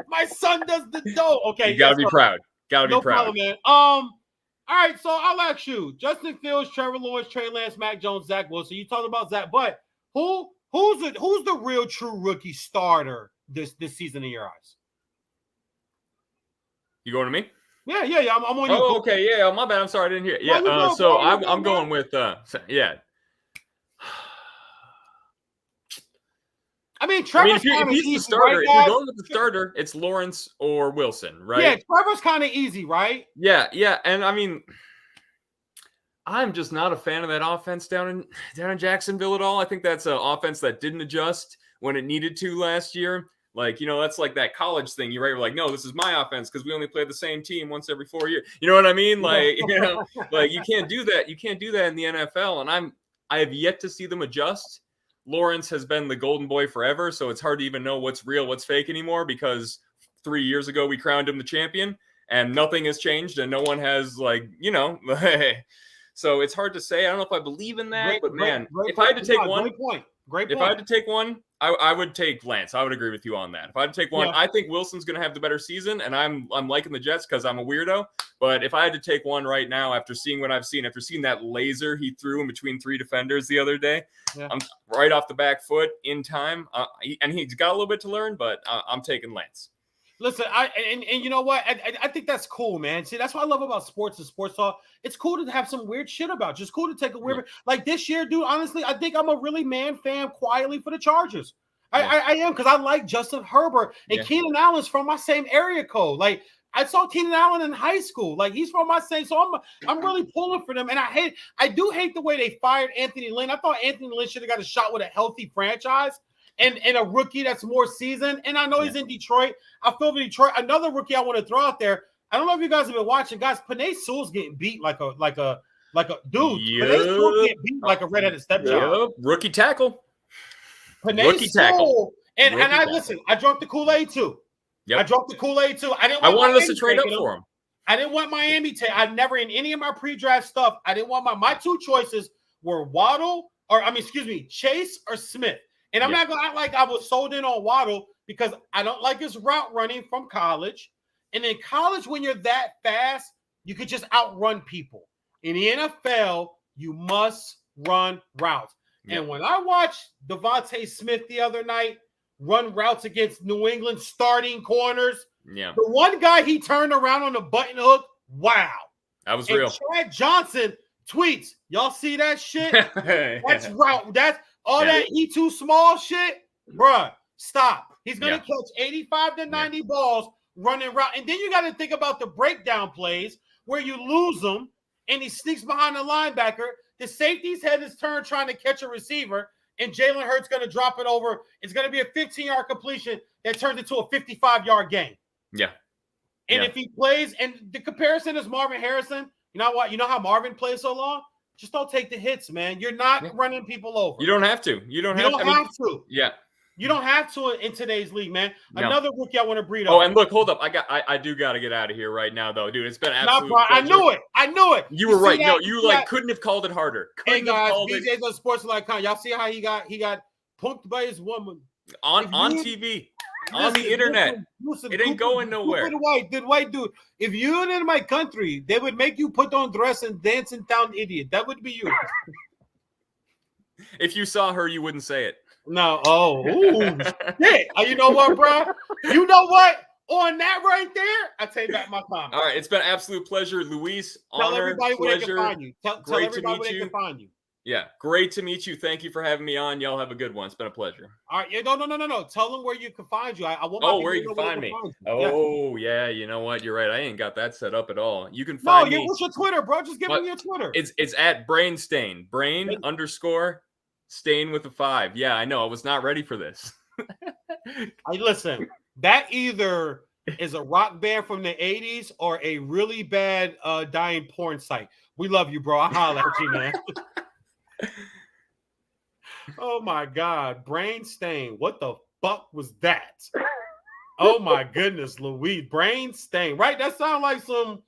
My son does the dough. Okay. You gotta be proud. Gotta be proud. Problem, man. All right, so I'll ask you. Justin Fields, Trevor Lawrence, Trey Lance, Mac Jones, Zach Wilson. You talked about Zach, but who's the real true rookie starter this season in your eyes? You going to me? Yeah. I'm on you. Oh, okay. Yeah. My bad. I'm sorry. I didn't hear it. Yeah. So I'm going with yeah. I mean, Trevor's if he's the starter, if you're going with the starter, it's Lawrence or Wilson, right? Yeah, Trevor's kind of easy, right? Yeah. And I mean, I'm just not a fan of that offense down in Jacksonville at all. I think that's an offense that didn't adjust when it needed to last year. Like, that's like that college thing. You're right. We're like, no, this is my offense because we only play the same team once every 4 years. You know what I mean? Like, like you can't do that. You can't do that in the NFL. And I have yet to see them adjust. Lawrence has been the golden boy forever, so it's hard to even know what's real, what's fake anymore because 3 years ago we crowned him the champion and nothing has changed and no one has so it's hard to say. I don't know if I believe in that, if I had to take one, if I had to take one, I would take Lance. I would agree with you on that. If I had to take one, I think Wilson's going to have the better season, and I'm liking the Jets because I'm a weirdo. But if I had to take one right now, after seeing what I've seen, after seeing that laser he threw in between 3 defenders the other day, I'm right off the back foot in time. And he's got a little bit to learn, but I'm taking Lance. Listen, and you know what? I think that's cool, man. See, that's what I love about sports and sports talk. It's cool to have some weird shit about. Just cool to take a weird like this year, dude. Honestly, I think I'm a really fan quietly for the Chargers. I am because I like Justin Herbert and Keenan Allen's from my same area code. Like I saw Keenan Allen in high school. Like he's from my same. So I'm really pulling for them. And I do hate the way they fired Anthony Lynn. I thought Anthony Lynn should have got a shot with a healthy franchise. And a rookie that's more seasoned. And I know he's in Detroit. I feel for Detroit. Another rookie I want to throw out there. I don't know if you guys have been watching, guys. Panay Sewell's getting beat like a dude. Yep. Panay Sewell getting beat like a redheaded stepchild. Yep. Rookie tackle. Panay Sewell. And I listen. I drunk the Kool-Aid too. Yep. I drunk the Kool-Aid too. I wanted us to trade up for him. I didn't want Miami to. I never in any of my pre-draft stuff. I didn't want my two choices were Chase or Smith. And I'm not going to act like I was sold in on Waddle because I don't like his route running from college. And in college, when you're that fast, you could just outrun people. In the NFL, You must run routes. Yep. And when I watched Devontae Smith the other night run routes against New England starting corners, Yeah. the one guy he turned around on the button hook, wow. That was And real. Chad Johnson tweets, y'all see that shit? That's route. That's all Yeah. that he too small shit. Bruh, stop. He's going to Yeah. catch 85 to 90 balls running route. And then you got to think about the breakdown plays where you lose him and he sneaks behind the linebacker. The safety's head is turned trying to catch a receiver, and Jalen Hurts going to drop it over. It's going to be a 15-yard completion that turns into a 55-yard gain. Yeah. And Yeah. if he plays, and the comparison is Marvin Harrison, you know what? You know how Marvin plays so long? Just don't take the hits, man. You're not running people over. You don't have to. You don't You have don't to. I mean, have to. yeah. You don't have to in today's league, man. No. Another rookie I want to breed Oh, up. and look, hold up. I do got to get out of here right now, though, dude. It's been absolute. I knew it. I knew it. You were see right. that? No, you see like that? couldn't have called it harder. Hey Couldn't have guys, called it BJ's on Sportsline.com. Y'all see how he got punked by his woman on If you- TV, on the internet. Listen, It ain't going nowhere. The white dude. If you in my country, they would make you put on dress and dance and down idiot. That would be you. If you saw her, you wouldn't say it. No. Oh, ooh, shit. You know what, bro? You know what? On that right there, I take back my comment. All right, it's been an absolute pleasure, Luis. Tell Honor, everybody where they can pleasure. find you. Tell Great to everybody meet where they you. can find you. Yeah, great to meet you. Thank you for having me on. Y'all have a good one. It's been a pleasure. All right. Yeah, no. Tell them where you can find you. I want my Oh, people where to you know can find me? you. Oh, yeah. You know what? You're right. I ain't got that set up at all. You can No, find me. what's your Twitter, bro? Just give What? me your Twitter. It's at Brainstain. Brain _ stain with a 5. Yeah, I know. I was not ready for this. Listen, that either is a rock band from the 80s or a really bad dying porn site. We love you, bro. I holla at you, man. Oh my God, brain stain. What the fuck was that? Oh my goodness, Louise, brain stain. Right? That sounds like some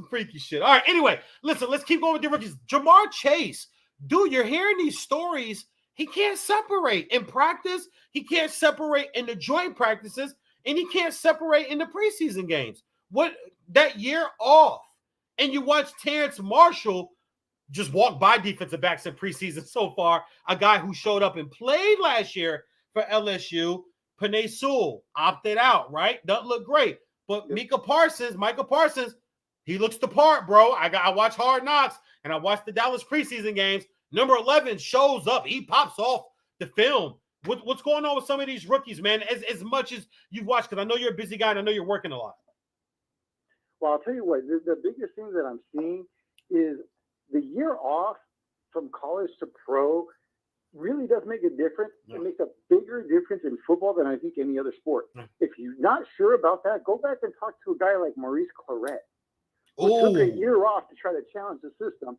freaky shit. All right. Anyway, listen, let's keep going with the rookies. Jamar Chase, dude, you're hearing these stories. He can't separate in practice. He can't separate in the joint practices, and he can't separate in the preseason games. What that year off, and you watch Terrence Marshall just walk by defensive backs in preseason so far. A guy who showed up and played last year for LSU. Penei Sewell opted out, right? Doesn't look great. But Michael Parsons, he looks the part, bro. I watch Hard Knocks, and I watch the Dallas preseason games. Number 11 shows up. He pops off the film. What's going on with some of these rookies, man? As much as you've watched, because I know you're a busy guy and I know you're working a lot. Well, I'll tell you what, the biggest thing that I'm seeing is the year off from college to pro really does make a difference. Yeah. It makes a bigger difference in football than I think any other sport. Yeah. If you're not sure about that, go back and talk to a guy like Maurice Claret, who took a year off to try to challenge the system,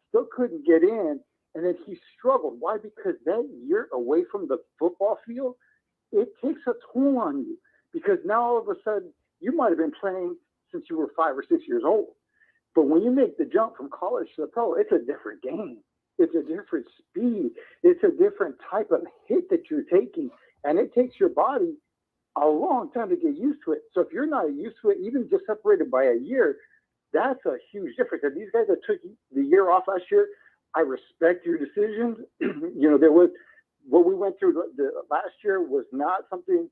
still couldn't get in, and then he struggled. Why? Because that year away from the football field, it takes a toll on you, because now all of a sudden you might have been playing since you were 5 or 6 years old. But when you make the jump from college to the pro, it's a different game. It's a different speed. It's a different type of hit that you're taking. And it takes your body a long time to get used to it. So if you're not used to it, even just separated by a year, that's a huge difference. And these guys that took the year off last year, I respect your decisions. There was what we went through the last year was not something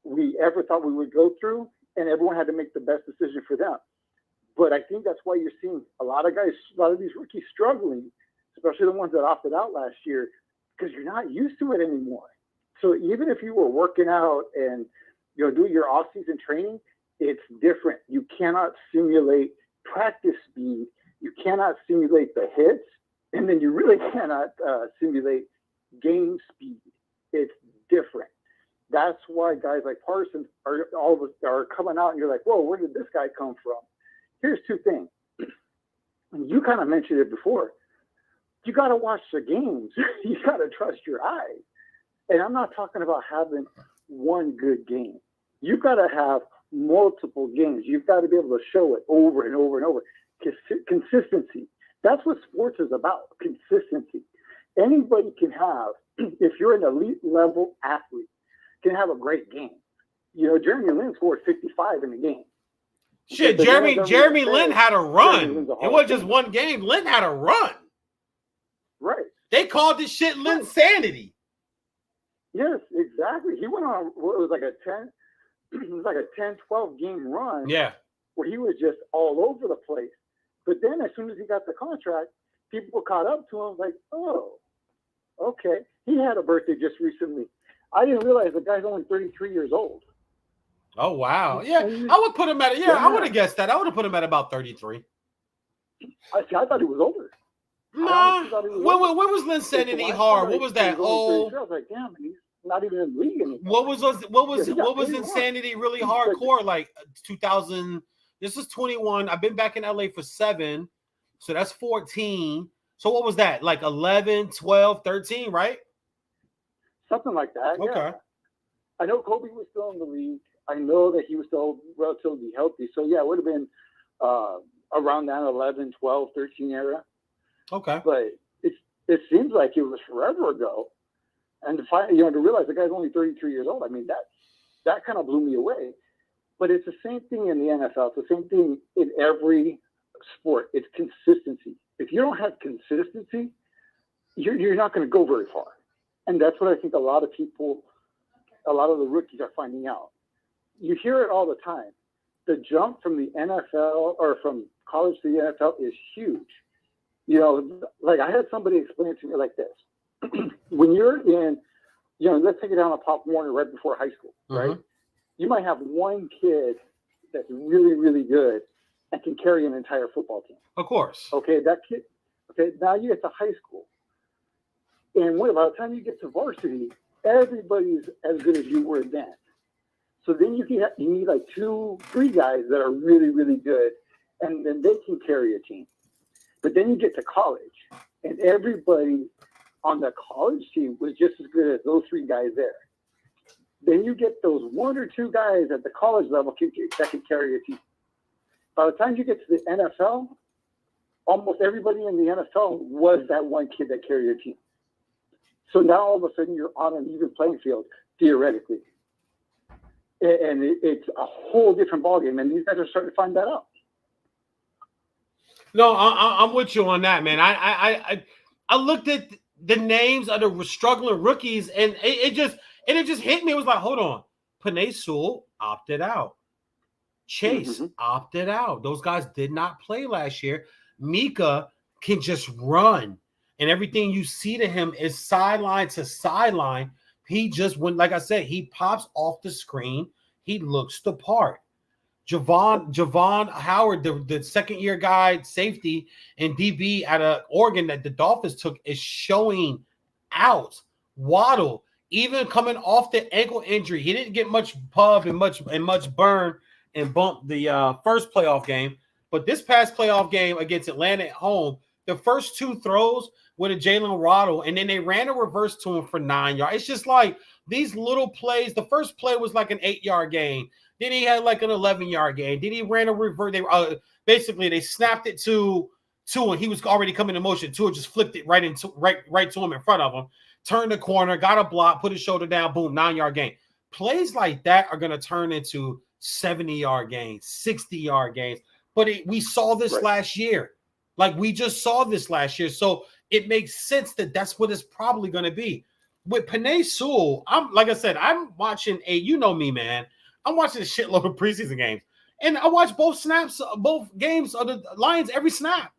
we ever thought we would go through, and everyone had to make the best decision for them. But I think that's why you're seeing a lot of these rookies struggling, especially the ones that opted out last year, because you're not used to it anymore. So even if you were working out and doing your off-season training, it's different. You cannot simulate practice speed. You cannot simulate the hits, and then you really cannot simulate game speed. It's different. That's why guys like Parsons are coming out, and you're like, whoa, where did this guy come from? Here's two things. You kind of mentioned it before. You got to watch the games. You got to trust your eyes. And I'm not talking about having one good game. You've got to have multiple games. You've got to be able to show it over and over and over. Consistency. That's what sports is about, consistency. Anybody can have, if you're an elite level athlete, can have a great game. Jeremy Lin scored 55 in the game. Shit, But then Jeremy everyone Lin said had a Jeremy run. Lin's a It Hall wasn't of just Famer. one game. Lin had a run. Right. They called this shit Linsanity. Yes, exactly. He went on what was like a 10, it was like a 10, 12 game run Yeah. where he was just all over the place. But then as soon as he got the contract, people caught up to him like, oh, okay. He had a birthday just recently. I didn't realize the guy's only 33 years old. Oh, wow. Yeah, I would put him at, I would have guessed that. I would have put him at about 33. I thought he was older. Nah. When was Linsanity hard? What was that? Oh, I was like, damn, he's not even in the league anymore. what was Insanity really hardcore? Like 2000. This is 21. I've been back in LA for 7. So that's 14. So what was that? Like 11, 12, 13, right? Something like that. Okay. Yeah. I know Kobe was still in the league. I know that he was still relatively healthy. So yeah, it would have been around that 11, 12, 13 era. Okay. But it seems like it was forever ago. And to realize the guy's only 33 years old, I mean, that kind of blew me away. But it's the same thing in the NFL. It's the same thing in every sport. It's consistency. If you don't have consistency, you're not going to go very far. And that's what I think a lot of the rookies are finding out. You hear it all the time. The jump from the NFL or from college to the NFL is huge. You know, like I had somebody explain it to me like this. When you're in, let's take it down to Pop Warner right before high school, right? You might have one kid that's really, really good and can carry an entire football team. Of course. Okay, that kid. Okay, now you get to high school. And by the time you get to varsity, everybody's as good as you were then. So then you need like 2, 3 guys that are really, really good, and then they can carry a team. But then you get to college, and everybody on the college team was just as good as those 3 guys there. Then you get those 1 or 2 guys at the college level that can carry a team. By the time you get to the NFL, almost everybody in the NFL was that one kid that carried a team. So now all of a sudden you're on an even playing field, theoretically. And it's a whole different ballgame, and these guys are starting to find that out. No, I'm with you on that, man. I looked at the names of the struggling rookies, and it just hit me. It was like, hold on, Penei Sewell opted out. Chase opted out. Those guys did not play last year. Mika can just run, and everything you see to him is sideline to sideline. He just went, like I said, he pops off the screen. He looks the part. Javon Howard, the second-year guy, safety, and DB out of Oregon that the Dolphins took is showing out. Waddle, even coming off the ankle injury, he didn't get much pub and much burn and bump the first playoff game. But this past playoff game against Atlanta at home, the first 2 throws with a Jalen Waddle, and then they ran a reverse to him for 9 yards. It's just like these little plays. The first play was like an 8-yard gain. Then he had like an 11-yard gain. Then he ran a reverse. They snapped it to and he was already coming in motion. Tua just flipped it right to him in front of him. Turned the corner, got a block, put his shoulder down, boom, 9-yard gain. Plays like that are going to turn into 70-yard gains, 60-yard gains. But we saw this last year. Like we just saw this last year. So it makes sense that that's what it's probably going to be. With Penei Sewell, I'm watching you know me, man. I'm watching a shitload of preseason games. And I watch both games of the Lions every snap.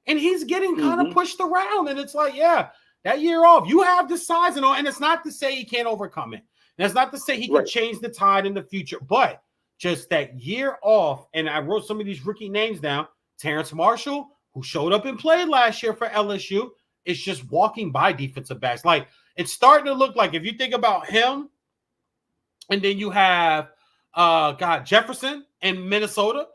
And he's getting kind of pushed around. And it's like, yeah, that year off, you have the size and all. And it's not to say he can't overcome it. And it's not to say he can change the tide in the future. But just that year off, and I wrote some of these rookie names down. Terrence Marshall, who showed up and played last year for LSU, is just walking by defensive backs. Like, it's starting to look like, if you think about him, and then you have Jefferson in Minnesota.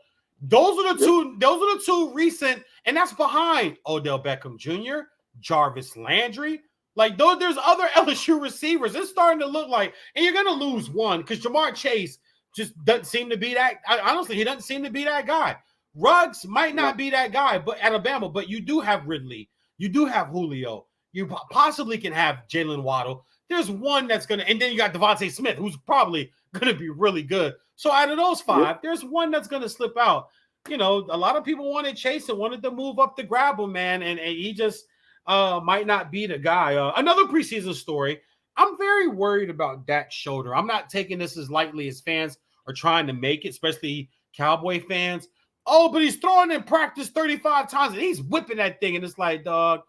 Those are the two recent, and that's behind Odell Beckham Jr., Jarvis Landry. Like, there's other LSU receivers. It's starting to look like, and you're gonna lose one because Jamar Chase just doesn't seem to be that. Honestly, he doesn't seem to be that guy. Ruggs might not be that guy, but Alabama. But you do have Ridley. You do have Julio. You possibly can have Jalen Waddle. there's one that's going to, and then you got Devontae Smith, who's probably going to be really good. So out of those 5, there's one that's going to slip out. You know, a lot of people wanted Chase and wanted to move up to grab him, man, and he just might not be the guy. Another preseason story. I'm very worried about Dak's shoulder. I'm not taking this as lightly as fans are trying to make it, especially Cowboy fans. Oh, but he's throwing in practice 35 times and he's whipping that thing. And it's like, dog,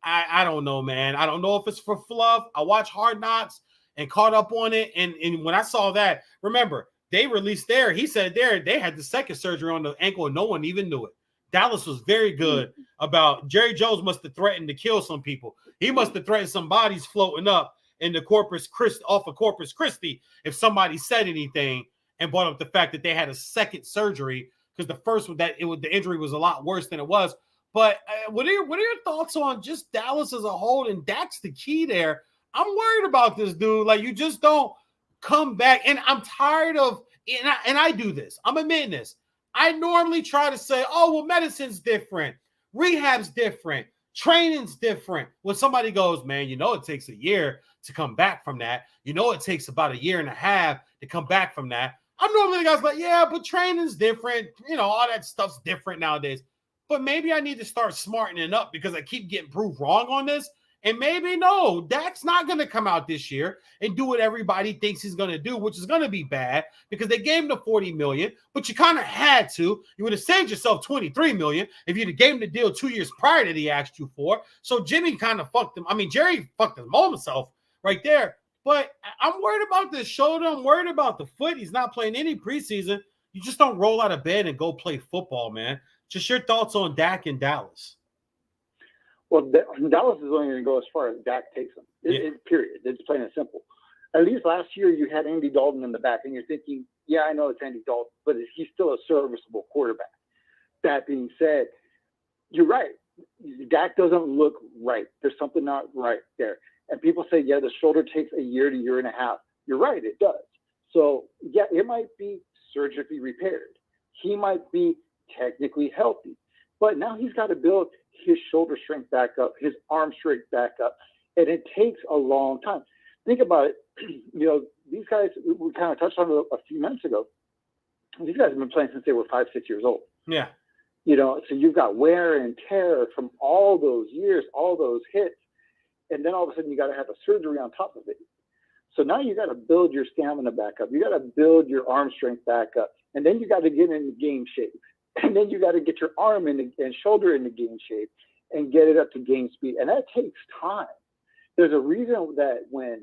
I don't know, man. I don't know if it's for fluff. I watched Hard Knocks and caught up on it. And when I saw that, remember, they released he said they had the second surgery on the ankle and no one even knew it. Dallas was very good about Jerry Jones must have threatened to kill some people. He must have threatened some bodies floating up in the Corpus Christi, off of Corpus Christi, if somebody said anything and brought up the fact that they had a second surgery because the first one the injury was a lot worse than it was. But what are your thoughts on just Dallas as a whole? And Dak's the key there. I'm worried about this dude. Like, you just don't come back. And I'm tired of, and I do this. I'm admitting this. I normally try to say, oh, well, medicine's different. Rehab's different. Training's different. When somebody goes, man, you know, it takes a year to come back from that. You know, it takes about a year and a half to come back from that. I'm normally the guy's like, yeah, but training's different. You know, all that stuff's different nowadays. But maybe I need to start smartening up because I keep getting proved wrong on this. And maybe no, Dak's not going to come out this year and do what everybody thinks he's going to do, which is going to be bad because they gave him the $40 million, but you kind of had to. You would have saved yourself $23 million if you'd have gave him the deal 2 years prior that he asked you for. So Jimmy kind of fucked him. I mean, Jerry fucked him himself right there. But I'm worried about this shoulder. I'm worried about the foot. He's not playing any preseason. You just don't roll out of bed and go play football, man. Just your thoughts on Dak in Dallas. Well, Dallas is only going to go as far as Dak takes them. Period. It's plain and simple. At least last year you had Andy Dalton in the back, and you're thinking, yeah, I know it's Andy Dalton, but he's still a serviceable quarterback. That being said, you're right. Dak doesn't look right. There's something not right there. And people say, yeah, the shoulder takes a year to year and a half. You're right, it does. So, yeah, it might be surgically repaired. He might be technically healthy. But now he's got to build his shoulder strength back up, his arm strength back up. And it takes a long time. Think about it. You know, these guys, we kind of touched on it a few minutes ago. These guys have been playing since they were 5, 6 years old. Yeah. You know, so you've got wear and tear from all those years, all those hits. And then all of a sudden you got to have a surgery on top of it. So now you got to build your stamina back up. You got to build your arm strength back up. And then you got to get into game shape. And then you got to get your arm and shoulder into game shape and get it up to game speed. And that takes time. There's a reason that when,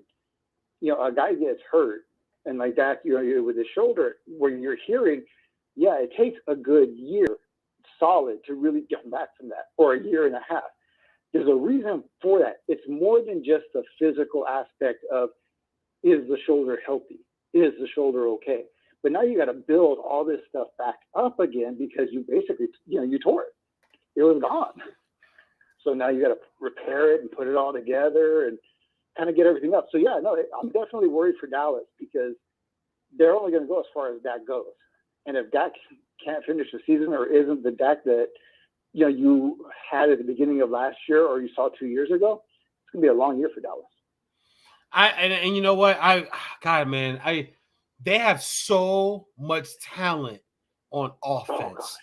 you know, a guy gets hurt and like that, you know, with his shoulder, where you're hearing, yeah, it takes a good year solid to really get back from that, or a year and a half. There's a reason for that. It's more than just the physical aspect of, is the shoulder healthy? Is the shoulder okay? But now you got to build all this stuff back up again because you basically, you know, you tore it. It was gone. So now you got to repair it and put it all together and kind of get everything up. So yeah, no, I'm definitely worried for Dallas because they're only going to go as far as Dak goes. And if Dak can't finish the season or isn't the Dak that, you know, you had at the beginning of last year or you saw 2 years ago, it's going to be a long year for Dallas. And you know what? They have so much talent on offense.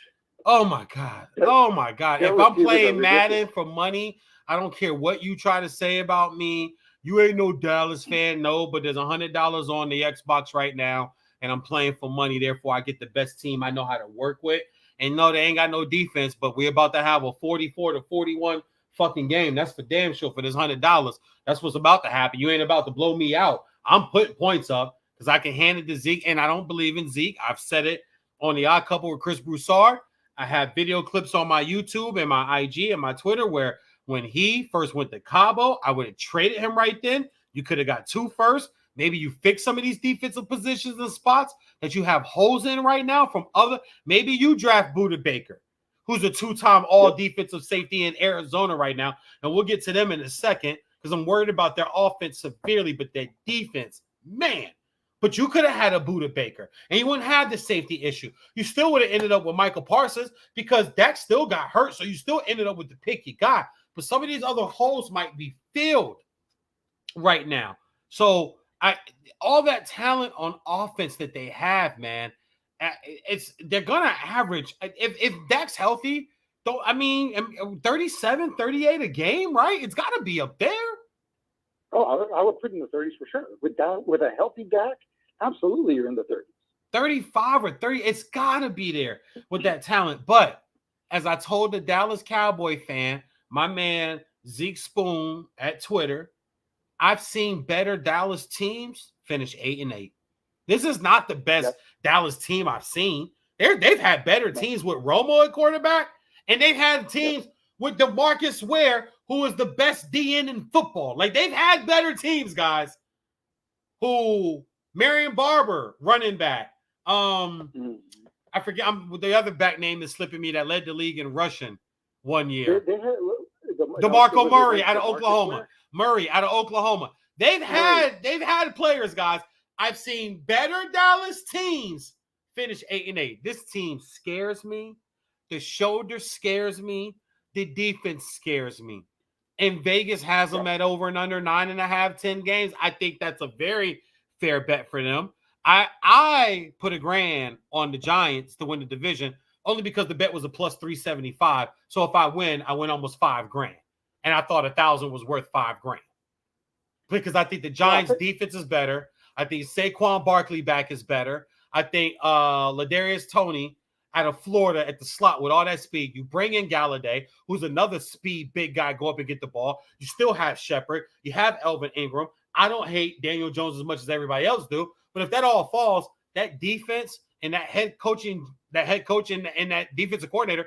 Oh my God. Oh my God. If I'm playing Madden for money, I don't care what you try to say about me. You ain't no Dallas fan, no, but there's $100 on the Xbox right now, and I'm playing for money. Therefore, I get the best team I know how to work with. And no, they ain't got no defense, but we're about to have a 44-41 fucking game. That's for damn sure for this $100. That's what's about to happen. You ain't about to blow me out. I'm putting points up because I can hand it to Zeke, and I don't believe in Zeke. I've said it on the Odd Couple with Chris Broussard. I have video clips on my YouTube and my IG and my Twitter where when he first went to Cabo, I would have traded him right then. You could have got 2 firsts. Maybe you fix some of these defensive positions and spots that you have holes in right now from other. Maybe you draft Budda Baker, who's a 2-time all-defensive safety in Arizona right now. And we'll get to them in a second because I'm worried about their offense severely, but their defense, man. But you could have had a Budda Baker, and you wouldn't have the safety issue. You still would have ended up with Michael Parsons because Dak still got hurt, so you still ended up with the pick you got. But some of these other holes might be filled right now. So all that talent on offense that they have, man, they're gonna average if Dak's healthy. 37, 38 a game, right? It's got to be up there. Oh, I would put in the 30s for sure. With a healthy Dak, absolutely, you're in the 30s. 35 or 30, it's got to be there with that talent. But as I told the Dallas Cowboy fan, my man Zeke Spoon at Twitter, I've seen better Dallas teams finish 8-8. This is not the best Dallas team I've seen. They've had better teams with Romo at quarterback, and they've had teams with DeMarcus Ware, who is the best DN in football. Like, they've had better teams, guys. Marion Barber, running back. I forget the other back name is slipping me that led the league in rushing one year. DeMarco Murray out of Oklahoma. Murray out of Oklahoma. They've had players, guys. I've seen better Dallas teams finish 8-8. This team scares me. The shoulder scares me. The defense scares me. And Vegas has them at over and under 9.5, 10 games. I think that's a very fair bet for them. I put $1,000 on the Giants to win the division only because the bet was a plus 375. So if I win almost $5,000. And I thought 1,000 was worth $5,000. Because I think the Giants defense is better. I think Saquon Barkley back is better. I think Ladarius Toney out of Florida at the slot with all that speed. You bring in Galladay, who's another speed big guy, go up and get the ball. You still have Shepard. You have Elvin Ingram. I don't hate Daniel Jones as much as everybody else do, but if that all falls, that defense and that head coach and that defensive coordinator,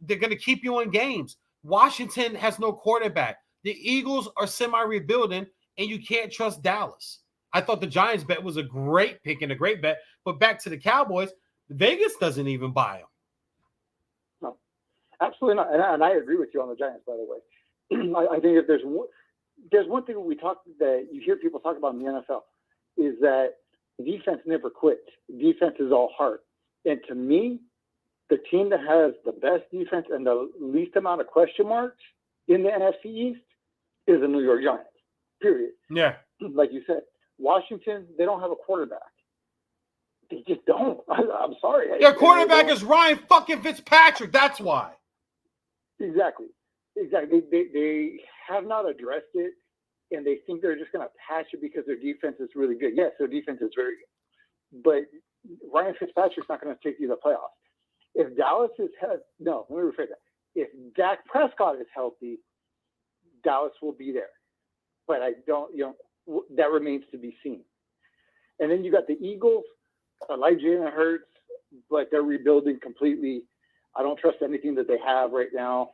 they're going to keep you in games. Washington has no quarterback. The Eagles are semi-rebuilding, and you can't trust Dallas. I thought the Giants bet was a great pick and a great bet, but back to the Cowboys, Vegas doesn't even buy them. No, absolutely not. And I agree with you on the Giants, by the way. I think if there's one thing that you hear people talk about in the NFL is that defense never quits. Defense is all heart. And to me, the team that has the best defense and the least amount of question marks in the NFC East is the New York Giants, period. Yeah. Like you said, Washington, they don't have a quarterback. They just don't. I'm sorry. Their quarterback is Ryan fucking Fitzpatrick. That's why. Exactly. They have not addressed it, and they think they're just going to patch it because their defense is really good. Yes, their defense is very good. But Ryan Fitzpatrick's not going to take you to the playoffs. If Dallas is let me rephrase that. If Dak Prescott is healthy, Dallas will be there. But I don't, that remains to be seen. And then you got the Eagles. I like Jalen Hurts, but they're rebuilding completely. I don't trust anything that they have right now.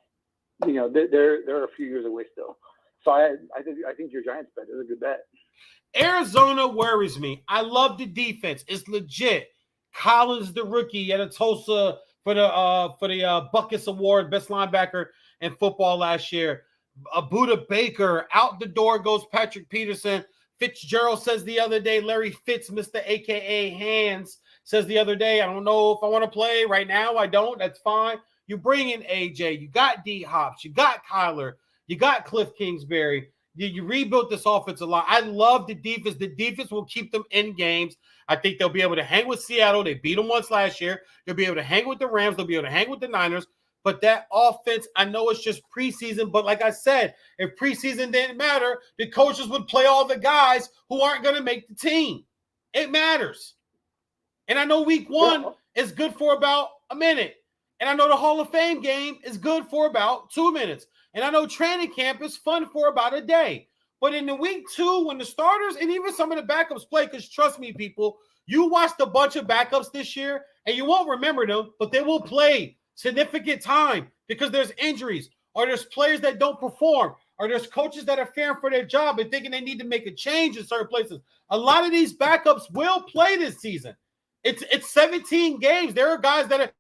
They're a few years away still. So I think your Giants bet is a good bet. Arizona worries me. I love the defense. It's legit. Collins, the rookie, at Tulsa for the Buckets Award, best linebacker in football last year. Buda Baker, out the door goes Patrick Peterson. Fitzgerald says the other day, Larry Fitz, Mr. AKA Hands, says the other day, I don't know if I want to play right now. I don't. That's fine. You bring in AJ. You got D Hops. You got Kyler. You got Cliff Kingsbury. You rebuilt this offense a lot. I love the defense. The defense will keep them in games. I think they'll be able to hang with Seattle. They beat them once last year. They'll be able to hang with the Rams. They'll be able to hang with the Niners. But that offense, I know it's just preseason, but like I said, if preseason didn't matter, the coaches would play all the guys who aren't going to make the team. It matters. And I know week 1 is good for about a minute. And I know the Hall of Fame game is good for about 2 minutes. And I know training camp is fun for about a day. But in the week 2, when the starters and even some of the backups play, because trust me, people, you watched a bunch of backups this year, and you won't remember them, but they will play significant time because there's injuries, or there's players that don't perform, or there's coaches that are fearing for their job and thinking they need to make a change in certain places. A lot of these backups will play this season. It's 17 games. There are guys that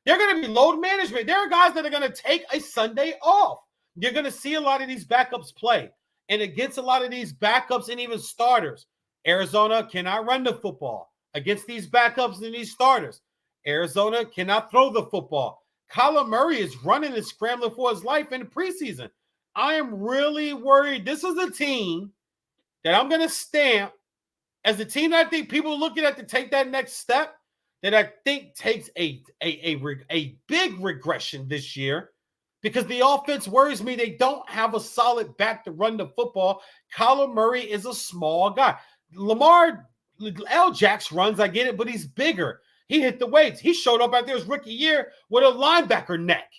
they're going to be load management. There are guys that are going to take a Sunday off. You're going to see a lot of these backups play. And against a lot of these backups and even starters, Arizona cannot run the football. Against these backups and these starters, Arizona cannot throw the football. Kyler Murray is running and scrambling for his life in the preseason. I am really worried. This is a team that I'm going to stamp as the team that I think people are looking at to take that next step, that I think takes a big regression this year, because the offense worries me. They don't have a solid back to run the football. Kyler Murray is a small guy. Lamar L. Jax runs, I get it, but he's bigger. He hit the weights. He showed up after his rookie year with a linebacker neck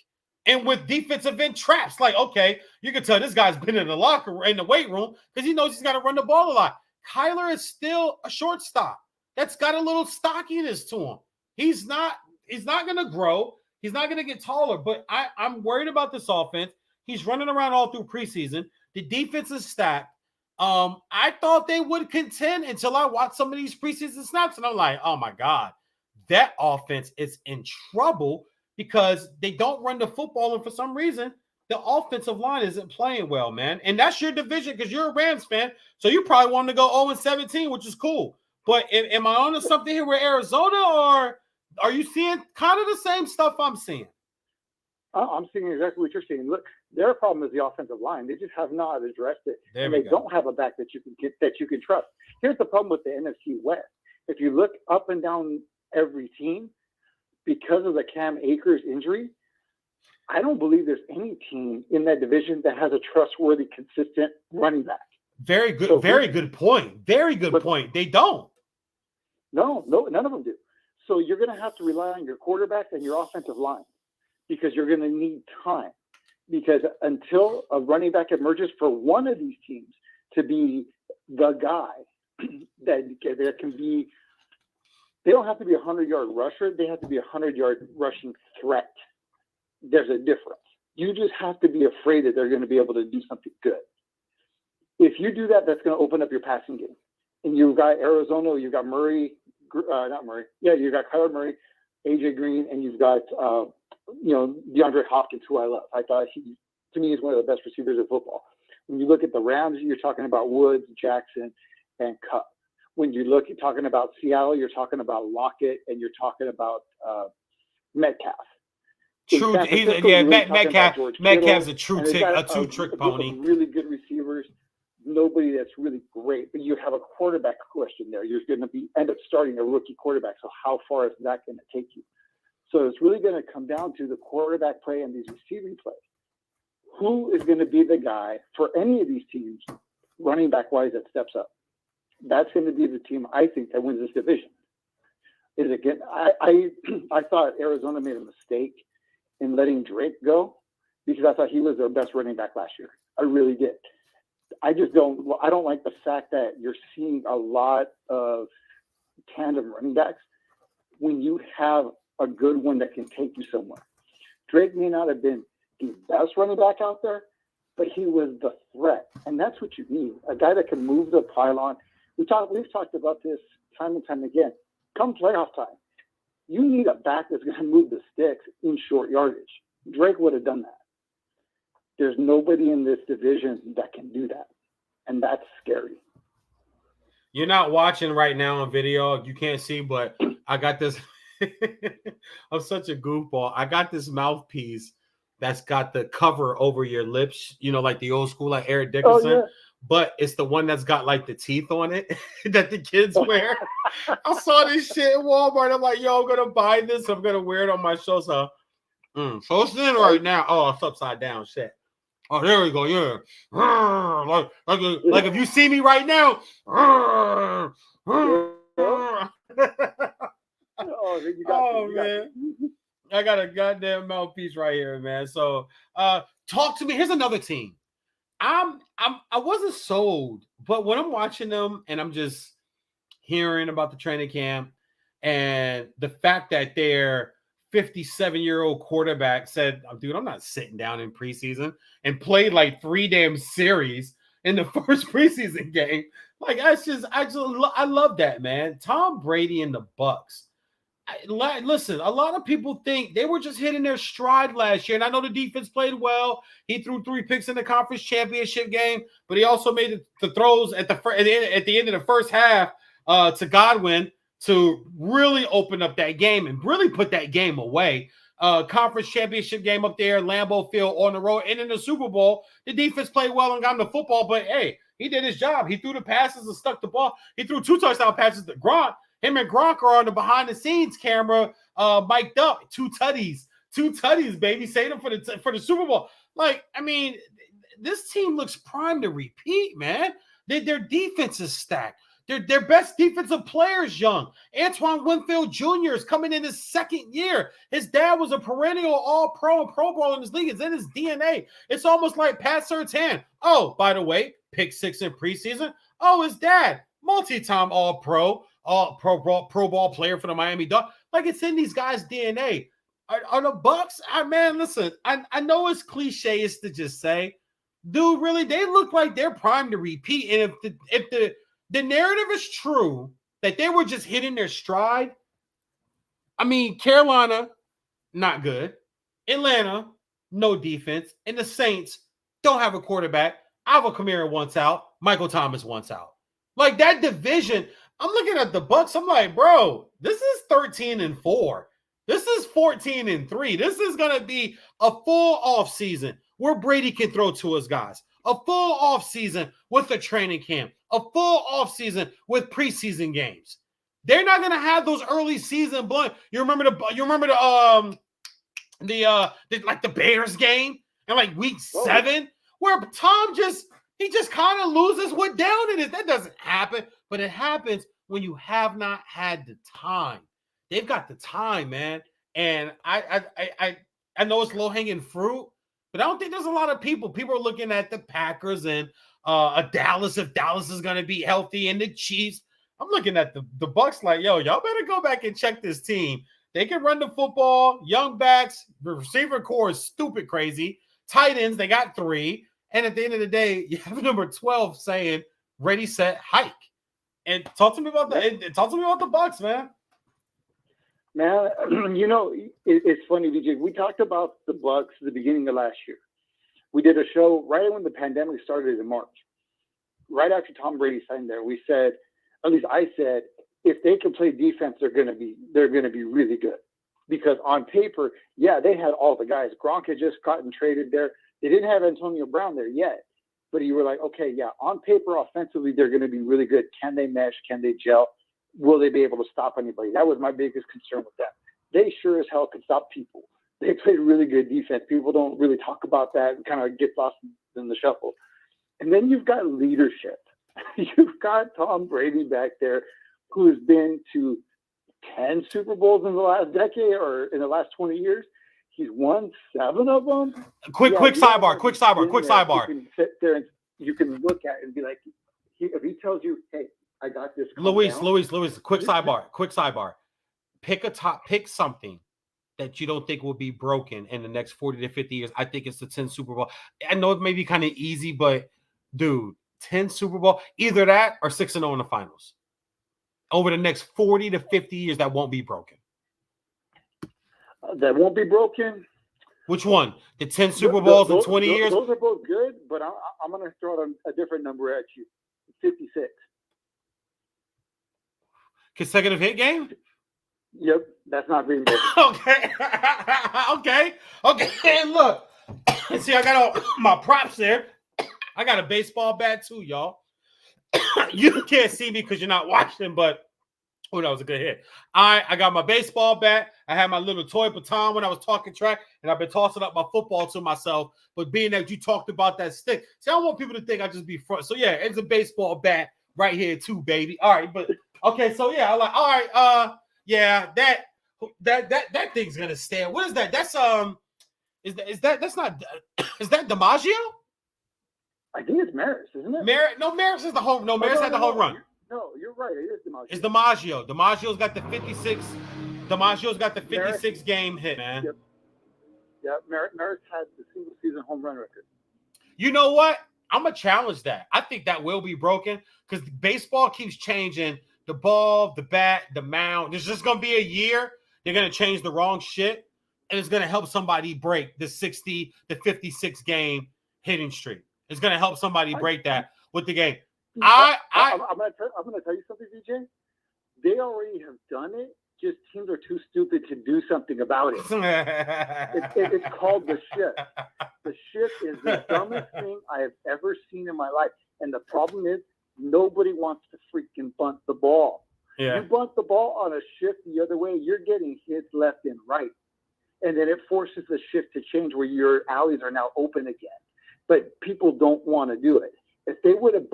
and with defensive end traps. Like, okay, you can tell this guy's been in the weight room because he knows he's got to run the ball a lot. Kyler is still a shortstop that's got a little stockiness to him. He's not going to grow. He's not going to get taller, but I'm worried about this offense. He's running around all through preseason. The defense is stacked. I thought they would contend until I watched some of these preseason snaps, and I'm like, oh my God, that offense is in trouble because they don't run the football, and for some reason, the offensive line isn't playing well, man. And that's your division because you're a Rams fan, so you probably want to go 0-17, which is cool. But am I on to something here with Arizona, or are you seeing kind of the same stuff I'm seeing? I'm seeing exactly what you're seeing. Look, their problem is the offensive line. They just have not addressed it, and they don't have a back that you can trust. Here's the problem with the NFC West. If you look up and down every team, because of the Cam Akers injury, I don't believe there's any team in that division that has a trustworthy, consistent running back. Very good. So very good point. Very good point. They don't. No, none of them do. So you're going to have to rely on your quarterback and your offensive line because you're going to need time. Because until a running back emerges for one of these teams to be the guy that can be, they don't have to be a 100-yard rusher. They have to be a 100-yard rushing threat. There's a difference. You just have to be afraid that they're going to be able to do something good. If you do that, that's going to open up your passing game. And you've got Arizona, you've got Murray, not Murray. Yeah, you've got Kyler Murray, AJ Green, and you've got DeAndre Hopkins, who I love. I thought to me, he's one of the best receivers in football. When you look at the Rams, you're talking about Woods, Jackson, and Cup. When you look at talking about Seattle, you're talking about Lockett, and you're talking about Metcalf. True, Metcalf's a two-trick pony. Really good receivers. Nobody that's really great, but you have a quarterback question there. You're going to end up starting a rookie quarterback. So how far is that going to take you? So it's really going to come down to the quarterback play and these receiving plays. Who is going to be the guy for any of these teams, running back wise, that steps up? That's going to be the team I think that wins this division. I thought Arizona made a mistake in letting Drake go because I thought he was their best running back last year. I really did. I don't like the fact that you're seeing a lot of tandem running backs when you have a good one that can take you somewhere. Drake may not have been the best running back out there, but he was the threat. And that's what you need. A guy that can move the pylon. We've talked about this time and time again. Come playoff time, you need a back that's going to move the sticks in short yardage. Drake would have done that. There's nobody in this division that can do that. And that's scary. You're not watching right now on video. You can't see, but I got this. I'm such a goofball. I got this mouthpiece that's got the cover over your lips, like the old school, like Eric Dickerson. Oh, yeah. But it's the one that's got like the teeth on it that the kids wear. I saw this shit at Walmart. I'm like, yo, I'm going to buy this. I'm going to wear it on my show. So it's in right now. Oh, it's upside down. Shit. Oh, there we go. Yeah. Like if you see me right now. Man. I got a goddamn mouthpiece right here, man. So talk to me. Here's another team. I wasn't sold, but when I'm watching them and I'm just hearing about the training camp and the fact that their 57-year-old quarterback said, oh, dude, I'm not sitting down in preseason, and played like 3 damn series in the first preseason game. Like, I love that, man. Tom Brady and the Bucks. Listen, a lot of people think they were just hitting their stride last year, and I know the defense played well. He threw 3 picks in the conference championship game, but he also made the throws at the end of the first half to Godwin to really open up that game and really put that game away. Conference championship game up there, Lambeau Field on the road, and in the Super Bowl, the defense played well and got him the football. But hey, He did his job. He threw the passes and stuck the ball. He threw 2 touchdown passes to Gronk. Him and Gronk are on the behind-the-scenes camera, mic'd up. 2 tutties, baby. Save them for the Super Bowl. Like, I mean, this team looks primed to repeat, man. Their defense is stacked. Their best defensive players young. Antoine Winfield Jr. is coming in his 2nd year. His dad was a perennial All-Pro and Pro Bowl in this league. It's in his DNA. It's almost like Pat Surtain. Oh, by the way, pick 6 in preseason. Oh, his dad, multi-time All-Pro, Pro Bowl player for the Miami Dolphins. Like, it's in these guys' DNA. Are the Bucks? Man, listen, I know it's cliche is to just say, dude, really, they look like they're primed to repeat. And if the narrative is true that they were just hitting their stride, I mean, Carolina, not good. Atlanta, no defense. And the Saints don't have a quarterback. Alvin Kamara wants out. Michael Thomas wants out. Like, that division, I'm looking at the Bucks. I'm like, bro, this is 13-4. This is 14-3. This is going to be a full off season where Brady can throw to his guys. A full off season with a training camp. A full off season with preseason games. They're not going to have those early season blood. You remember the Bears game in like week 7 where Tom just kind of loses what down it is. That doesn't happen, but it happens when you have not had the time. They've got the time, man. And I know it's low-hanging fruit, but I don't think there's a lot of people. People are looking at the Packers and Dallas, if Dallas is going to be healthy, and the Chiefs. I'm looking at the Bucks like, yo, y'all better go back and check this team. They can run the football, young backs, the receiver core is stupid crazy. Tight ends, they got 3. And at the end of the day, you have number 12 saying, ready, set, hike. And talk to me about the Bucks, man. Man, you know, it's funny, DJ. We talked about the Bucks at the beginning of last year. We did a show right when the pandemic started in March. Right after Tom Brady signed there, we said, at least I said, if they can play defense, they're going to be really good. Because on paper, yeah, they had all the guys. Gronk had just gotten traded there. They didn't have Antonio Brown there yet. But you were like, okay, yeah, on paper, offensively, they're going to be really good. Can they mesh? Can they gel? Will they be able to stop anybody? That was my biggest concern with them. They sure as hell can stop people. They played really good defense. People don't really talk about that and kind of get lost in the shuffle. And then you've got leadership. You've got Tom Brady back there who has been to 10 Super Bowls in the last decade or in the last 20 years. He's won 7 of them. Quick sidebar. You can sit there and you can look at it and be like, if he tells you, hey, I got this. Luis, quick sidebar. Pick something that you don't think will be broken in the next 40 to 50 years. I think it's the 10 Super Bowl. I know it may be kind of easy, but dude, 10 Super Bowl, either that or 6-0 in the finals. Over the next 40 to 50 years, that won't be broken. That won't be broken. Which one? The 10 Super Bowls in 20 years? Those are both good, but I'm going to throw out a different number at you. 56. Consecutive hit game? Yep, that's not being broken. Okay. And look, see, I got all my props there. I got a baseball bat too, y'all. You can't see me because you're not watching, but that was a good hit. I got my baseball bat. I had my little toy baton when I was talking track, and I've been tossing up my football to myself. But being that you talked about that stick, see, I don't want people to think I just be front. So yeah, it's a baseball bat right here too, baby. All right, but okay, so yeah, I'm like, all right, yeah, that thing's gonna stand. What is that? That's is that DiMaggio? I think it's Maris, isn't it? Maris is the home. No, Maris had the home run. No, you're right. It is DiMaggio. It's DiMaggio. DiMaggio's got the 56. DiMaggio's got the 56 game hit, man. Yep. Yeah, Maris had the single season home run record. You know what? I'm gonna challenge that. I think that will be broken because baseball keeps changing. The ball, the bat, the mound. There's just gonna be a year. They're gonna change the wrong shit, and it's gonna help somebody break the 60 to 56 game hitting streak. It's gonna help somebody break that with the game. I'm gonna tell you something, DJ. They already have done it. Just teams are too stupid to do something about it. It's called the shift. The shift is the dumbest thing I have ever seen in my life. And the problem is nobody wants to freaking bunt the ball. Yeah. You bunt the ball on a shift the other way, you're getting hits left and right. And then it forces the shift to change where your alleys are now open again. But people don't want to do it. If they would have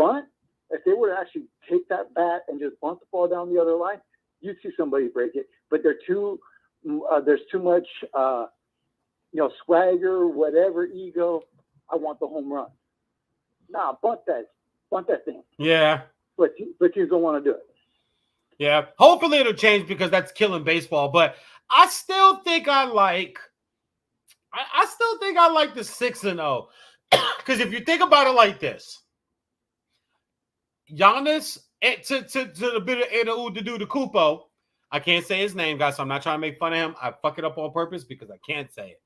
actually take that bat and just bunt the ball down the other line, you'd see somebody break it. But there's too much, swagger, whatever, ego. I want the home run. Nah, bunt that thing. Yeah. But teams don't want to do it. Yeah. Hopefully it'll change because that's killing baseball. But I still think I like the 6-0. Because if you think about it like this, Giannis to the bit of the Kupo, I can't say his name, guys, so I'm not trying to make fun of him. I fuck it up on purpose because I can't say it.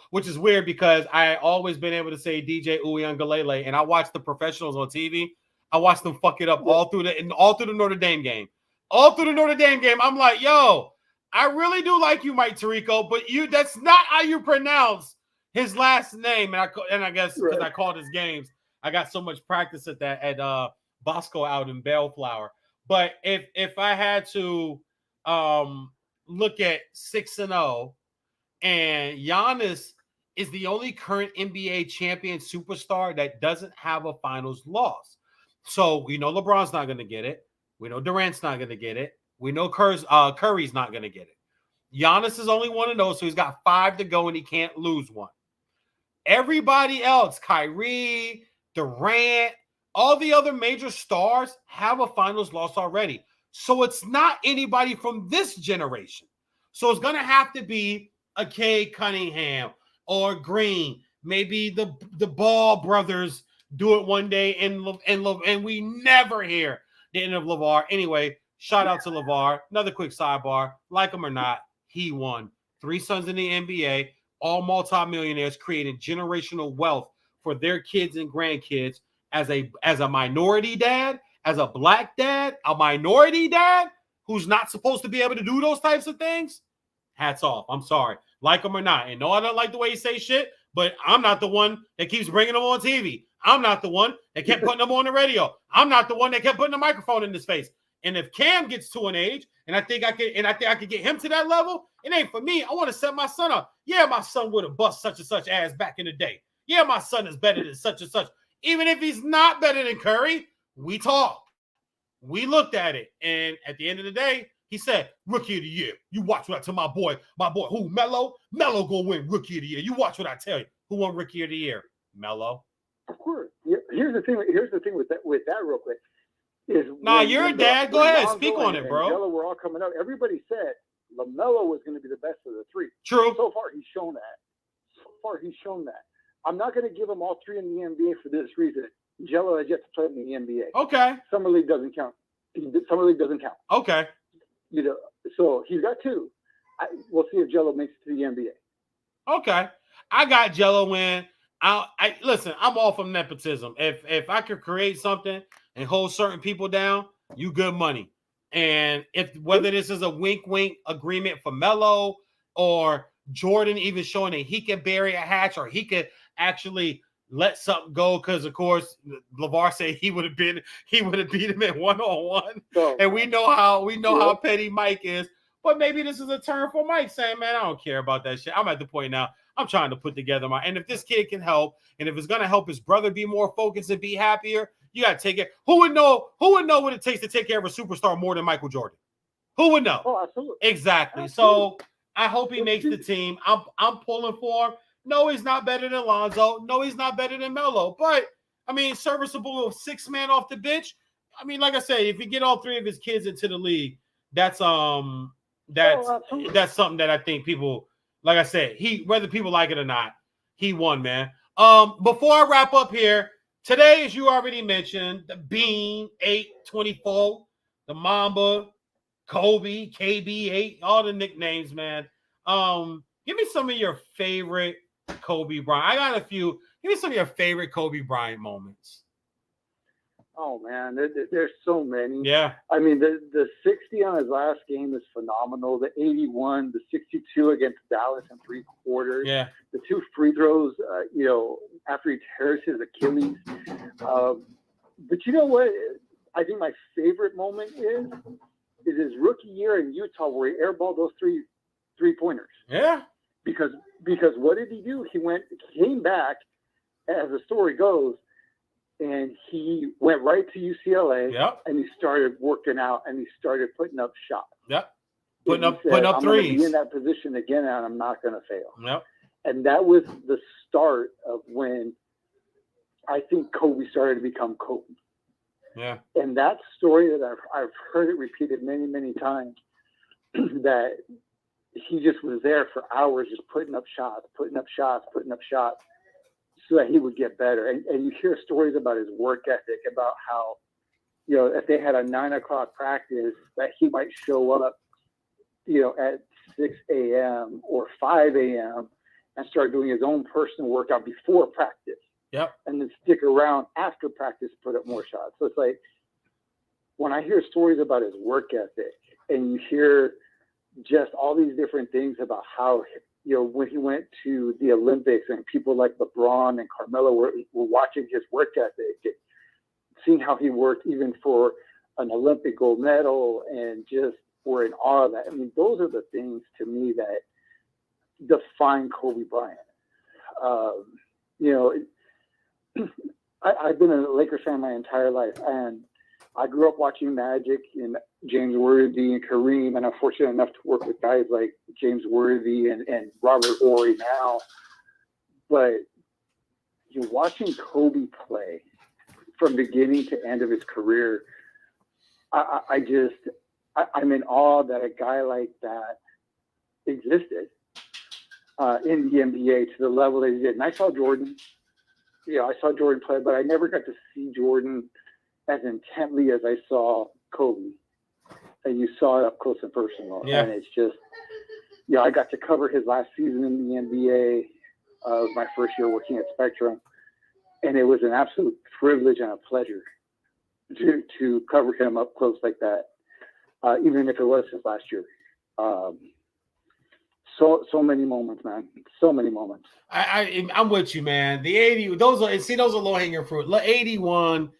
Which is weird because I always been able to say DJ Uiagalelei, and I watch the professionals on TV. I watched them fuck it up all through the Notre Dame game. All through the Notre Dame game, I'm like, yo, I really do like you, Mike Tirico, but that's not how you pronounce his last name. And I guess because I called his games, I got so much practice at that at Bosco out in Bellflower. But if I had to look at 6-0, and Giannis is the only current NBA champion superstar that doesn't have a finals loss. So we know LeBron's not going to get it. We know Durant's not going to get it. We know Curry's not going to get it. Giannis is only one of those, so he's got 5 to go, and he can't lose one. Everybody else, Kyrie, Durant, all the other major stars have a finals loss already. So it's not anybody from this generation. So it's going to have to be a Cade Cunningham or Green. Maybe the Ball brothers do it one day, and we never hear the end of LeVar. Anyway, shout out to LeVar. Another quick sidebar. Like him or not, he won 3 sons in the NBA, all multimillionaires, creating generational wealth for their kids and grandkids as a minority dad, as a black dad, a minority dad who's not supposed to be able to do those types of things. Hats off. I'm sorry. Like him or not. And no, I don't like the way he say shit, but I'm not the one that keeps bringing him on TV. I'm not the one that kept putting him on the radio. I'm not the one that kept putting a microphone in his face. And if Cam gets to an age, and I think I could get him to that level, it ain't for me. I want to set my son up. Yeah, my son would have bust such and such ass back in the day. Yeah, my son is better than such and such. Even if he's not better than Curry, we talked. We looked at it. And at the end of the day, he said, Rookie of the Year. You watch what I tell my boy, who? Melo? Melo gonna win Rookie of the Year. You watch what I tell you. Who won Rookie of the Year? Melo. Of course. Here's the thing with that real quick. You're a dad. Go ahead. Speak on it, bro. Jello were all coming up. Everybody said LaMelo was going to be the best of the 3. True. So far, he's shown that. I'm not going to give him all 3 in the NBA for this reason. Jello has yet to play in the NBA. Okay. Summer League doesn't count. Okay. So he's got 2. We'll see if Jello makes it to the NBA. Okay. I got Jello in. Listen, I'm all from nepotism. If I could create something and hold certain people down, you good money. And whether this is a wink agreement for Melo or Jordan even showing that he can bury a hatch or he could actually let something go, because of course LeVar said he would have beat him in 1-on-1. And we know how petty Mike is. But maybe this is a turn for Mike saying, man, I don't care about that shit. I'm at the point now. I'm trying to put together and if this kid can help, and if it's going to help his brother be more focused and be happier, you got to take it. Who would know what it takes to take care of a superstar more than Michael Jordan? Who would know? Oh, absolutely. Exactly. Absolutely. So I hope he makes the team. I'm pulling for him. No, he's not better than Lonzo. No, he's not better than Melo. But, I mean, serviceable 6-man off the bench. I mean, like I said, if you get all 3 of his kids into the league, that's something that I think people, like I said, whether people like it or not, he won, man. Before I wrap up here, today, as you already mentioned, the Bean 824, the Mamba, Kobe, KB8, all the nicknames, man. Give me some of your favorite Kobe Bryant. I got a few. Give me some of your favorite Kobe Bryant moments. Oh, man, there's so many. Yeah. I mean, the 60 on his last game is phenomenal. The 81, the 62 against Dallas in 3 quarters. Yeah. The 2 free throws, after he tears his Achilles. But you know what? I think my favorite moment is his rookie year in Utah where he airballed those three-pointers. Yeah. Because what did he do? He came back, as the story goes, and he went right to UCLA. Yep. And he started working out and he started putting up shots. Yep. Putting up I'm gonna threes. be in that position again, and I'm not going to fail. Yep. And that was the start of when I think Kobe started to become Kobe. Yeah. And that story that I've heard it repeated many, many times, that he just was there for hours, just putting up shots, so that he would get better. And you hear stories about his work ethic, about how, if they had a 9 o'clock practice, that he might show up, at 6 a.m. or 5 a.m. and start doing his own personal workout before practice. Yep. And then stick around after practice, put up more shots. So it's like, when I hear stories about his work ethic and you hear just all these different things about how, when he went to the Olympics and people like LeBron and Carmelo were watching his work ethic and seeing how he worked even for an Olympic gold medal, and just were in awe of that. I mean, those are the things to me that define Kobe Bryant. I've been a Lakers fan my entire life, and I grew up watching Magic and James Worthy and Kareem, and I'm fortunate enough to work with guys like James Worthy and Robert Horry now. But watching Kobe play from beginning to end of his career, I'm in awe that a guy like that existed in the NBA to the level that he did. And I saw Jordan. I saw Jordan play, but I never got to see Jordan as intently as I saw Kobe. And you saw it up close and personal. Yeah. And it's just, I got to cover his last season in the NBA, my first year working at Spectrum. And it was an absolute privilege and a pleasure to cover him up close like that, even if it was his last year. So many moments, man. So many moments. I'm with you, man. The 80, those are low hanging fruit. 81.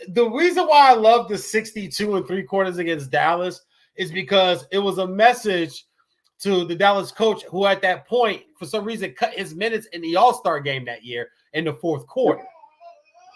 The reason why I love the 62 3/4 against Dallas is because it was a message to the Dallas coach, who at that point, for some reason, cut his minutes in the All-Star game that year in the fourth quarter.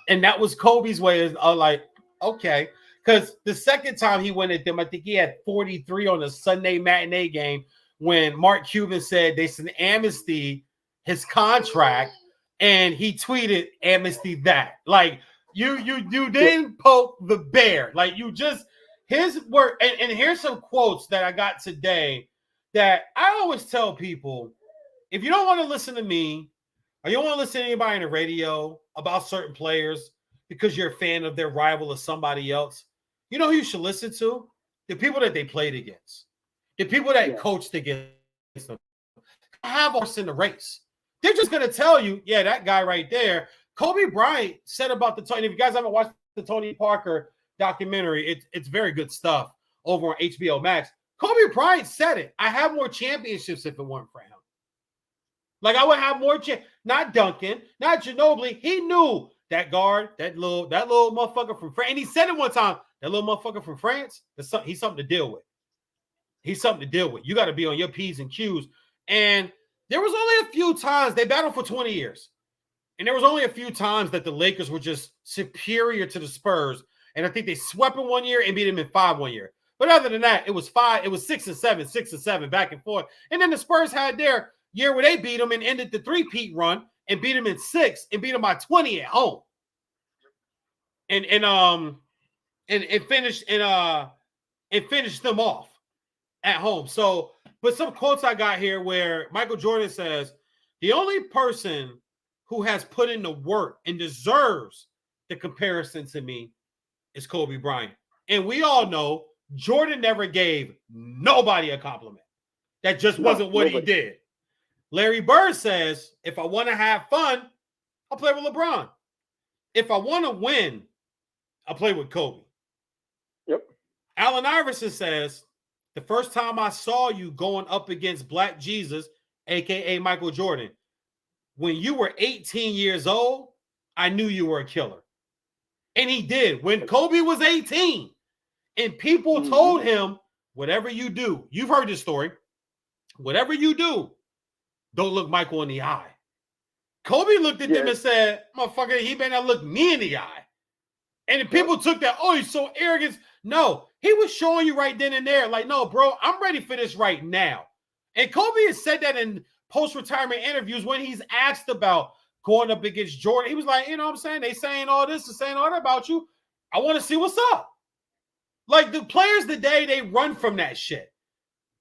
And that was Kobe's way of like, okay. Because the second time he went at them, I think he had 43 on the Sunday matinee game when Mark Cuban said they should amnesty his contract, and he tweeted amnesty that. Like, you didn't poke the bear. Like, you just, his work. And here's some quotes that I got today that I always tell people, if you don't want to listen to me, or you don't want to listen to anybody on the radio about certain players because you're a fan of their rival or somebody else, you know who you should listen to? The people that they played against. The people that coached against them. Have us in the race. They're just going to tell you, yeah, that guy right there. Kobe Bryant said about the Tony. If you guys haven't watched the Tony Parker documentary, it's very good stuff over on HBO Max. Kobe Bryant said it. I have more championships if it weren't for him. Like, I would have more not Duncan, not Ginobili. He knew that guard, that little motherfucker from France. And he said it one time, that little motherfucker from France, he's something to deal with. He's something to deal with. You got to be on your P's and Q's. And there was only a few times they battled for 20 years. And there was only a few times that the Lakers were just superior to the Spurs. And I think they swept in one year and beat them in 5 one year. But other than that, it was 6 and 7, back and forth. And then the Spurs had their year where they beat them and ended the 3-peat run and beat them in 6 and beat them by 20 at home. And finished them off at home. So, but some quotes I got here where Michael Jordan says, the only person who has put in the work and deserves the comparison to me is Kobe Bryant. And we all know Jordan never gave nobody a compliment. That just wasn't what he did. Larry Bird says, if I want to have fun, I'll play with LeBron. If I want to win, I'll play with Kobe. Yep. Allen Iverson says, the first time I saw you going up against Black Jesus, a.k.a. Michael Jordan, when you were 18 years old, I knew you were a killer. And he did. When Kobe was 18, and people told him, whatever you do, you've heard this story, whatever you do, don't look Michael in the eye. Kobe looked at them and said, motherfucker, he better not look me in the eye. And people took that, oh, he's so arrogant. No, he was showing you right then and there, like, no, bro, I'm ready for this right now. And Kobe has said that in post-retirement interviews when he's asked about going up against Jordan. He was like, you know what I'm saying? They saying all this and saying all that about you. I want to see what's up. Like, the players today, they run from that shit.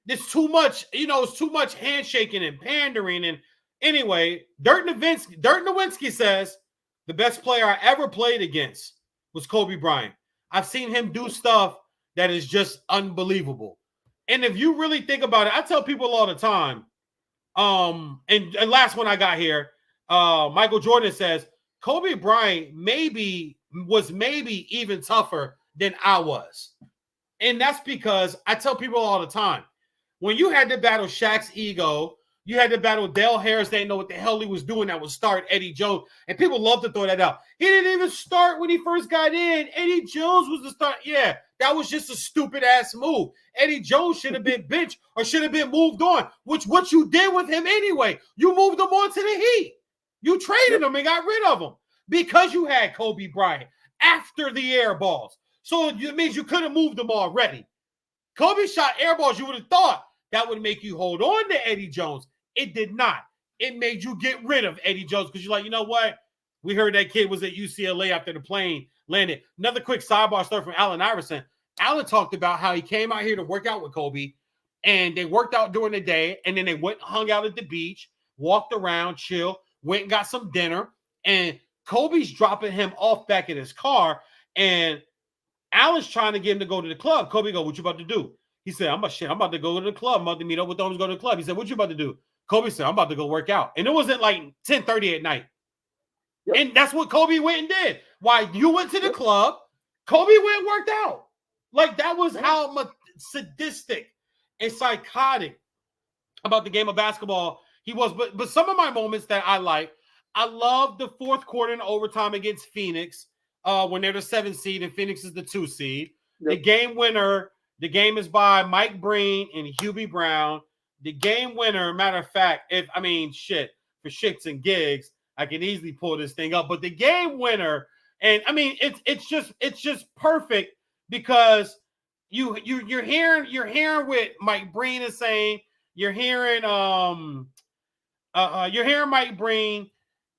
It's too much, it's too much handshaking and pandering. And anyway, Dirk Nowitzki says the best player I ever played against was Kobe Bryant. I've seen him do stuff that is just unbelievable. And if you really think about it, I tell people all the time, and last one I got here, Michael Jordan says, Kobe Bryant was maybe even tougher than I was. And that's because I tell people all the time, when you had to battle Shaq's ego, you had to battle Dale Harris. They didn't know what the hell he was doing. That would start Eddie Jones. And people love to throw that out. He didn't even start when he first got in. Eddie Jones was the start. Yeah, that was just a stupid-ass move. Eddie Jones should have been benched or should have been moved on, which what you did with him anyway. You moved him on to the Heat. You traded him and got rid of him because you had Kobe Bryant after the air balls. So it means you could have moved him already. Kobe shot air balls. You would have thought that would make you hold on to Eddie Jones. It did not. It made you get rid of Eddie Jones because you're like, you know what? We heard that kid was at UCLA after the plane landed. Another quick sidebar story from Allen Iverson. Allen talked about how he came out here to work out with Kobe, and they worked out during the day, and then they went and hung out at the beach, walked around, chilled, went and got some dinner, and Kobe's dropping him off back in his car, and Allen's trying to get him to go to the club. Kobe go, what you about to do? He said, I'm about to go to the club. I'm about to meet up with them, go to the club. He said, what you about to do? Kobe said, I'm about to go work out. And it wasn't like 10:30 at night. Yep. And that's what Kobe went and did. While you went to the club, Kobe went and worked out. Like, that was how much sadistic and psychotic about the game of basketball he was. But some of my moments that I like, I love the fourth quarter in overtime against Phoenix when they're the 7th seed and Phoenix is the 2 seed. Yep. The game winner, the game is by Mike Breen and Hubie Brown. The game winner, matter of fact, for shits and gigs, I can easily pull this thing up. But the game winner, and I mean, it's just perfect because you're hearing what Mike Breen is saying. You're hearing Mike Breen.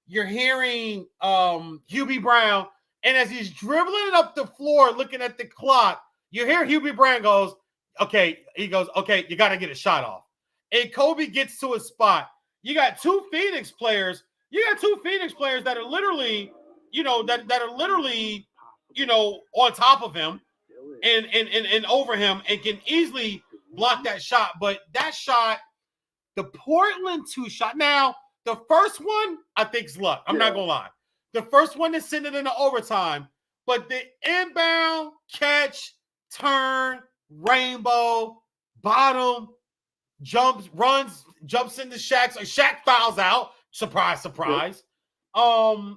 You're hearing Hubie Brown, and as he's dribbling it up the floor, looking at the clock, you hear Hubie Brown goes, okay. He goes, okay, you got to get a shot off. And Kobe gets to a spot. You got two Phoenix players. That are literally, on top of him and over him and can easily block that shot. But that shot, the Portland 2 shot. Now, the first one, I think is luck. I'm not going to lie. The first one is sending it into overtime. But the inbound catch, turn, rainbow, bottom, jumps in the Shaq. So Shaq fouls out. Surprise, surprise. The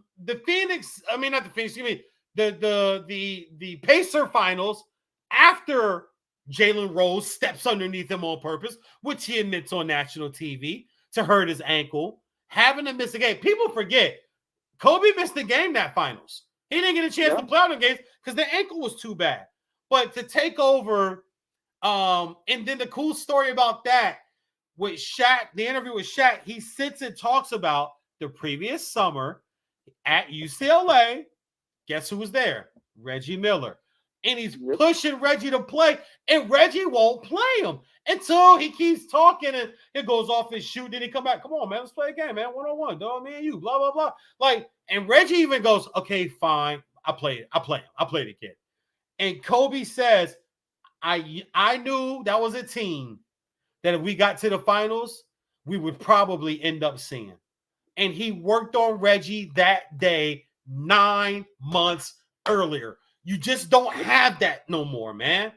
Pacer finals, after Jalen Rose steps underneath him on purpose, which he admits on national TV, to hurt his ankle, having to miss a game. People forget, Kobe missed the game that finals. He didn't get a chance to play out the games because the ankle was too bad. But to take over, and then the cool story about that, with Shaq, the interview with Shaq, he sits and talks about the previous summer at UCLA. Guess who was there? Reggie Miller. And he's pushing Reggie to play, and Reggie won't play him until he keeps talking and it goes off his shoe. Then he come back. Come on, man. Let's play a game, man. 1-on-1. Dog, me and you. Blah, blah, blah. Like, and Reggie even goes, okay, fine. I play the kid. And Kobe says, I knew that was a team that if we got to the finals, we would probably end up seeing. And he worked on Reggie that day 9 months earlier. You just don't have that no more, man.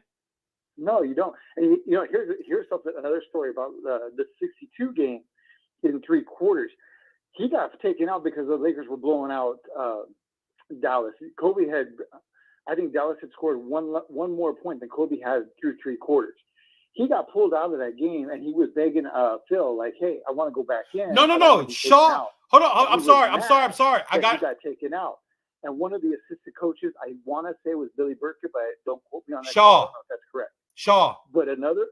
No, you don't. And here's something. Another story about the '62 game in 3 quarters. He got taken out because the Lakers were blowing out Dallas. I think Dallas had scored one more point than Kobe had through 3 quarters. He got pulled out of that game, and he was begging Phil, like, "Hey, I want to go back in." No. Shaw. Hold on. I'm sorry. I got taken out. And one of the assistant coaches, I want to say it was Billy Burkett, but don't quote me on that. Shaw. I don't know if that's correct. Shaw. But another,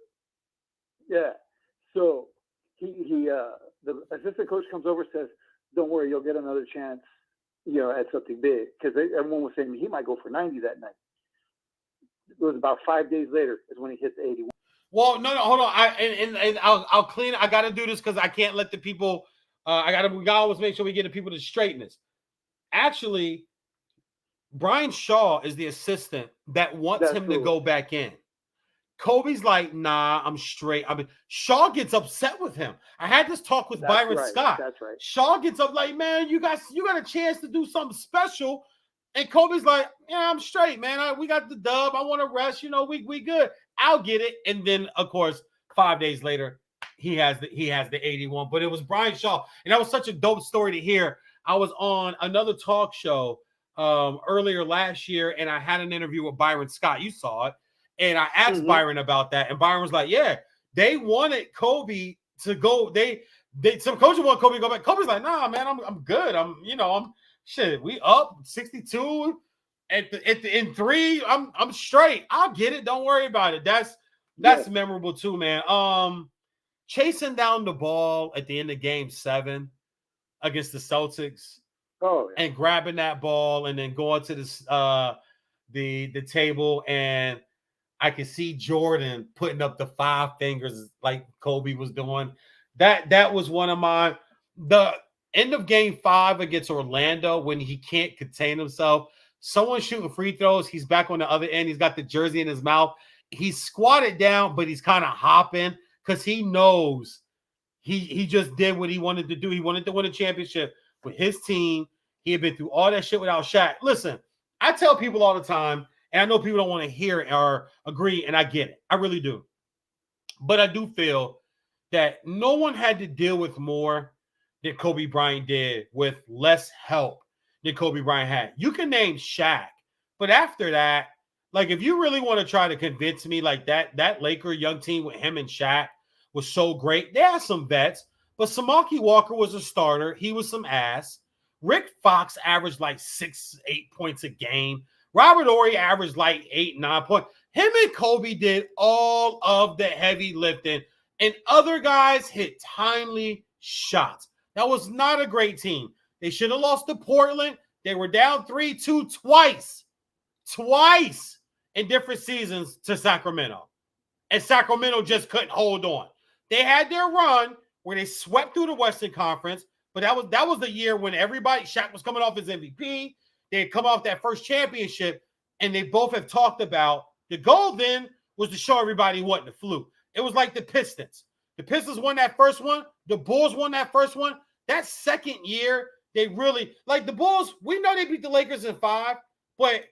yeah. So the assistant coach comes over and says, "Don't worry, you'll get another chance, at something big." Because everyone was saying he might go for 90 that night. It was about 5 days later is when he hit the 81. Well, no, hold on. I'll clean. I got to do this because I can't let the people. We gotta always make sure we get the people to straighten this. Actually, Brian Shaw is the assistant that wants him to go back in. Kobe's like, "Nah, I'm straight." I mean, Shaw gets upset with him. I had this talk with Byron Scott. That's right. Shaw gets up like, "Man, you got a chance to do something special," and Kobe's like, "Yeah, I'm straight, man. We got the dub. I want to rest. We good. I'll get it." And then, of course, 5 days later, he has the 81. But it was Brian Shaw, and that was such a dope story to hear. I was on another talk show earlier last year, and I had an interview with Byron Scott. You saw it. And I asked Byron about that, and Byron was like, "Yeah, they wanted Kobe to go. Some coaches want Kobe to go back. Kobe's like, "Nah, man, I'm good. I'm shit. We up 62 in 3. I'm straight. I'll get it. Don't worry about it." That's memorable too, man. Chasing down the ball at the end of Game 7 against the Celtics, and grabbing that ball and then going to the table, and I could see Jordan putting up the 5 fingers like Kobe was doing. That was one of mine. The end of Game 5 against Orlando, when he can't contain himself, someone's shooting free throws. He's back on the other end. He's got the jersey in his mouth. He's squatted down, but he's kind of hopping because he knows he just did what he wanted to do. He wanted to win a championship with his team. He had been through all that shit without Shaq. Listen, I tell people all the time, and I know people don't want to hear it or agree, and I get it. I really do. But I do feel that no one had to deal with more than Kobe Bryant did with less help than Kobe Bryant had. You can name Shaq, but after that, like if you really want to try to convince me like that Laker young team with him and Shaq was so great, they had some vets, but Samaki Walker was a starter. He was some ass. Rick Fox averaged like 6-8 points a game. Robert Horry averaged like 8-9 points. Him and Kobe did all of the heavy lifting, and other guys hit timely shots. That was not a great team. They should have lost to Portland. They were down 3-2 twice in different seasons to Sacramento. And Sacramento just couldn't hold on. They had their run where they swept through the Western Conference, but that was the year when Shaq was coming off his MVP. They had come off that first championship, and they both have talked about the goal then was to show everybody what the fluke. It was like the Pistons. The Pistons won that first one. The Bulls won that first one. That second year, they really, like the Bulls, we know they beat the Lakers in 5, but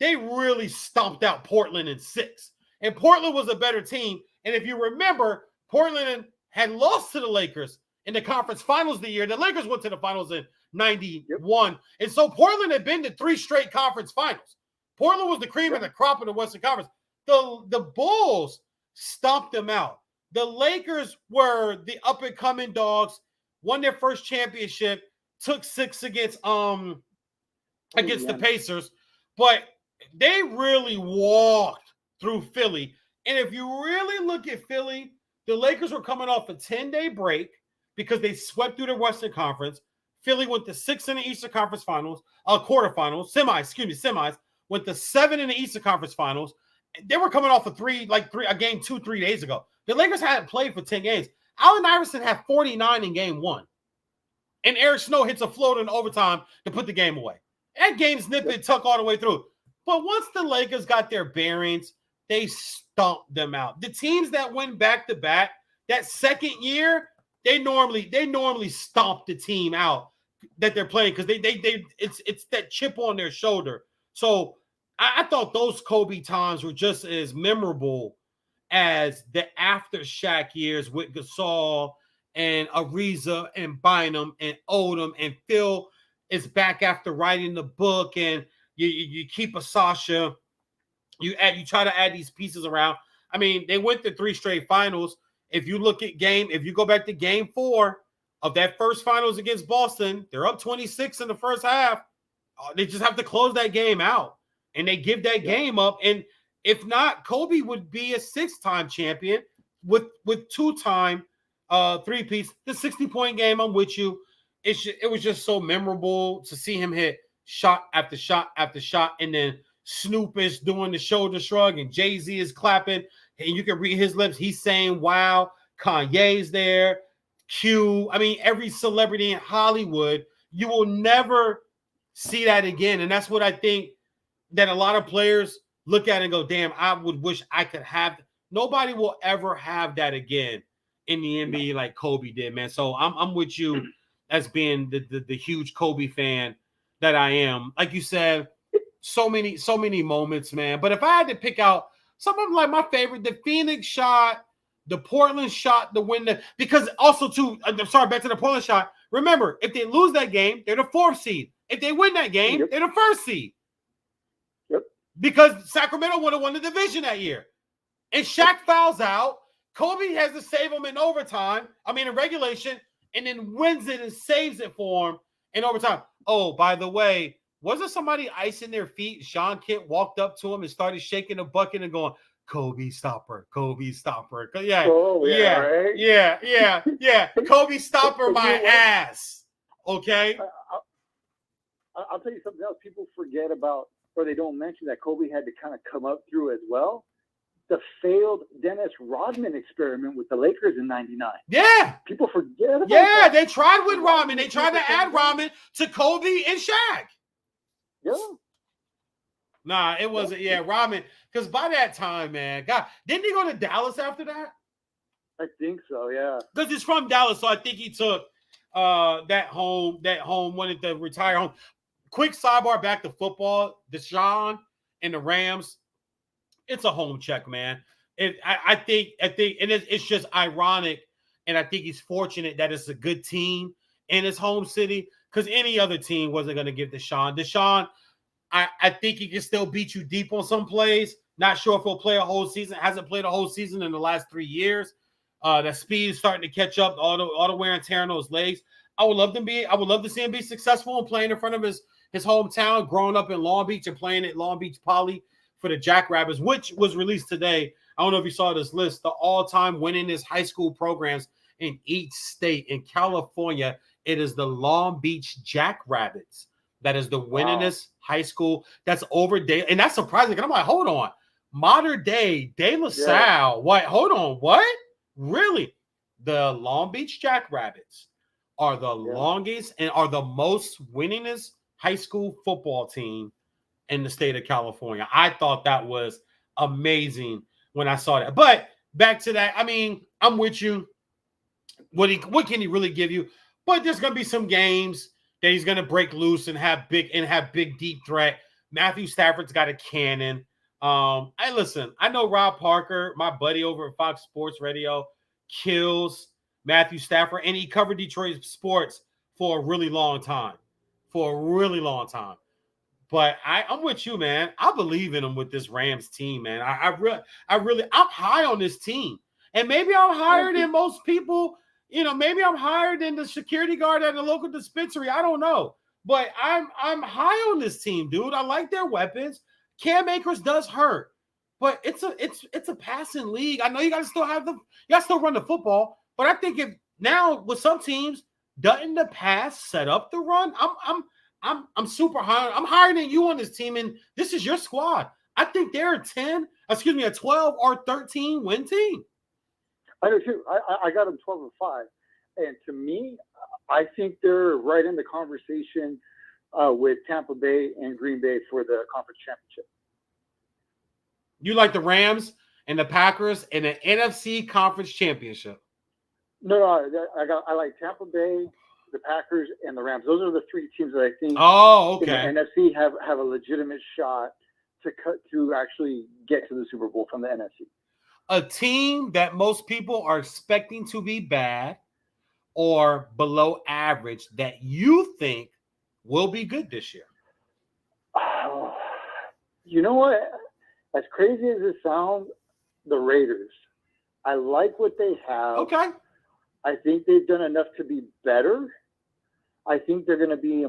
they really stomped out Portland in 6. And Portland was a better team. And if you remember, Portland had lost to the Lakers in the conference finals the year. The Lakers went to the finals in 91. And so Portland had been to 3 straight conference finals. Portland was the cream of the crop in the Western Conference. The Bulls stomped them out. The Lakers were the up-and-coming dogs, won their first championship, took 6 against the Pacers, but they really walked through Philly. And if you really look at Philly, the Lakers were coming off a 10-day break because they swept through the Western Conference. Philly went to 6 in the Eastern Conference Finals, quarterfinals, semis, went to 7 in the Eastern Conference Finals. They were coming off a game 2-3 days ago. The Lakers hadn't played for 10 games. Allen Iverson had 49 in game 1. And Eric Snow hits a floater in overtime to put the game away. That game's nip and tuck all the way through. But once the Lakers got their bearings, they stomped them out. The teams that went back-to-back, that second year, they normally stomp the team out that they're playing because it's that chip on their shoulder. So I thought those Kobe times were just as memorable as the after Shaq years with Gasol and Ariza and Bynum and Odom and Phil. is back after writing the book, and you keep a Sasha. You try to add these pieces around. I mean, they went to 3 straight finals. If you go back to game 4 of that first finals against Boston, they're up 26 in the first half. They just have to close that game out, and they give that game up. And if not, Kobe would be a 6-time champion with 2-time 3-piece. The 60-point game, I'm with you. It was just so memorable to see him hit shot after shot after shot, and then Snoop is doing the shoulder shrug, and Jay-Z is clapping, and you can read his lips. He's saying, wow. Kanye's there. Q. I mean, every celebrity in Hollywood. You will never see that again. And that's what I think that a lot of players look at and go, damn, I would wish I could have. Nobody will ever have that again in the NBA like Kobe did, man. So I'm with you as being the huge Kobe fan that I am. Like you said, so many moments, man. But if I had to pick out some of them, like my favorite, the Phoenix shot, the Portland shot, the win, because also too, I'm sorry, back to the Portland shot. Remember, if they lose that game, they're the 4th seed. If they win that game, they're the 1st seed. Yep. Because Sacramento would have won the division that year. And Shaq fouls out. Kobe has to save him in regulation, and then wins it and saves it for him in overtime. Oh, by the way, wasn't somebody icing their feet? Sean Kent walked up to him and started shaking the bucket and going, Kobe, stop her. Kobe, stop her. Yeah. Oh, right? Yeah. Kobe, stop her, my ass. Okay? I'll tell you something else people forget about, or they don't mention, that Kobe had to kind of come up through as well. The failed Dennis Rodman experiment with the Lakers in '99. Yeah. People forget about that. They tried with Rodman. They tried to add Rodman to Kobe and Shaq. Yeah. Nah, it wasn't. Yeah, Rodman. Because by that time, man, God, didn't he go to Dallas after that? I think so, yeah. Because he's from Dallas, so I think he took that home, wanted to retire home. Quick sidebar back to football. Desean and the Rams. It's a home check, man. I think, and it's just ironic, and I think he's fortunate that it's a good team in his home city, because any other team wasn't going to give Desean. Desean, I think he can still beat you deep on some plays. Not sure if he'll play a whole season. Hasn't played a whole season in the last 3 years. That speed is starting to catch up. All the wear and tear on those legs. I would love to see him be successful and playing in front of his hometown. Growing up in Long Beach and playing at Long Beach Poly for the Jackrabbits, which was released today. I don't know if you saw this list. The all-time winningest high school programs in each state. In California, it is the Long Beach Jackrabbits. That is the winningest high school. That's over day, and that's surprising. And I'm like, hold on, modern day De La Salle. What? Hold on, what? Really? The Long Beach Jackrabbits are the longest and are the most winningest high school football team in the state of California. I thought that was amazing when I saw that. But back to that, I mean, I'm with you. What can he really give you? But there's going to be some games that he's going to break loose and have big deep threat. Matthew Stafford's got a cannon. I know Rob Parker, my buddy over at Fox Sports Radio, kills Matthew Stafford, and he covered Detroit sports for a really long time. But I'm with you, man. I believe in him with this Rams team, man. I'm high on this team. And maybe I'm higher than most people. You know, maybe I'm higher than the security guard at the local dispensary. I don't know. But I'm high on this team, dude. I like their weapons. Cam Akers does hurt. But it's a passing league. I know you gotta still run the football. But I think if now with some teams, doesn't the pass set up the run? I'm super high. I'm higher than you on this team, and this is your squad. I think they're a 12 or 13 win team. I do too. I got them 12-5, and to me, I think they're right in the conversation with Tampa Bay and Green Bay for the conference championship. You like the Rams and the Packers in the NFC conference championship? No, I like Tampa Bay, the Packers, and the Rams. Those are the 3 teams that I think in the NFC have a legitimate shot to actually get to the Super Bowl from the NFC. A team that most people are expecting to be bad or below average that you think will be good this year? You know what? As crazy as it sounds, the Raiders. I like what they have. Okay. I think they've done enough to be better. I think they're going to be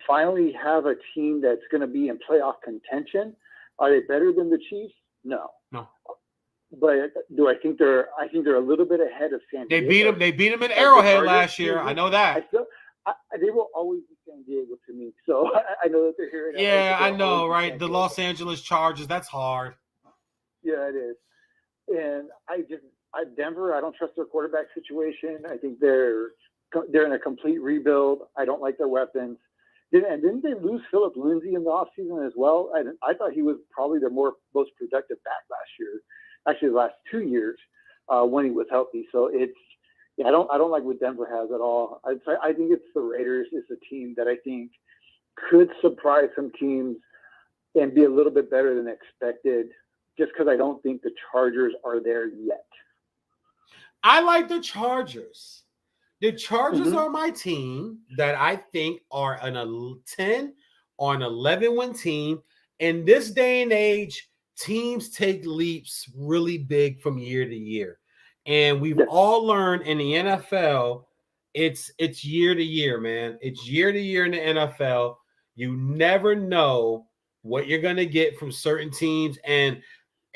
finally have a team that's going to be in playoff contention. Are they better than the Chiefs? No. But do I think they're? I think they're a little bit ahead of San Diego. They beat them in Arrowhead last year. I know that. They will always be San Diego to me. So I know that they're here. Yeah, I know, right? The Los Angeles Chargers. That's hard. Yeah, it is. And Denver. I don't trust their quarterback situation. I think they're in a complete rebuild. I don't like their weapons. And didn't they lose Philip Lindsay in the offseason as well? I thought he was probably their most productive back last year. Actually, the last 2 years when he was healthy. So I don't like what Denver has at all. I think it's the Raiders. It's a team that I think could surprise some teams and be a little bit better than expected. Just because I don't think the Chargers are there yet. I like the Chargers. The Chargers are my team that I think are an 10 or an 11-win team. In this day and age, teams take leaps really big from year to year. And we've all learned in the NFL, it's year to year, man. It's year to year in the NFL. You never know what you're going to get from certain teams. And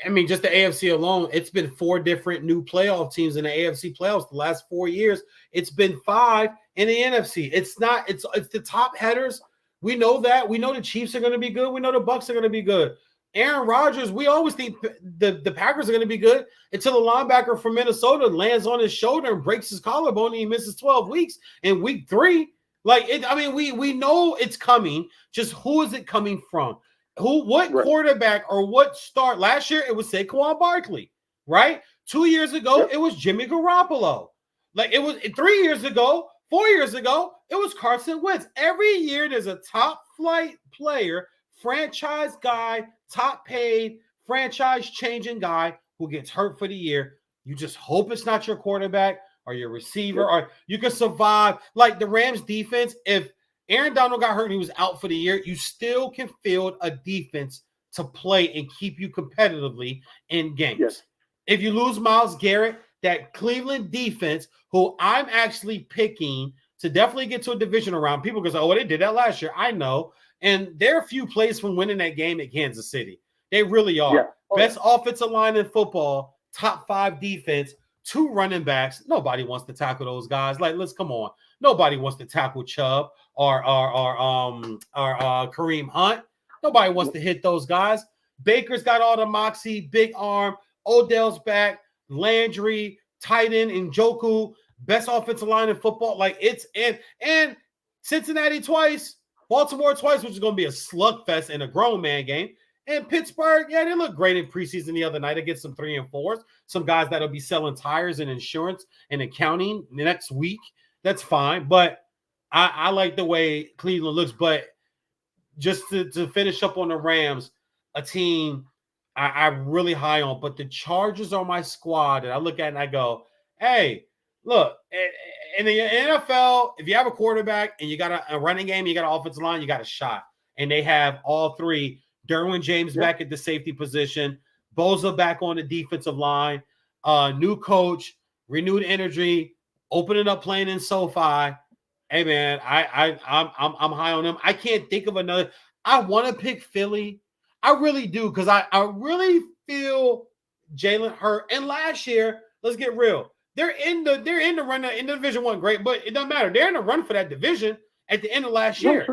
I mean, just the AFC alone, it's been 4 different new playoff teams in the AFC playoffs the last 4 years. It's been 5 in the NFC. It's the top headers. We know that. We know the Chiefs are going to be good. We know the Bucs are going to be good. Aaron Rodgers, we always think the Packers are going to be good until the linebacker from Minnesota lands on his shoulder and breaks his collarbone and he misses 12 weeks in week 3. We know it's coming. Just who is it coming from? What quarterback or what start? Last year, it was Saquon Barkley, right? 2 years ago, it was Jimmy Garoppolo. Like it was 3 years ago, 4 years ago, it was Carson Wentz. Every year, there's a top flight player, franchise guy, top paid, franchise changing guy who gets hurt for the year. You just hope it's not your quarterback or your receiver, or you can survive. Like the Rams defense, if Aaron Donald got hurt and he was out for the year, you still can field a defense to play and keep you competitively in games. Yes. If you lose Myles Garrett, that Cleveland defense, who I'm actually picking to definitely get to a divisional round, people can say, oh, they did that last year. I know. And they're a few plays from winning that game at Kansas City. They really are. Yeah. Best offensive line in football, top 5 defense, 2 running backs. Nobody wants to tackle those guys. Like, let's come on. Nobody wants to tackle Chubb or Kareem Hunt. Nobody wants to hit those guys. Baker's got all the moxie, big arm. Odell's back. Landry, tight end, Njoku, best offensive line in football. Like it's and Cincinnati twice, Baltimore twice, which is going to be a slugfest in a grown man game. And Pittsburgh, yeah, they look great in preseason the other night against some 3 and 4s. Some guys that'll be selling tires and insurance and accounting next week. That's fine. But I like the way Cleveland looks. But just to finish up on the Rams, a team I'm really high on. But the Chargers are my squad. And I look at it and I go, hey, look, in the NFL, if you have a quarterback and you got a running game, you got an offensive line, you got a shot. And they have all 3. Derwin James back at the safety position. Bosa back on the defensive line. New coach, renewed energy, opening up playing in SoFi. Hey man, I'm high on them. I can't think of another. I want to pick Philly. I really do because I really feel Jalen hurt. And last year, let's get real. They're in the run in the Division 1, great, but it doesn't matter. They're in the run for that division at the end of last year.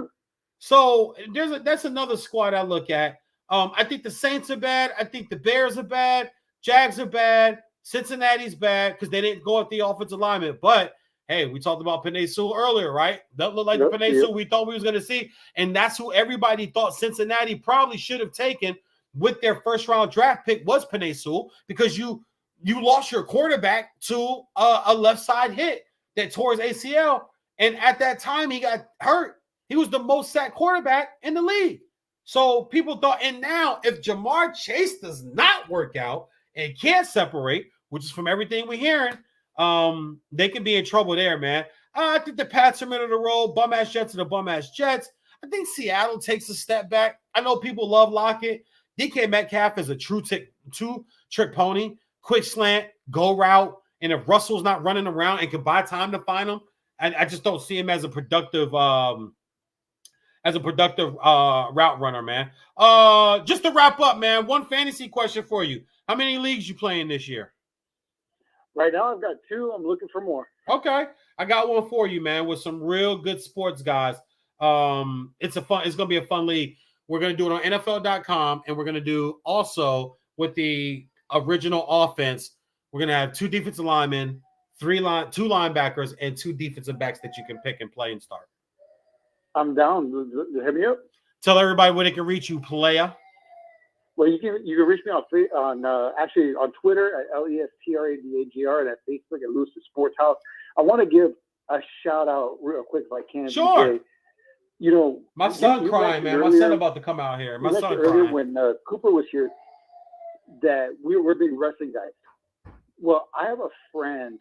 So that's another squad I look at. I think the Saints are bad. I think the Bears are bad. Jags are bad. Cincinnati's bad because they didn't go at the offensive lineman. But hey, we talked about Penei Sewell earlier, right? That looked like the Penei Sewell we thought we was going to see, and that's who everybody thought Cincinnati probably should have taken with their first-round draft pick was Penei Sewell because you lost your quarterback to a left side hit that tore his ACL, and at that time he got hurt. He was the most sacked quarterback in the league. So people thought, and now if Jamar Chase does not work out and can't separate, which is from everything we're hearing, they could be in trouble there, man. I think the Pats are middle of the road. Bum-ass Jets are the bum-ass Jets. I think Seattle takes a step back. I know people love Lockett. DK Metcalf is a two-trick pony, quick slant, go route, and if Russell's not running around and can buy time to find him, I just don't see him as a productive route runner, man. Just to wrap up, man, one fantasy question for you. How many leagues you playing this year? Right now, I've got 2. I'm looking for more. Okay, I got one for you, man, with some real good sports guys. It's gonna be a fun league. We're gonna do it on NFL.com, and we're gonna do also with the original offense. We're gonna have 2 defensive linemen, 2 linebackers, and 2 defensive backs that you can pick and play and start. I'm down. Hit me up. Tell everybody where they can reach you, player. Well, you can reach me on Twitter at LESTRADAGR and at Facebook at Lucid Sports House. I want to give a shout out real quick if I can. Sure. DJ. My son crying, man. My son about to come out here. My son crying. When Cooper was here, that we're big wrestling guys. Well, I have a friend,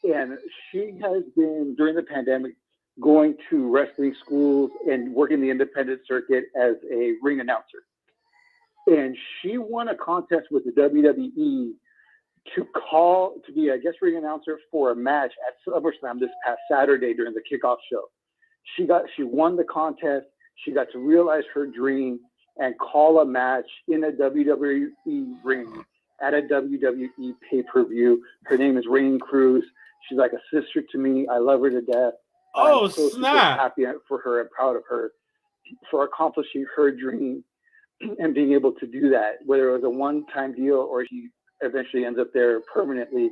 and she has been during the pandemic going to wrestling schools and working the independent circuit as a ring announcer. And she won a contest with the WWE to be a guest ring announcer for a match at SummerSlam this past Saturday during the kickoff show. She won the contest. She got to realize her dream and call a match in a WWE ring at a WWE pay-per-view. Her name is Rain Cruz. She's like a sister to me. I love her to death. Oh, I'm so snap. happy for her and proud of her for accomplishing her dream and being able to do that, whether it was a one-time deal or she eventually ends up there permanently.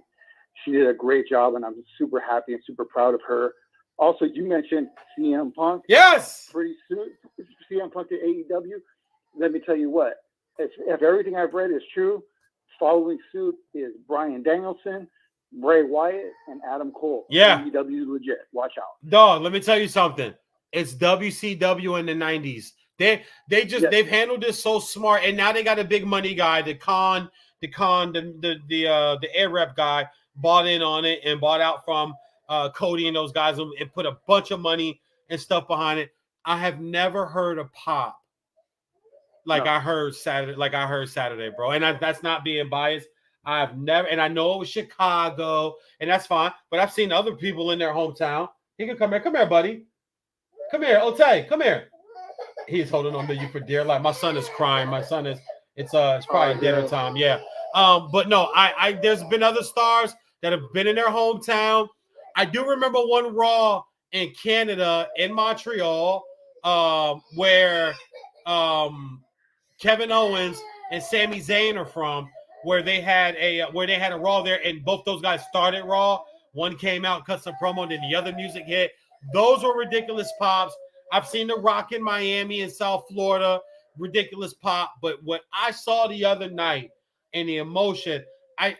She did a great job, and I'm super happy and super proud of her. Also, you mentioned CM Punk. Yes. Pretty soon, CM Punk to AEW. Let me tell you what, if everything I've read is true, following suit is Bryan Danielson, Bray Wyatt, and Adam Cole. Yeah. AEW is legit. Watch out. Dog, let me tell you something. It's WCW in the 90s. They've handled this so smart, and now they got a big money guy, the air rep guy, bought in on it and bought out from Cody and those guys and put a bunch of money and stuff behind it. I have never heard a pop I heard Saturday, bro. And that's not being biased. I've never, and I know it was Chicago, and that's fine. But I've seen other people in their hometown. He can come here. Come here, buddy. Come here, Otay. Come here. He's holding on to you for dear life. My son is crying. It's probably dinner time. Yeah. But no, I there's been other stars that have been in their hometown. I do remember one Raw in Canada, in Montreal, where Kevin Owens and Sami Zayn are from, where they had a Raw there, and both those guys started Raw. One came out, cut some promo, then the other music hit. Those were ridiculous pops. I've seen The Rock in Miami and South Florida, ridiculous pop. But what I saw the other night and the emotion, I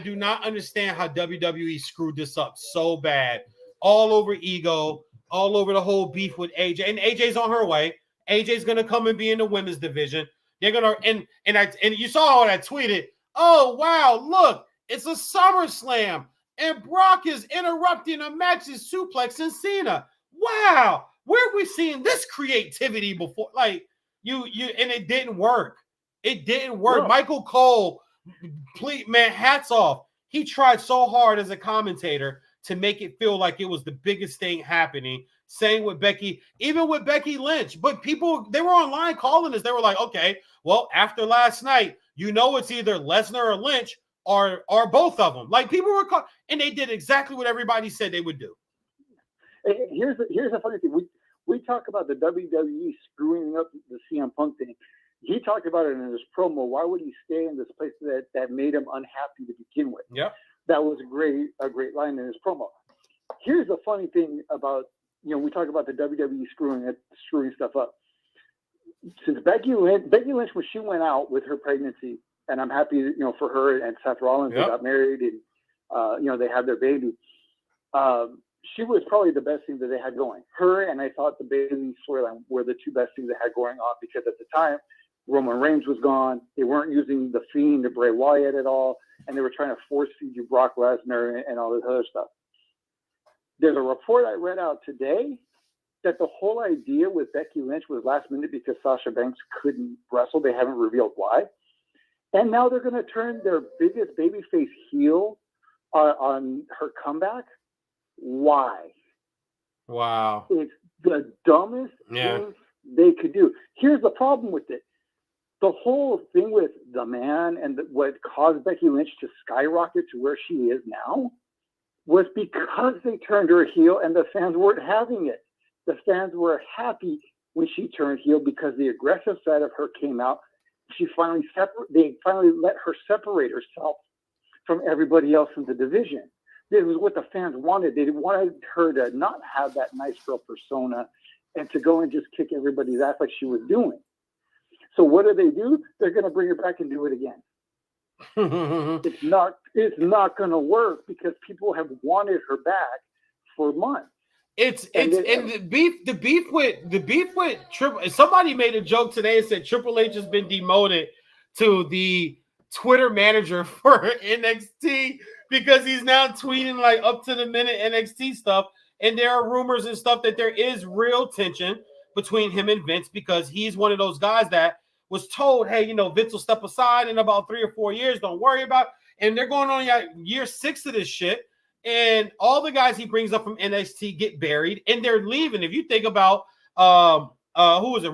do not understand how WWE screwed this up so bad. All over ego, all over the whole beef with AJ. And AJ's on her way. AJ's gonna come and be in the women's division. They're gonna and you saw how I tweeted. Oh wow, look, it's a SummerSlam, and Brock is interrupting a match in suplex and Cena. Wow, where have we seen this creativity before? Like you, and it didn't work. It didn't work. No. Michael Cole, please, man, hats off. He tried so hard as a commentator to make it feel like it was the biggest thing happening. Same with Becky, even with Becky Lynch. But people, they were online calling us. They were like, okay, well, after last night, it's either Lesnar or Lynch or both of them. Like people were and they did exactly what everybody said they would do. Here's the funny thing. We talk about the WWE screwing up the CM Punk thing. He talked about it in his promo. Why would he stay in this place that made him unhappy to begin with? Yeah, that was a great line in his promo. Here's the funny thing about, we talk about the WWE screwing stuff up. Since Becky Lynch, when she went out with her pregnancy, and I'm happy, for her and Seth Rollins, They got married and, they had their baby. She was probably the best thing that they had going. Her and I thought the Bayley storyline were the two best things they had going on, because at the time, Roman Reigns was gone. They weren't using the Fiend or Bray Wyatt at all, and they were trying to force feed you Brock Lesnar and all this other stuff. There's a report I read out today that the whole idea with Becky Lynch was last minute because Sasha Banks couldn't wrestle. They haven't revealed why. And now they're going to turn their biggest babyface heel on her comeback. Why? Wow. It's the dumbest thing they could do. Here's the problem with it. The whole thing with the man and what caused Becky Lynch to skyrocket to where she is now was because they turned her heel and the fans weren't having it. The fans were happy when she turned heel because the aggressive side of her came out. They finally let her separate herself from everybody else in the division. This was what the fans wanted. They wanted her to not have that nice girl persona and to go and just kick everybody's ass like she was doing. So what do? They're going to bring her back and do it again. It's not going to work because people have wanted her back for months. The beef with Triple. Somebody made a joke today and said Triple H has been demoted to the Twitter manager for NXT because he's now tweeting like up to the minute NXT stuff, and there are rumors and stuff that there is real tension between him and Vince because he's one of those guys that was told, hey, Vince will step aside in about 3 or 4 years. Don't worry about it. And they're going on year 6 of this shit. And all the guys he brings up from NXT get buried and they're leaving. If you think about who was it?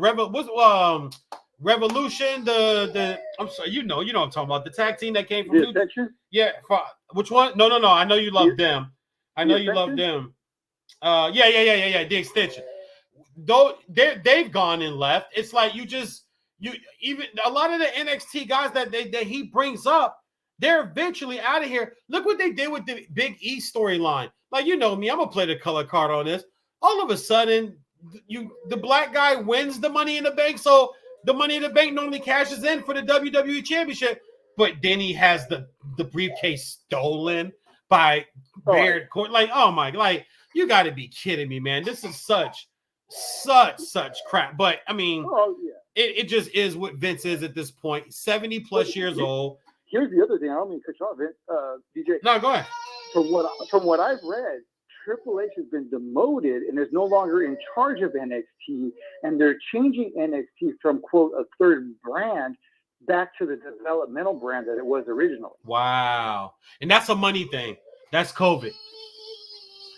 Revolution, I'm sorry, you know what I'm talking about. The tag team that came from which one? No. I know you love them. I know you love them. The extension. Though they've gone and left. It's like even a lot of the NXT guys that he brings up, they're eventually out of here. Look what they did with the Big E storyline. Like, me, I'm gonna play the color card on this. All of a sudden, the black guy wins the Money in the Bank. So the Money in the Bank normally cashes in for the WWE Championship, but then he has the briefcase stolen by Baird Court. Like, oh my, like you got to be kidding me, man. This is such crap. But I mean, it just is what Vince is at this point. 70 plus years old. Here's the other thing. I don't mean to cut you off, Vince. DJ. No, go ahead. From what I've read, Triple H has been demoted and is no longer in charge of NXT, and they're changing NXT from, quote, a third brand back to the developmental brand that it was originally. Wow. And that's a money thing. That's COVID.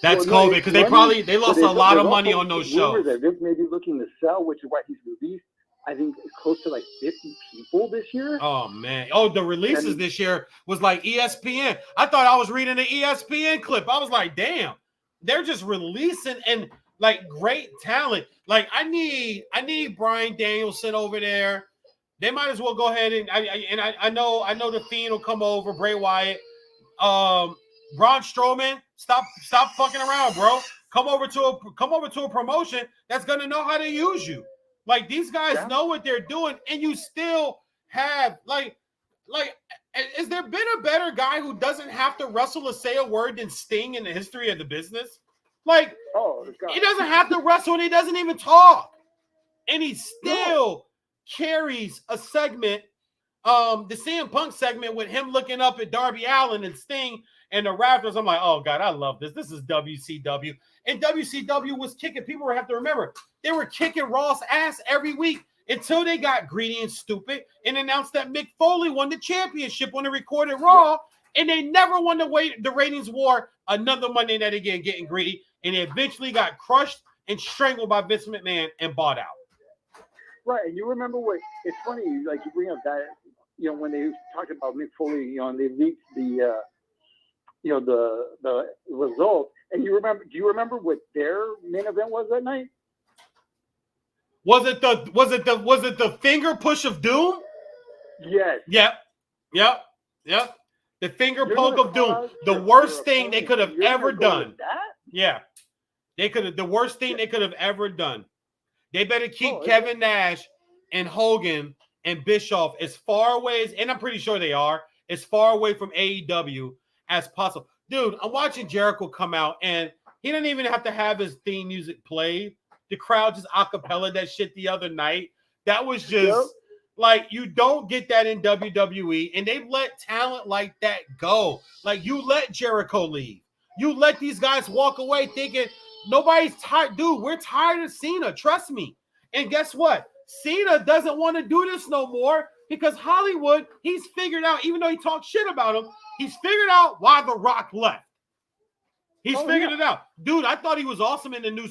That's COVID because they lost a lot of money on those shows. That Vince may be looking to sell, which is why he's released, I think, close to like 50 people this year. Oh, man. Oh, the releases this year was like ESPN. I thought I was reading an ESPN clip. I was like, damn. They're just releasing and like great talent. Like I need Bryan Danielson over there. They might as well go ahead and I know the Fiend will come over. Bray Wyatt, Braun Strowman. Stop fucking around, bro. Come over to a promotion that's gonna know how to use you. Like these guys know what they're doing, and you still have like. Has there been a better guy who doesn't have to wrestle or say a word than Sting in the history of the business? Like, he doesn't have to wrestle and he doesn't even talk. And he still carries a segment, the CM Punk segment with him looking up at Darby Allin and Sting and the Raptors. I'm like, oh, God, I love this. This is WCW. And WCW was kicking. People have to remember, they were kicking Raw's ass every week. Until they got greedy and stupid and announced that Mick Foley won the championship on the recorded Raw, and they never won the ratings war another Monday night again, getting greedy, and they eventually got crushed and strangled by Vince McMahon and bought out. Right, and you remember what? It's funny, like you bring up that, when they talked about Mick Foley, and they leaked the result, and do you remember what their main event was that night? Was it the finger push of doom? Yes. Yep. The finger poke of doom. The worst thing they could have ever done. Yeah. The worst thing they could have ever done. They better keep Kevin Nash and Hogan and Bischoff as far away as, and I'm pretty sure they are, as far away from AEW as possible. Dude, I'm watching Jericho come out and he didn't even have to have his theme music played. The crowd just acapella that shit the other night. That was just like, you don't get that in WWE, and they've let talent like that go. Like, you let Jericho leave. You let these guys walk away thinking, Nobody's tired, dude. We're tired of Cena. Trust me. And guess what? Cena doesn't want to do this no more because Hollywood, he's figured out, even though he talks shit about him, he's figured out why The Rock left. He's figured it out. Dude, I thought he was awesome in the new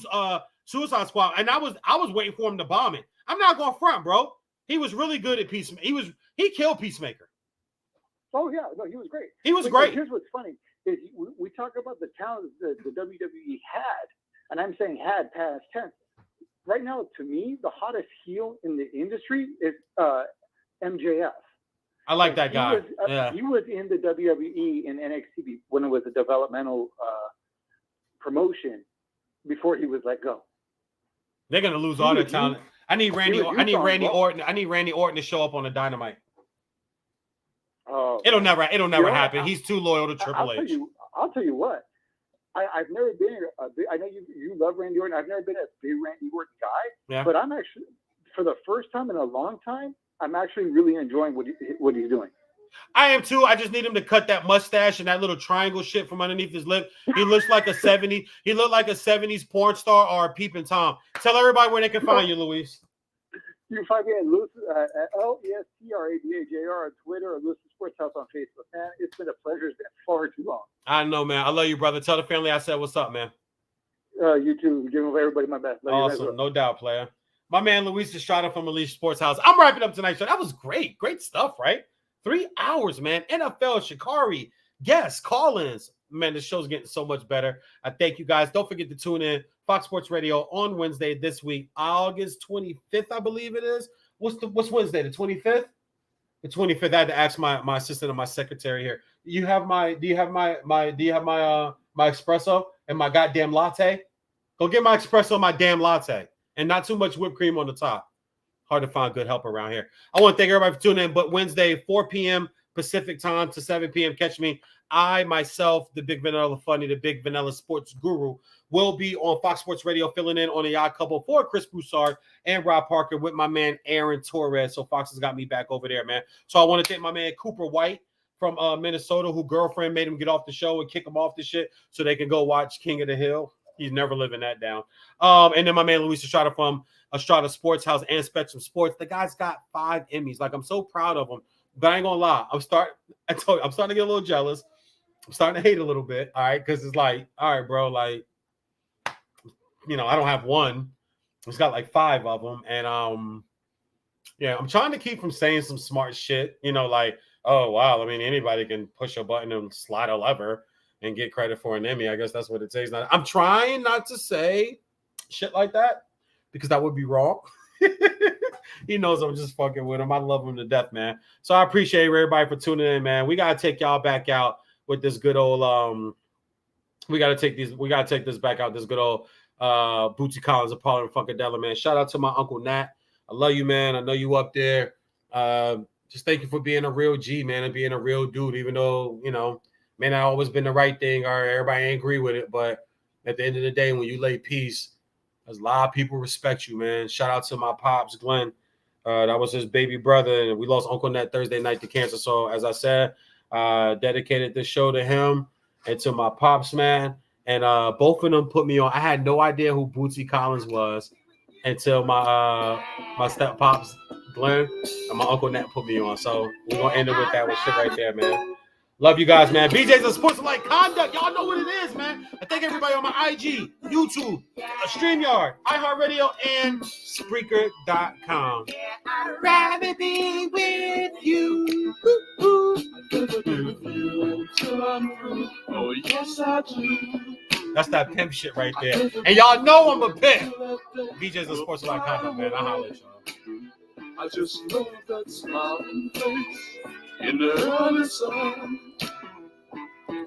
Suicide Squad, and I was waiting for him to bomb it. I'm not going front, bro. He was really good at Peacemaker. He killed Peacemaker. Oh, yeah. No, he was great. He was But great. Here's what's funny is we talk about the talent the WWE had, and I'm saying had past tense. Right now, to me, the hottest heel in the industry is MJF. I like that guy. He was in the WWE and NXT when it was a developmental promotion before he was let go. They're gonna lose all their talent. I need Randy Orton. I need Randy Orton to show up on the Dynamite. It'll never happen. He's too loyal to Triple H. I'll tell you what. I've never been I know you love Randy Orton. I've never been a big Randy Orton guy. Yeah. But I'm actually, for the first time in a long time, I'm actually really enjoying what he's doing. I am too. I just need him to cut that mustache and that little triangle shit from underneath his lip. He looks like a 70s. He looked like a 70s porn star or a peeping Tom. Tell everybody where they can find you, Luis. You can find me at LESTRADAJR on Twitter or Lewis Sports House on Facebook. Man, it's been a pleasure. It's been far too long. I know, man. I love you, brother. Tell the family I said what's up, man. You too. Giving everybody my best. Love awesome. No doubt, player. My man, Luis Estrada from Elite Sports House. I'm wrapping up tonight's show. That was great. Great stuff, right? 3 hours, man. NFL, Shikari, guests, call-ins. Man, the show's getting so much better. I thank you guys. Don't forget to tune in. Fox Sports Radio on Wednesday this week, August 25th, I believe it is. What's Wednesday? The 25th? The 25th. I had to ask my assistant and my secretary here. Do you have my espresso and my goddamn latte? Go get my espresso and my damn latte. And not too much whipped cream on the top. Hard to find good help around here. I want to thank everybody for tuning in. But Wednesday, 4 p.m. Pacific time to 7 p.m. Catch me. I, myself, the Big Vanilla Funny, the Big Vanilla Sports Guru, will be on Fox Sports Radio filling in on the Odd Couple for Chris Broussard and Rob Parker with my man Aaron Torres. So Fox has got me back over there, man. So I want to thank my man Cooper White from Minnesota, who girlfriend made him get off the show and kick him off the shit so they can go watch King of the Hill. He's never living that down. And then my man Luis Estrada from Estrada Sports House and Spectrum Sports. The guy's got 5 Emmys. Like, I'm so proud of him. But I ain't gonna lie. I'm starting to get a little jealous. I'm starting to hate a little bit. All right, because it's like, all right, bro, like, you know, I don't have one. He's got like 5 of them. And yeah, I'm trying to keep from saying some smart shit, you know, like, oh wow, I mean, anybody can push a button and slide a lever and get credit for an Emmy. I guess that's what it takes. Now, I'm trying not to say shit like that because that would be wrong. He knows I'm just fucking with him. I love him to death, man. So I appreciate everybody for tuning in, man. We gotta take y'all back out with this good old we gotta take this back out, this good old Bootsy Collins of Parliament Funkadella, man. Shout out to my Uncle Nat. I love you, man. I know you up there. Just thank you for being a real G, man, and being a real dude, even though, you know, may not always been the right thing or everybody ain't agree with it. But at the end of the day, when you lay peace, there's a lot of people respect you, man. Shout out to my pops, Glenn. That was his baby brother, and we lost Uncle Nat Thursday night to cancer. So as I said, dedicated this show to him and to my pops, man. And both of them put me on. I had no idea who Bootsy Collins was until my step pops, Glenn, and my Uncle Nat put me on. So we're gonna end it with that shit right there, man. Love you guys, man. BJ's a sports-like conduct. Y'all know what it is, man. I thank everybody on my IG, YouTube, StreamYard, iHeartRadio, and Spreaker.com. I'd rather be with you. Oh, yes, I do. That's that pimp shit right there. And y'all know I'm a pimp. BJ's a sports-like conduct, man. I'll holler at y'all. I just love that smiling face in the early sun.